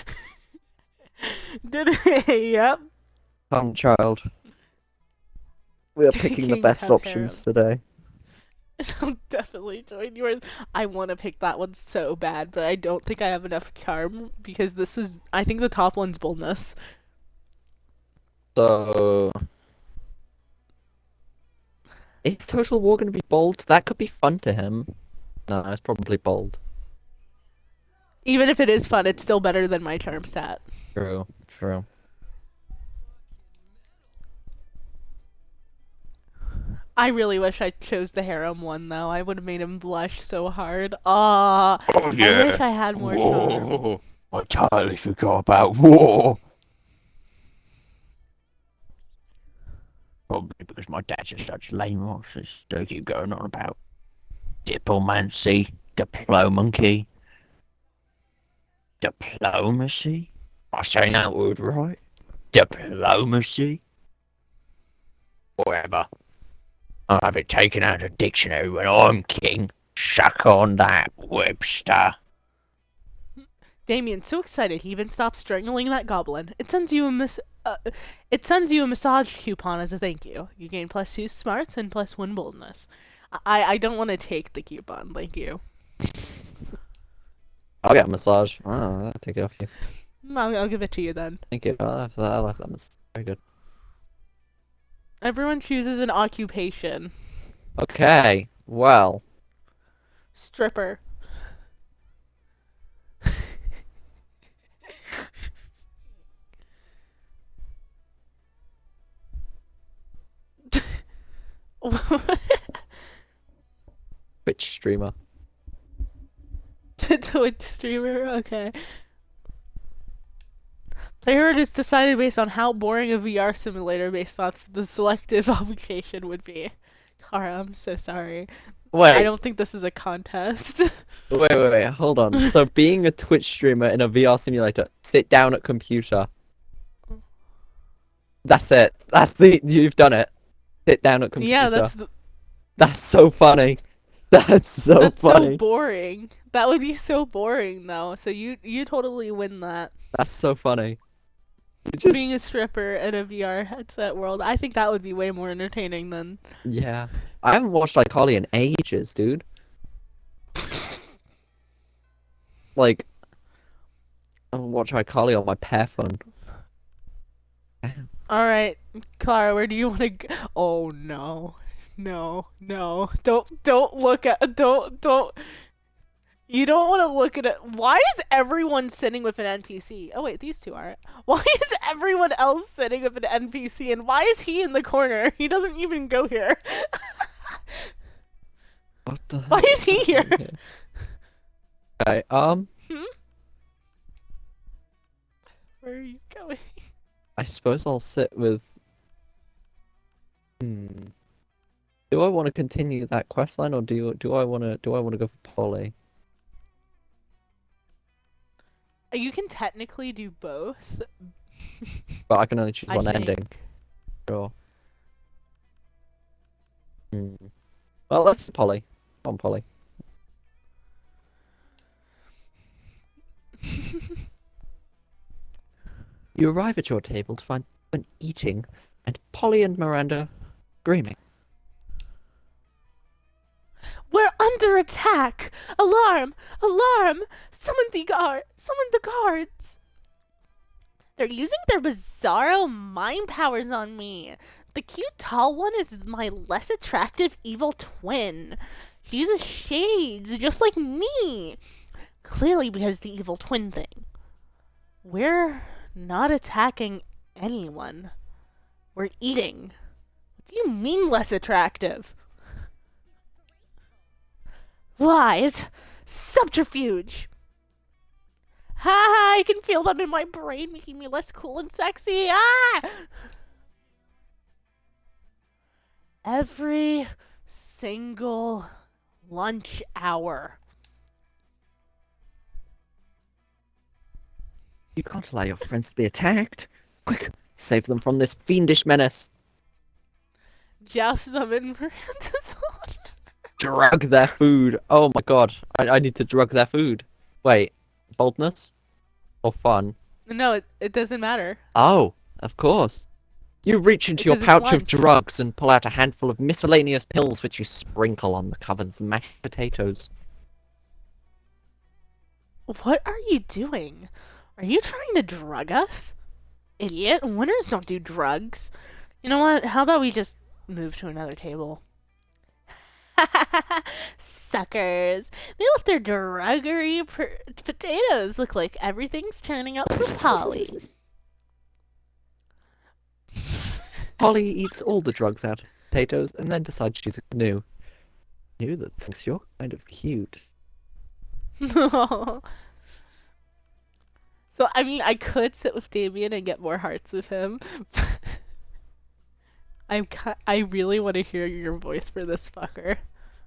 Did it? Yep. Come, child. We are picking the Kings best have options today. I'll definitely join yours. I want to pick that one so bad, but I don't think I have enough charm because I think the top one's boldness. So, is Total War gonna be bold? That could be fun to him. No, it's probably bold. Even if it is fun, it's still better than my charm stat. True, true. I really wish I chose the harem one, though. I would have made him blush so hard. Ah, Oh yeah. I wish I had more charm. War. I totally forgot about war. Probably because my dad's just such lame asses. They keep going on about diplomacy, diplomacy. Diplomacy? Am I saying that word right? Diplomacy? Whatever. I'll have it taken out of the dictionary when I'm king. Suck on that, Webster. Damien's so excited he even stopped strangling that goblin. It sends you a massage coupon as a thank you. You gain +2 smarts and +1 boldness. I don't want to take the coupon, thank you. I'll get a massage. Oh, I'll take it off you. I'll give it to you then. Thank you. I like that massage. Very good. Everyone chooses an occupation. Okay, well. Stripper. Twitch streamer. Twitch streamer, okay. Player is decided based on how boring a VR simulator based on the selective application would be. Kara, I'm so sorry. Wait. I don't think this is a contest. Wait, hold on. So being a Twitch streamer in a VR simulator, sit down at computer. That's it. You've done it. Sit down at computer. Yeah, That's so funny. That's so funny. So boring. That would be so boring though. So you totally win that. That's so funny. Being a stripper in a VR headset world, I think that would be way more entertaining than. Yeah. I haven't watched iCarly in ages, dude. Like, I watch iCarly on my Pear phone. Alright, Clara, where do you want to go? Oh no. No. Don't look at. Don't. You don't want to look at it. Why is everyone sitting with an NPC? Oh wait, these two aren't. Why is everyone else sitting with an NPC and why is he in the corner? He doesn't even go here. What the Why is he here? Okay, Where are you going? I suppose I'll sit with... Do I want to continue that quest line or do I want to go for Polly? You can technically do both. But I can only choose I one think. ending. Sure. Well, let's do Polly. Come on, Polly. You arrive at your table to find them eating and Polly and Miranda screaming. Where under attack! Alarm! Alarm! Summon the guards! They're using their bizarro mind powers on me. The cute tall one is my less attractive evil twin. She uses shades, just like me. Clearly because the evil twin thing. We're not attacking anyone. We're eating. What do you mean less attractive? Lies! Subterfuge! Ha ha! I can feel them in my brain, making me less cool and sexy. Ah! Every single lunch hour. You can't allow your friends to be attacked. Quick, save them from this fiendish menace. Joust them in Miranda's honor. Drug their food. Oh my god, I need to drug their food. Wait, boldness? Or fun? No, it doesn't matter. Oh, of course. You reach into your Because it's pouch of lunch. drugs and pull out a handful of miscellaneous pills which you sprinkle on the covered mashed potatoes. What are you doing? Are you trying to drug us? Idiot, winners don't do drugs. You know what? How about we just move to another table? Suckers. They left their druggery potatoes. Look like everything's turning out for Polly. Polly eats all the drugs out of potatoes and then decides she's a canoe. Canoe that thinks you're kind of cute. So, I mean, I could sit with Damien and get more hearts with him. I really want to hear your voice for this fucker.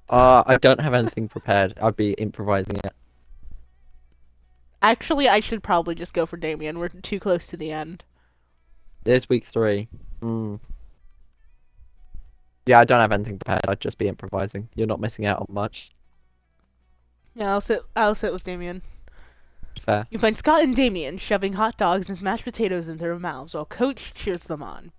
I don't have anything prepared. I'd be improvising it. Actually, I should probably just go for Damien. We're too close to the end. There's week 3. Yeah, I don't have anything prepared. I'd just be improvising. You're not missing out on much. Yeah, I'll sit with Damien. Fair. You find Scott and Damien shoving hot dogs and mashed potatoes into their mouths while Coach cheers them on.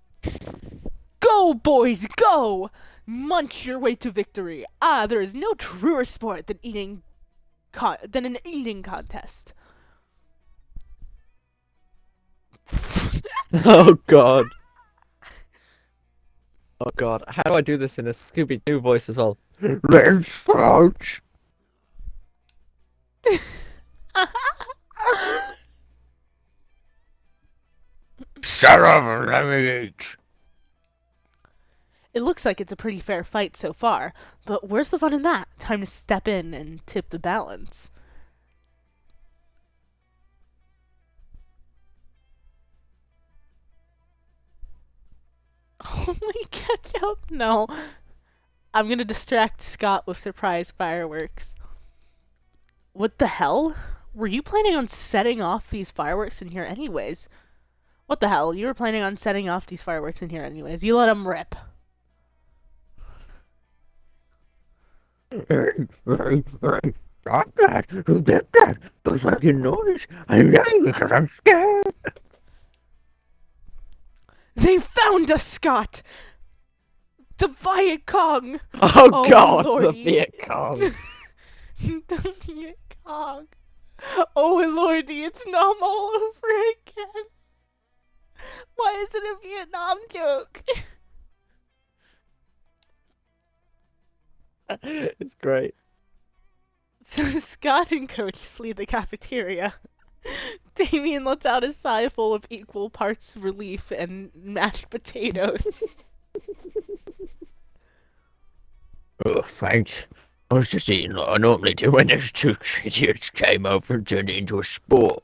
Go, boys, go! Munch your way to victory. Ah, there is no truer sport than an eating contest. Oh god. Oh god. How do I do this in a Scooby-Doo voice as well? Let's ouch. Shut up and let me eat. It looks like it's a pretty fair fight so far, but where's the fun in that? Time to step in and tip the balance. Holy ketchup! No. I'm gonna distract Scott with surprise fireworks. What the hell? Were you planning on setting off these fireworks in here anyways? What the hell? You were planning on setting off these fireworks in here anyways. You let them rip. Stop that! Who did that? Those making noise. I'm yelling because I'm scared. They found us, Scott! The Viet Cong! Oh, Oh, god, lordy. the Viet Cong. The Viet Cong. Oh lordy, it's Nam all over again. Why is it a Vietnam joke? It's great. So Scott and Coach flee the cafeteria. Damien lets out a sigh full of equal parts relief and mashed potatoes. Oh, thanks. I was just eating like I normally do when those two idiots came over and turned it into a sport.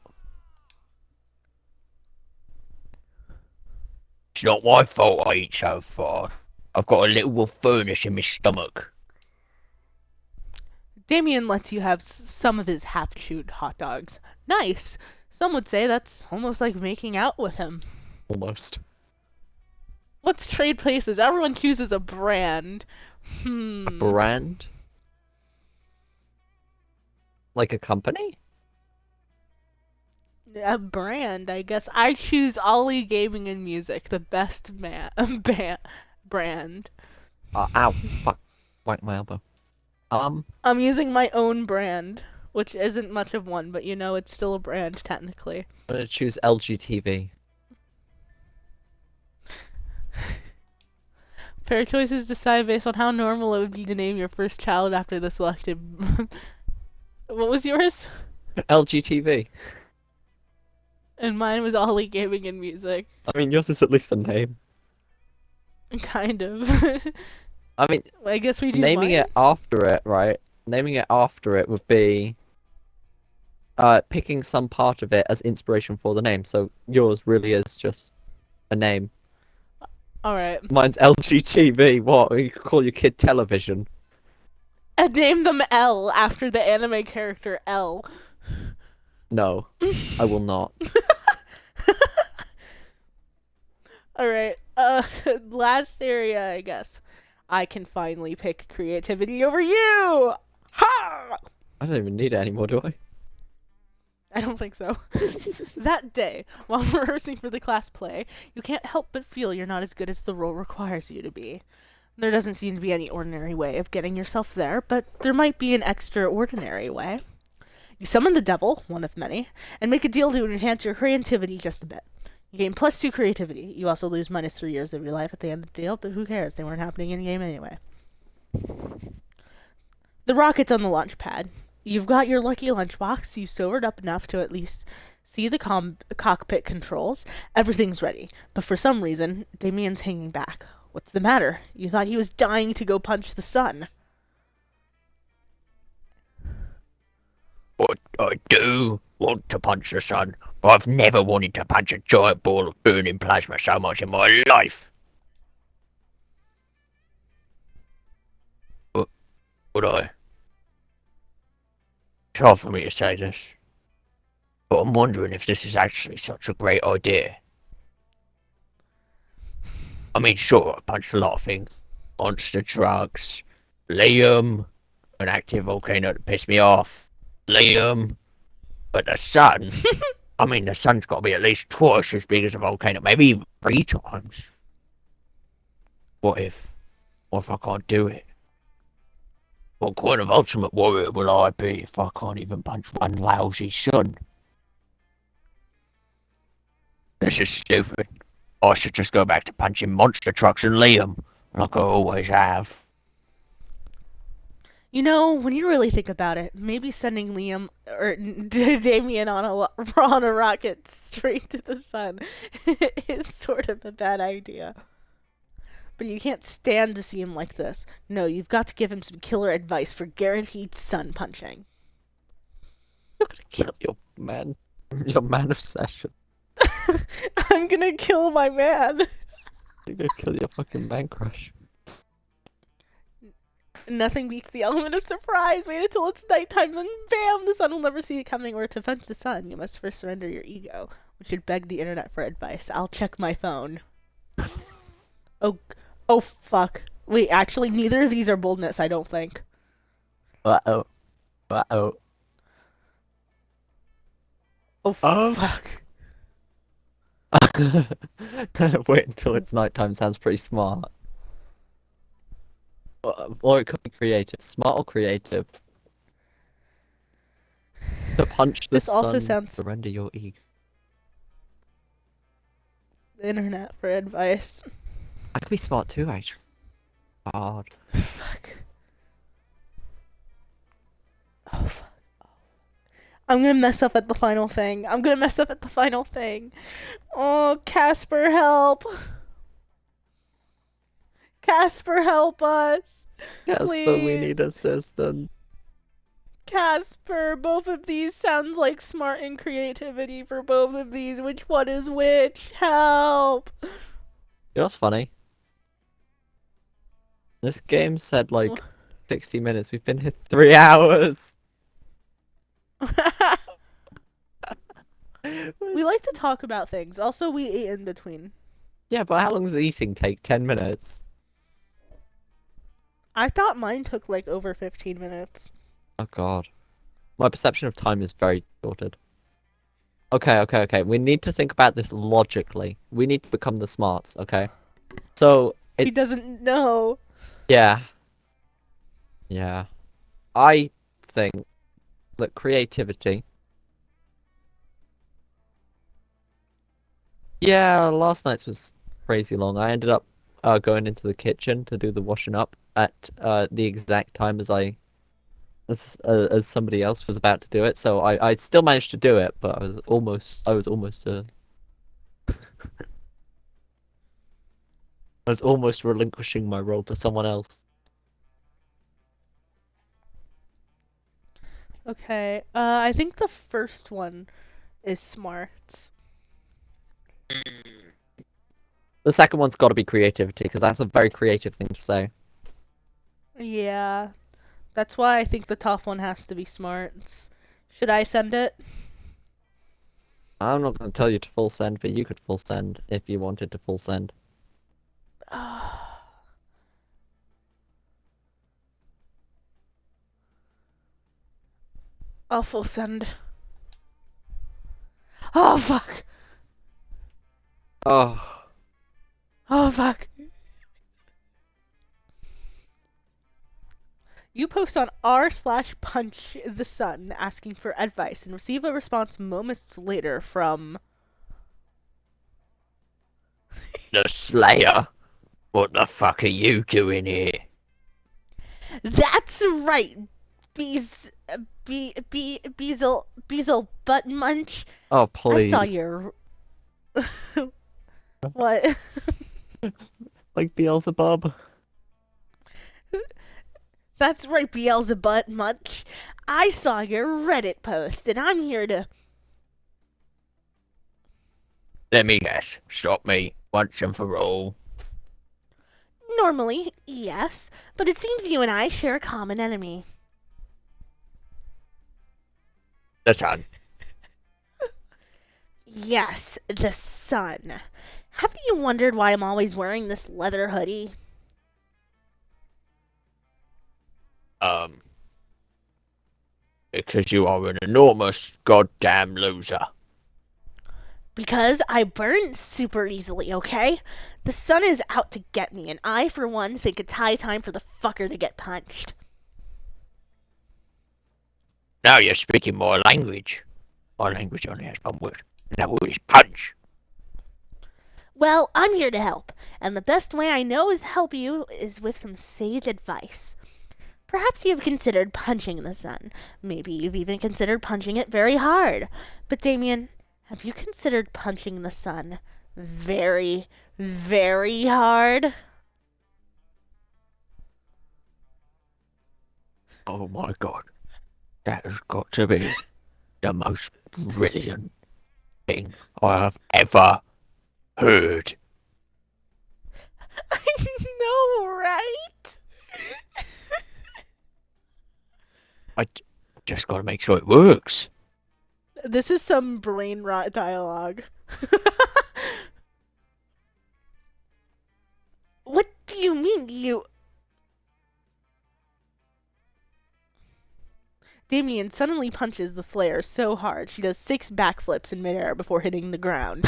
It's not my fault I eat so fast. I've got a little furnace in my stomach. Damien lets you have some of his half-chewed hot dogs. Nice. Some would say that's almost like making out with him. Almost. Let's trade places. Everyone chooses a brand. A brand? Like a company? A brand, I guess. I choose Ollie Gaming and Music, the best brand. Ow, fuck. Whack my elbow. I'm using my own brand, which isn't much of one, but it's still a brand technically. I'm gonna choose LGTV. Fair choices decided based on how normal it would be to name your first child after the selected. What was yours? LGTV. And mine was Ollie Gaming and Music. I mean, yours is at least a name. Kind of. I mean, I guess we do naming mine. it after it, right? Naming it after it would be picking some part of it as inspiration for the name. So yours really is just a name. Alright. Mine's LGTV. What? You could call your kid television. And name them L after the anime character L. No, I will not. Alright. Last area, I guess. I can finally pick creativity over you! Ha! I don't even need it anymore, do I? I don't think so. That day, while rehearsing for the class play, you can't help but feel you're not as good as the role requires you to be. There doesn't seem to be any ordinary way of getting yourself there, but there might be an extraordinary way. You summon the devil, one of many, and make a deal to enhance your creativity just a bit. You gain +2 creativity. You also lose -3 years of your life at the end of the deal, but who cares? They weren't happening in the game anyway. The rocket's on the launch pad. You've got your lucky lunchbox. You sobered up enough to at least see the cockpit controls. Everything's ready. But for some reason, Damien's hanging back. What's the matter? You thought he was dying to go punch the sun. I do want to punch the sun, but I've never wanted to punch a giant ball of burning plasma so much in my life. Would I? It's hard for me to say this, but I'm wondering if this is actually such a great idea. I mean, sure, I punched a lot of things. Monster trucks, Liam, an active volcano that pissed me off, Liam, but the sun, I mean, the sun's got to be at least twice as big as a volcano, maybe even 3 times. What if I can't do it? What kind of ultimate warrior will I be if I can't even punch one lousy sun? This is stupid. I should just go back to punching monster trucks and Liam, like I always have. When you really think about it, maybe sending Liam or Damien on a rocket straight to the sun is sort of a bad idea. But you can't stand to see him like this. No, you've got to give him some killer advice for guaranteed sun punching. You're gonna kill your man obsession. I'm gonna kill my man. You're gonna kill your fucking man crush. Nothing beats the element of surprise. Wait until it's nighttime, then bam, the sun will never see it coming. Or to avenge the sun, you must first surrender your ego, which should beg the internet for advice. I'll check my phone. Oh, fuck. Wait, actually, neither of these are boldness, I don't think. Uh-oh. Uh-oh. Oh, fuck. Wait until it's nighttime sounds pretty smart. Or it could be creative. Smart or creative. To punch the This also sun, sounds- surrender your ego. The internet for advice. I could be smart too, actually. God. Fuck. Oh, fuck. I'm gonna mess up at the final thing. Oh, Casper, help. Casper, help us. Yes, but we need assistance. Casper, both of these sound like smart and creativity for both of these. Which one is which? Help. You know what's funny? This game said like 60 minutes. We've been here 3 hours. We like to talk about things. Also, we ate in between. Yeah, but how long does eating take? 10 minutes. I thought mine took like over 15 minutes. Oh god. My perception of time is very distorted. Okay. We need to think about this logically. We need to become the smarts, okay? So, it's... He doesn't know. Yeah. Yeah. I think that creativity. Yeah, last night's was crazy long. I ended up going into the kitchen to do the washing up at the exact time as somebody else was about to do it. So I still managed to do it, but I was almost relinquishing my role to someone else. Okay. I think the first one is smarts. The second one's got to be creativity because that's a very creative thing to say. Yeah. That's why I think the top one has to be smarts. Should I send it? I'm not going to tell you to full send, but you could full send if you wanted to full send. I'll full send. Oh fuck! Oh, Oh fuck! You post on r/punch the sun asking for advice and receive a response moments later from The Slayer. What the fuck are you doing here? That's right, Bees, Beezle Butt Munch. oh, I saw please. your. What? Like Beelzebub. That's right, Beelzebub Munch. I saw your Reddit post, and I'm here to. Let me guess. Stop me once and for all. Normally, yes, but it seems you and I share a common enemy. The sun. Yes, the sun. Haven't you wondered why I'm always wearing this leather hoodie? Because you are an enormous goddamn loser. Because I burn super easily, okay? The sun is out to get me, and I, for one, think it's high time for the fucker to get punched. Now you're speaking my language. My language only has one word, and that word is punch. Well, I'm here to help, and the best way I know is help you is with some sage advice. Perhaps you've considered punching the sun. Maybe you've even considered punching it very hard. But Damien, have you considered punching the sun very, very hard? Oh my god. That has got to be the most brilliant thing I have ever heard. I know, right? Just gotta make sure it works. This is some brain rot dialogue. What do you mean, you... Damien suddenly punches the Slayer so hard she does 6 backflips in midair before hitting the ground.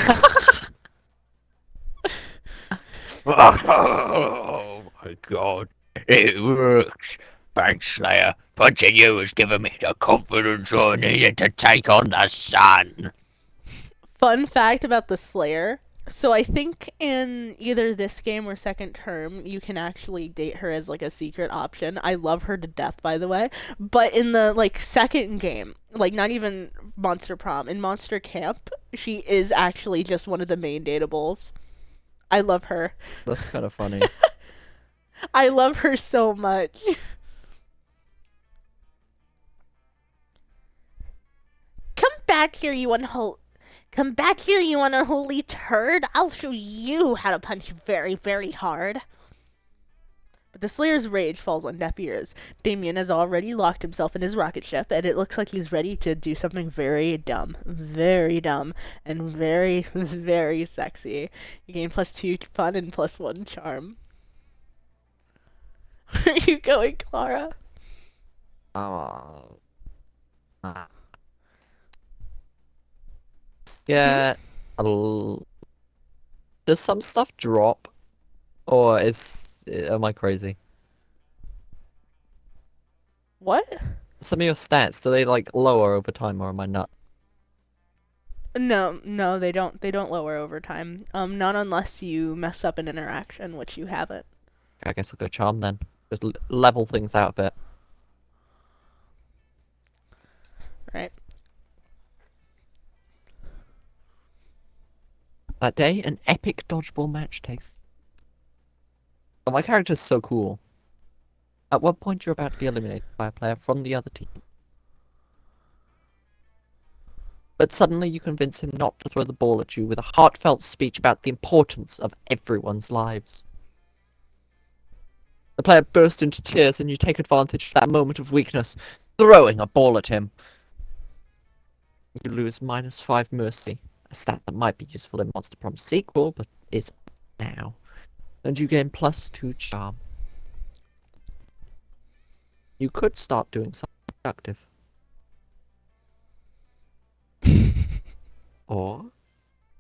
Oh my god. It works. Thanks, Slayer. Punching you has given me the confidence I needed to take on the sun. Fun fact about the Slayer. So I think in either this game or second term, you can actually date her as like a secret option. I love her to death, by the way. But in the like second game, like not even Monster Prom, in Monster Camp, she is actually just one of the main dateables. I love her. That's kind of funny. I love her so much. Come back here, you Come back here, you unholy turd! I'll show you how to punch very, very hard. But the Slayer's rage falls on deaf ears. Damien has already locked himself in his rocket ship, and it looks like he's ready to do something very dumb, and very, very sexy. You gain +2 fun and +1 charm. Where are you going, Clara? Oh. Yeah. Does some stuff drop? Or am I crazy? What? Some of your stats, do they like lower over time, or am I not? No, no, they don't. They don't lower over time. Not unless you mess up an interaction, which you haven't. I guess I'll go charm then. Just level things out a bit. Right. That day, an epic dodgeball match takes. Oh, my character's so cool. At one point, you're about to be eliminated by a player from the other team. But suddenly you convince him not to throw the ball at you with a heartfelt speech about the importance of everyone's lives. The player bursts into tears and you take advantage of that moment of weakness, throwing a ball at him. You lose -5 mercy, a stat that might be useful in Monster Prom sequel, but isn't now. And you gain +2 charm. You could start doing something productive. Or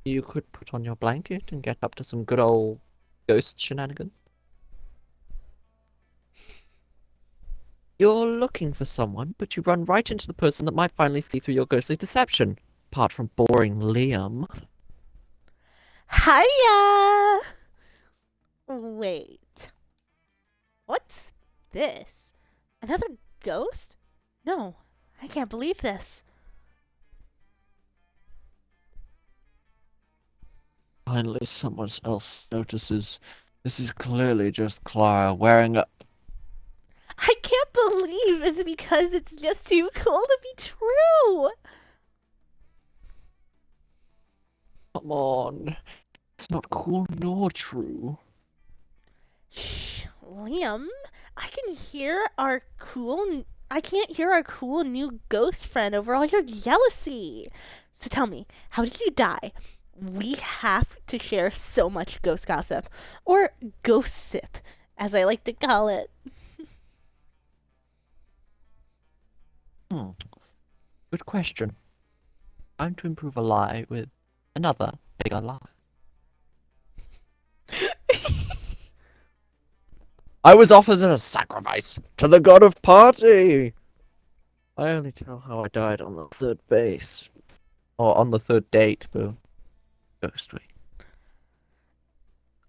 you could put on your blanket and get up to some good old ghost shenanigans. You're looking for someone, but you run right into the person that might finally see through your ghostly deception. Apart from boring Liam. Hiya! Wait. What's this? Another ghost? No, I can't believe this. Finally, someone else notices. This is clearly just Clara wearing a. I can't believe it's because it's just too cool to be true. Come on. It's not cool nor true. Shh, Liam, I can't hear our cool new ghost friend over all your jealousy. So tell me, how did you die? We have to share so much ghost gossip, or ghost sip, as I like to call it. Good question. Time to improve a lie with another bigger lie. I was offered as a sacrifice to the god of party. I only tell how I died on the third base. Or on the third date, but ghost week.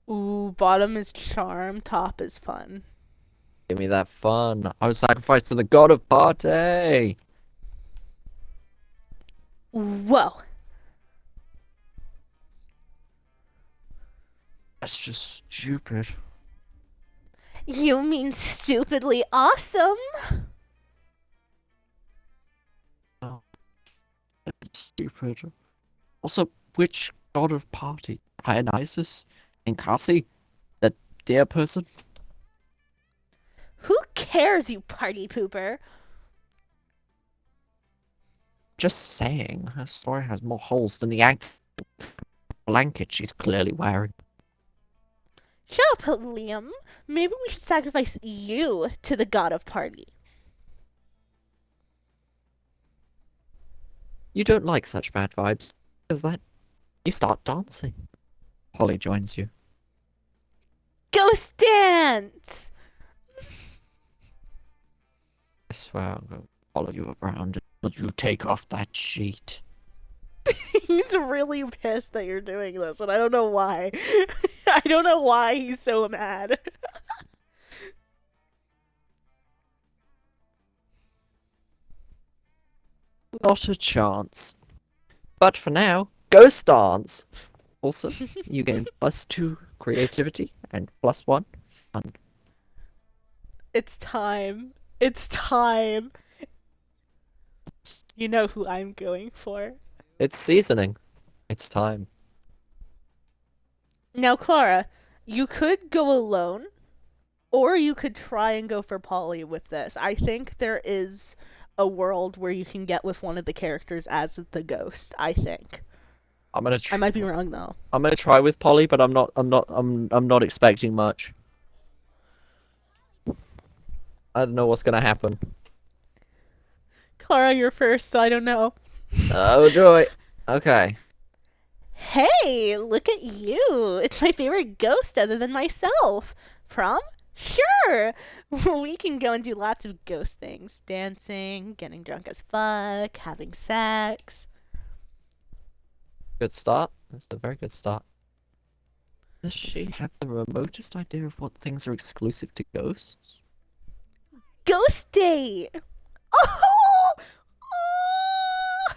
Ooh, bottom is charm, top is fun. Give me that fun. I was sacrificed to the god of party. Whoa. That's just stupid. You mean stupidly awesome? It's stupid. Also, which god of party? Dionysus? Inkasi? That dear person? Who cares, you party pooper? Just saying, her story has more holes than the blanket she's clearly wearing. Shut up, Liam. Maybe we should sacrifice you to the god of party. You don't like such bad vibes, is that? You start dancing. Holly joins you. Ghost dance! I swear I'm going to follow you around until you take off that sheet. He's really pissed that you're doing this, and I don't know why. I don't know why he's so mad. Not a chance. But for now, ghost dance! Also, you gain +2 creativity and +1 fun. It's time. It's time. You know who I'm going for. It's seasoning. It's time. Now, Clara, you could go alone, or you could try and go for Polly with this. I think there is a world where you can get with one of the characters as the ghost, I think. I'm gonna I might be wrong though. I'm gonna try with Polly, but I'm not expecting much. I don't know what's gonna happen. Clara, you're first, so I don't know. Oh joy. Okay. Hey, look at you. It's my favorite ghost other than myself. Prom? Sure! We can go and do lots of ghost things. Dancing, getting drunk as fuck, having sex. Good start. That's a very good start. Does she have the remotest idea of what things are exclusive to ghosts? Ghost date! Oh! Oh!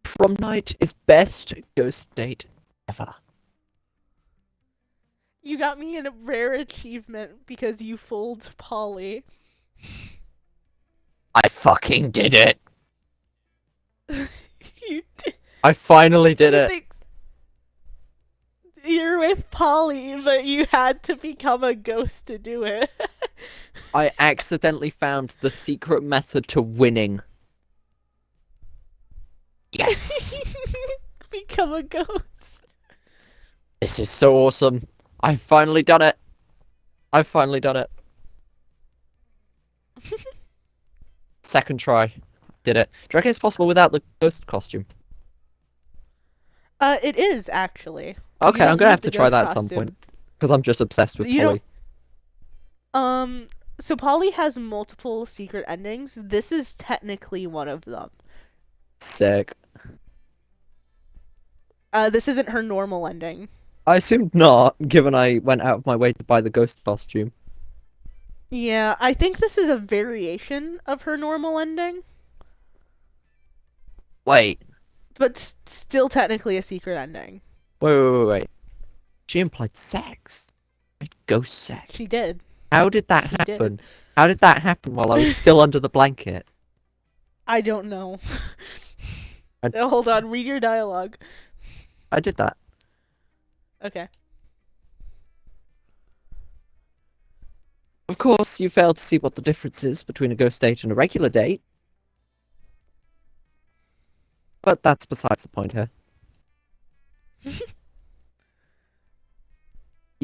Prom night is best ghost date ever. You got me in a rare achievement because you fooled Polly. I fucking did it. You did. I finally did You it. think you're with Polly, but you had to become a ghost to do it. I accidentally found the secret method to winning. Yes! Become a ghost. This is so awesome. I've finally done it. I've finally done it. Second try. Did it. Do you reckon it's possible without the ghost costume? It is actually. Okay, don't I'm gonna need have the to try ghost that at some costume. point. Because I'm just obsessed with You Polly. So Polly has multiple secret endings. This is technically one of them. Sick. This isn't her normal ending. I assumed not, given I went out of my way to buy the ghost costume. Yeah, I think this is a variation of her normal ending, Wait. but still technically a secret ending. Wait. She implied sex. Like ghost sex. She did. How did that She did. happen? How did that happen while I was still under the blanket? I don't know. I- Now, hold on, read your dialogue. I did that. Okay. Of course, you failed to see what the difference is between a ghost date and a regular date. But that's besides the point here.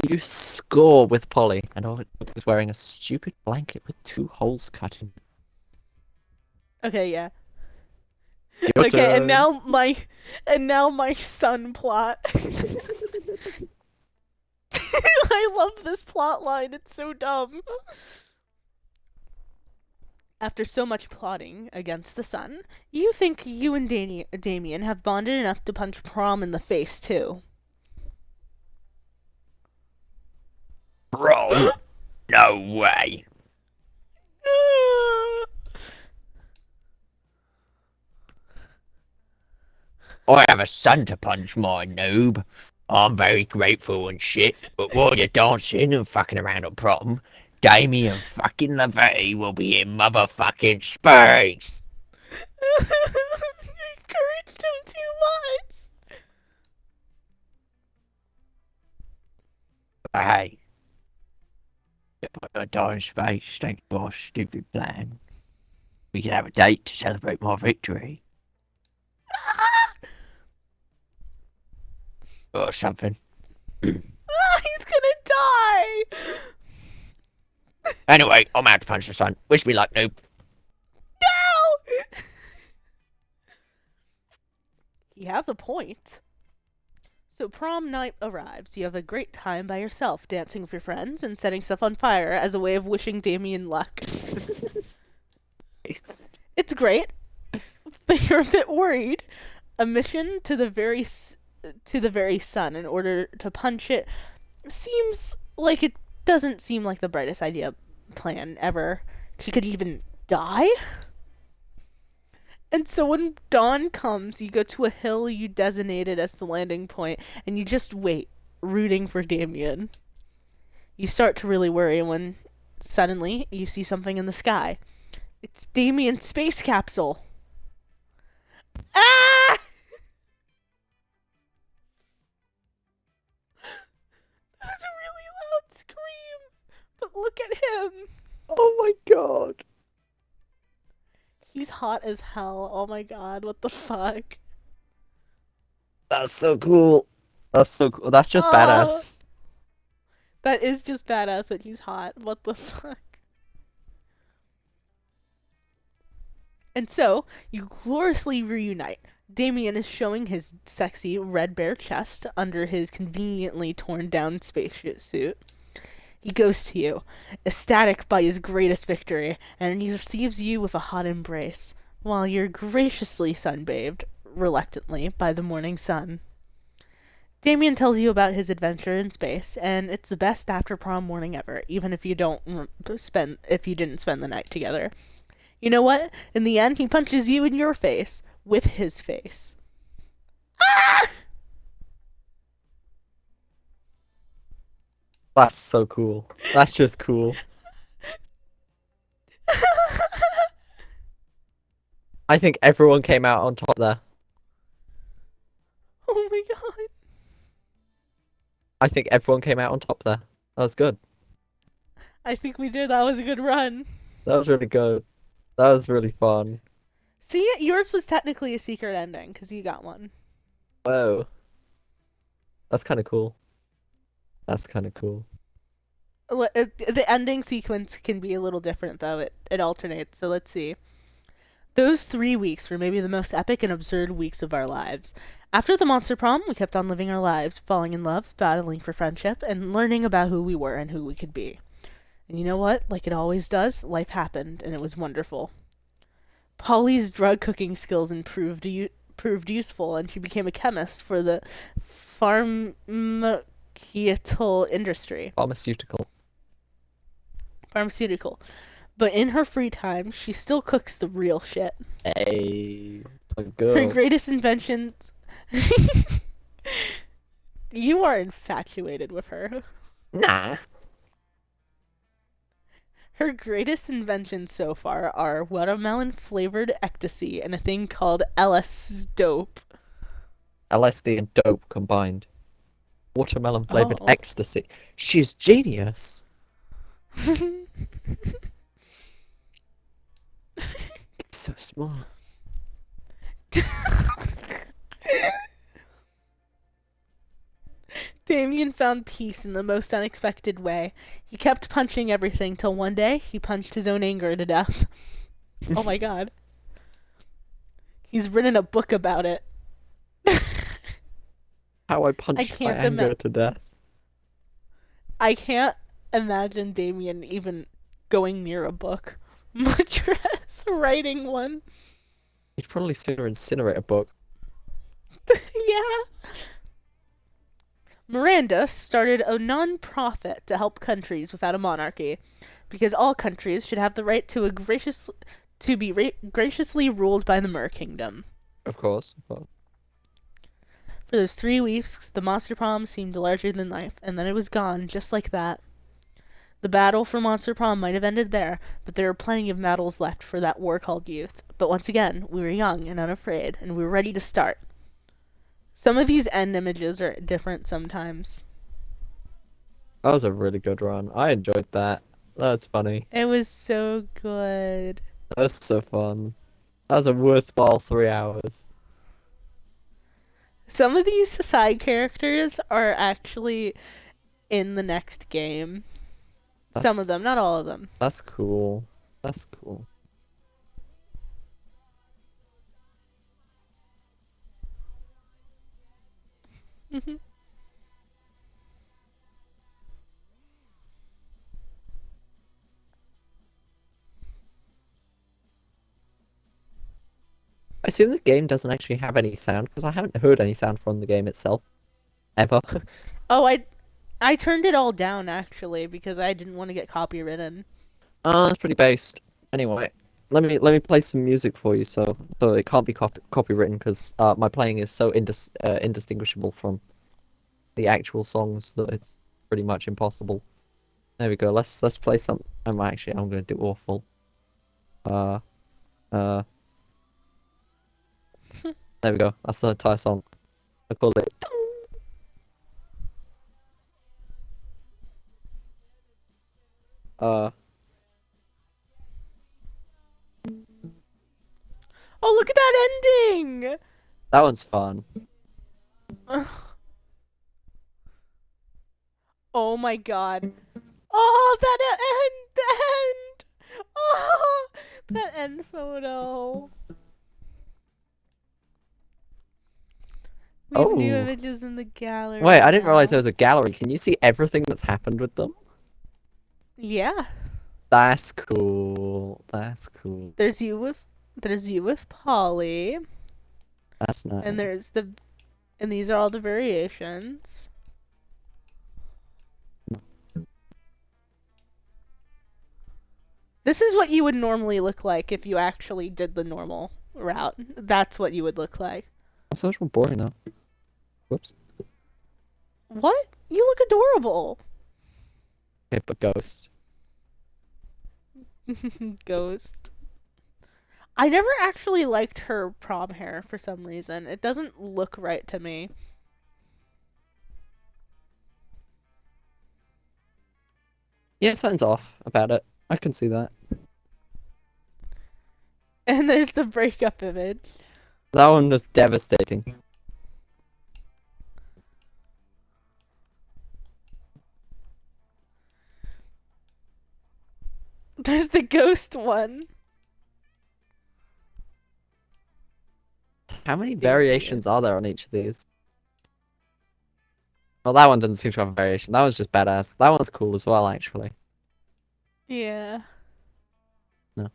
You score with Polly, and all it took was wearing a stupid blanket with 2 holes cut in. Okay, yeah. Your Okay, turn. and now my son plot. I love this plot line. It's so dumb. After so much plotting against the sun, you think you and Damien have bonded enough to punch Prom in the face, too. Bro, no way. I have a son to punch, my noob. I'm very grateful and shit, but while you're dancing and fucking around on prom, Damien fucking LaVey will be in motherfucking space. You encouraged him too much. But hey, I die in space thanks to our stupid plan. We can have a date to celebrate my victory. Or something. He's gonna die. Anyway, I'm out to punch the sun. Wish me luck, noob. No! He has a point. So prom night arrives. You have a great time by yourself, dancing with your friends and setting stuff on fire as a way of wishing Damien luck. It's great, but you're a bit worried. A mission to the very sun in order to punch it seems like it doesn't seem like the brightest plan ever. He could even die. And so when dawn comes, you go to a hill you designated as the landing point, and you just wait, rooting for Damien. You start to really worry when suddenly you see something in the sky. It's Damien's space capsule. Ah! That was a really loud scream. But look at him. Oh my god. He's hot as hell. Oh my god, what the fuck? That's so cool. That's so cool. That's just Oh. badass. That is just badass, but he's hot. What the fuck? And so, you gloriously reunite. Damien is showing his sexy red bare chest under his conveniently torn down spacesuit. He goes to you, ecstatic by his greatest victory, and he receives you with a hot embrace, while you're graciously sunbathed, reluctantly, by the morning sun. Damien tells you about his adventure in space, and it's the best after prom morning ever, even if you didn't spend the night together. You know what? In the end, he punches you in your face with his face. Ah! That's so cool. That's just cool. I think everyone came out on top there. Oh my god. I think everyone came out on top there. That was good. I think we did. That was a good run. That was really good. That was really fun. See, yours was technically a secret ending because you got one. Whoa. That's kind of cool. That's kind of cool. The ending sequence can be a little different, though. It alternates. So let's see. Those 3 weeks were maybe the most epic and absurd weeks of our lives. After the monster prom, we kept on living our lives, falling in love, battling for friendship, and learning about who we were and who we could be. And you know what? Like it always does, life happened, and it was wonderful. Polly's drug cooking skills proved useful, and she became a chemist for the pharmaceutical industry. Pharmaceutical. But in her free time, she still cooks the real shit. Hey, it's a Her girl. greatest inventions. You are infatuated with her. Nah. Her greatest inventions so far are watermelon flavored ecstasy and a thing called LS dope. LSD and dope combined. Watermelon flavored Oh. ecstasy. She's genius. So smart. Damien found peace in the most unexpected way. He kept punching everything till one day he punched his own anger to death. Oh my god. He's written a book about it. How I punched my anger to death. I can't imagine Damien even going near a book, much less writing one. He'd probably sooner incinerate a book. Yeah. Miranda started a non-profit to help countries without a monarchy, because all countries should have the right to be graciously ruled by the Mer Kingdom. Of course, of course. For those 3 weeks, the monster prom seemed larger than life, and then it was gone, just like that. The battle for Monster Prom might have ended there, but there were plenty of battles left for that war called youth. But once again, we were young and unafraid, and we were ready to start. Some of these end images are different sometimes. That was a really good run. I enjoyed that. That was funny. It was so good. That was so fun. That was a worthwhile 3 hours. Some of these side characters are actually in the next game. Some of them, not all of them. That's cool. That's cool. I assume the game doesn't actually have any sound because I haven't heard any sound from the game itself. Ever. Oh, I turned it all down actually because I didn't want to get copywritten. That's pretty based. Anyway, let me play some music for you so it can't be copywritten because my playing is so indistinguishable from the actual songs that it's pretty much impossible. There we go. Let's play some. Actually, I'm gonna do awful. There we go. That's the entire song. I call it. Oh, look at that ending! That one's fun. Oh my god. Oh, that end! The end! Oh, that end photo. We have new Oh. images in the gallery. Wait, I didn't realize now. there was a gallery. Can you see everything that's happened with them? Yeah. That's cool. That's cool. There's you with Polly, That's and nice. and these are all the variations. This is what you would normally look like if you actually did the normal route. That's what you would look like. That's so much more boring though. Whoops. What? You look adorable. Okay, but Ghost. Ghost. I never actually liked her prom hair for some reason. It doesn't look right to me. Yeah, something's off about it. I can see that. And there's the breakup image. That one was devastating. There's the ghost one. How many Damien. variations are there on each of these? Well, that one doesn't seem to have a variation. That one's just badass. That one's cool as well, actually. Yeah. No.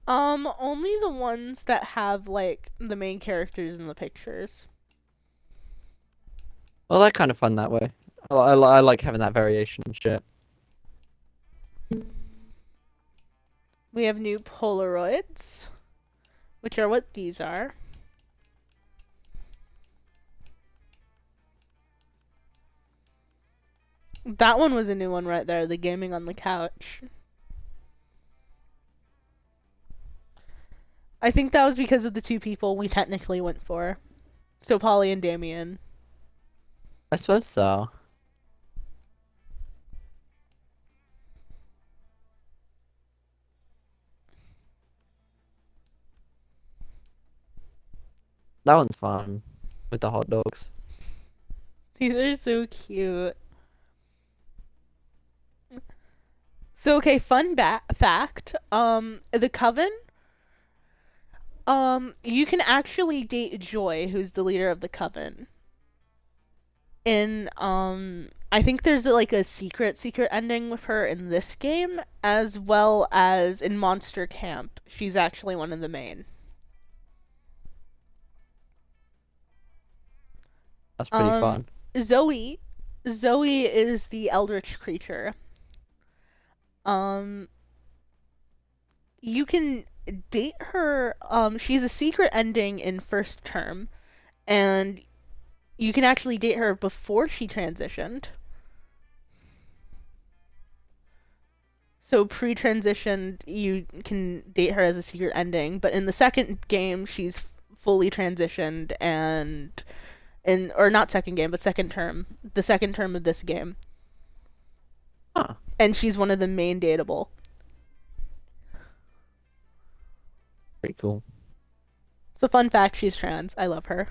Only the ones that have like the main characters in the pictures. Well, they're kind of fun that way. I like having that variation and shit. We have new Polaroids, which are what these are. That one was a new one right there, the gaming on the couch. I think that was because of the two people we technically went for. So Polly and Damien. I suppose so. That one's fun with the hot dogs. These are so cute. So okay, fun fact. The Coven. You can actually date Joy, who's the leader of the Coven. In I think there's like a secret ending with her in this game, as well as in Monster Camp. She's actually one of the main. That's pretty fun. Zoe is the eldritch creature. You can date her. She's a secret ending in first term, and you can actually date her before she transitioned. So pre-transitioned, you can date her as a secret ending, but in the second game, she's fully transitioned or not second game, but second term, the second term of this game. Huh. And she's one of the main dateable. Pretty cool. So fun fact, she's trans. I love her.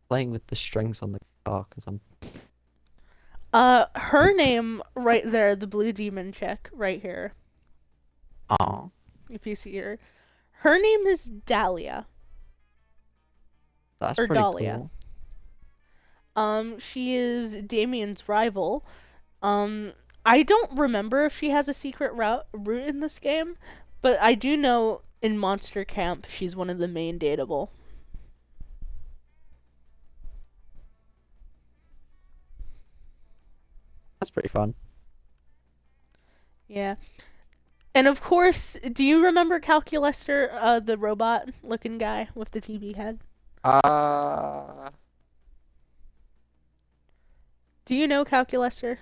Playing with the strings on the guitar because I'm. Her name right there, the blue demon chick right here. Oh. If you see her, her name is Dahlia. That's Or pretty Dahlia. cool. She is Damien's rival. I don't remember if she has a secret route in this game, but I do know in Monster Camp she's one of the main dateable. That's pretty fun. Yeah. And of course, do you remember Calculester, the robot looking guy with the TV head? Do you know Calculester?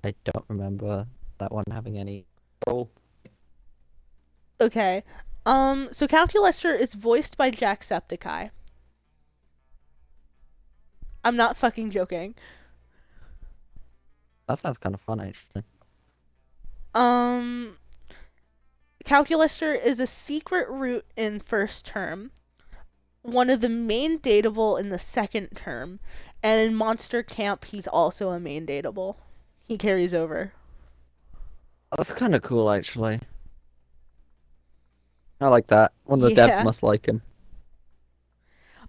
I don't remember that one having any role. Okay. So Calculester is voiced by Jacksepticeye. I'm not fucking joking. That sounds kind of fun, actually. Calculester is a secret route in first term, one of the main dateable in the second term, and in Monster Camp he's also a main dateable. He carries over. That's kind of cool, actually. I like that. One of the devs Yeah. must like him.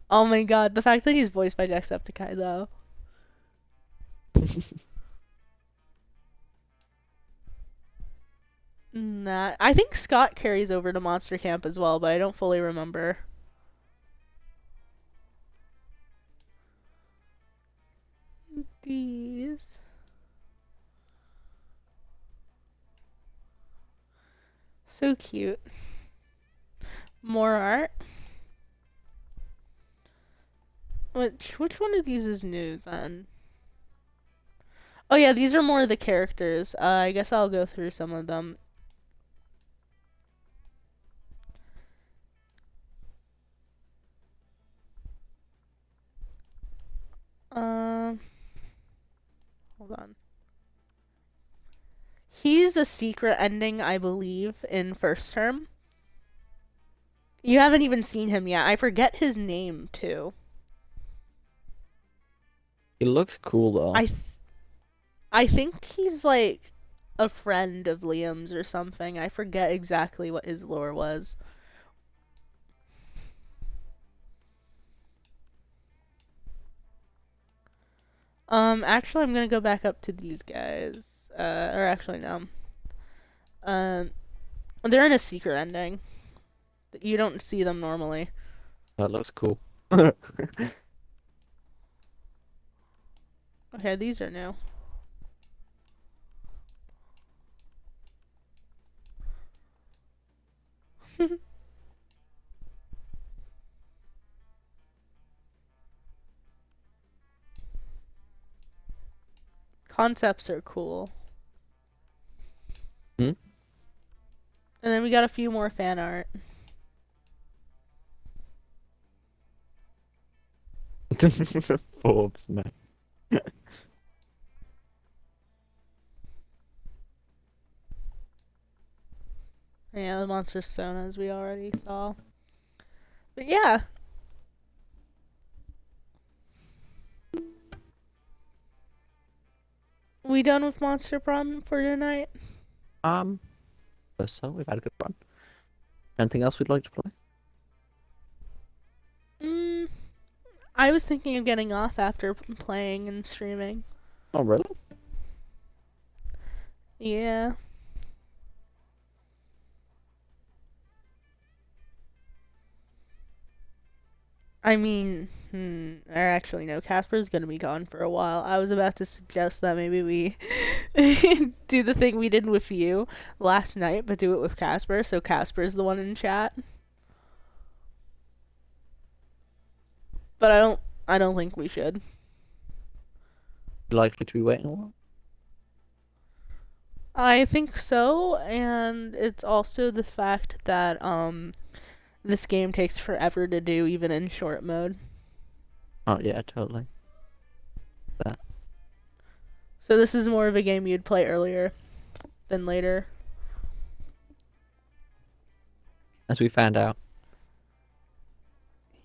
Oh my god, the fact that he's voiced by Jacksepticeye though. Nah, I think Scott carries over to Monster Camp as well, but I don't fully remember. These. So cute. More art. Which one of these is new then? Oh yeah, these are more of the characters. I guess I'll go through some of them. Um, hold on. He's a secret ending, I believe, in first term. You haven't even seen him yet. I forget his name too. He looks cool though. I th- I think he's like a friend of Liam's or something. I forget exactly what his lore was. Actually, I'm gonna go back up to these guys. Or actually, no. Um, they're in a secret ending. You don't see them normally. That looks cool. Okay, these are new. Concepts are cool. Hmm? And then we got a few more fan art. Forbes, man. Yeah, the monster stone as we already saw. But yeah. We done with Monster Prom for tonight? Um, so we've had a good run. Anything else we'd like to play? Mm, I was thinking of getting off after playing and streaming. Oh, really? Yeah. I mean, or actually no, Casper's gonna be gone for a while. I was about to suggest that maybe we do the thing we did with you last night, but do it with Casper, so Casper's the one in chat. But I don't think we should. You likely to be waiting a while? I think so, and it's also the fact that this game takes forever to do even in short mode. Oh, yeah, totally. That. So this is more of a game you'd play earlier than later. As we found out.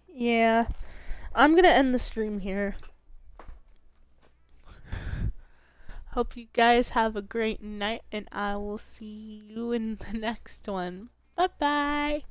Yeah. I'm gonna end the stream here. Hope you guys have a great night, and I will see you in the next one. Bye bye.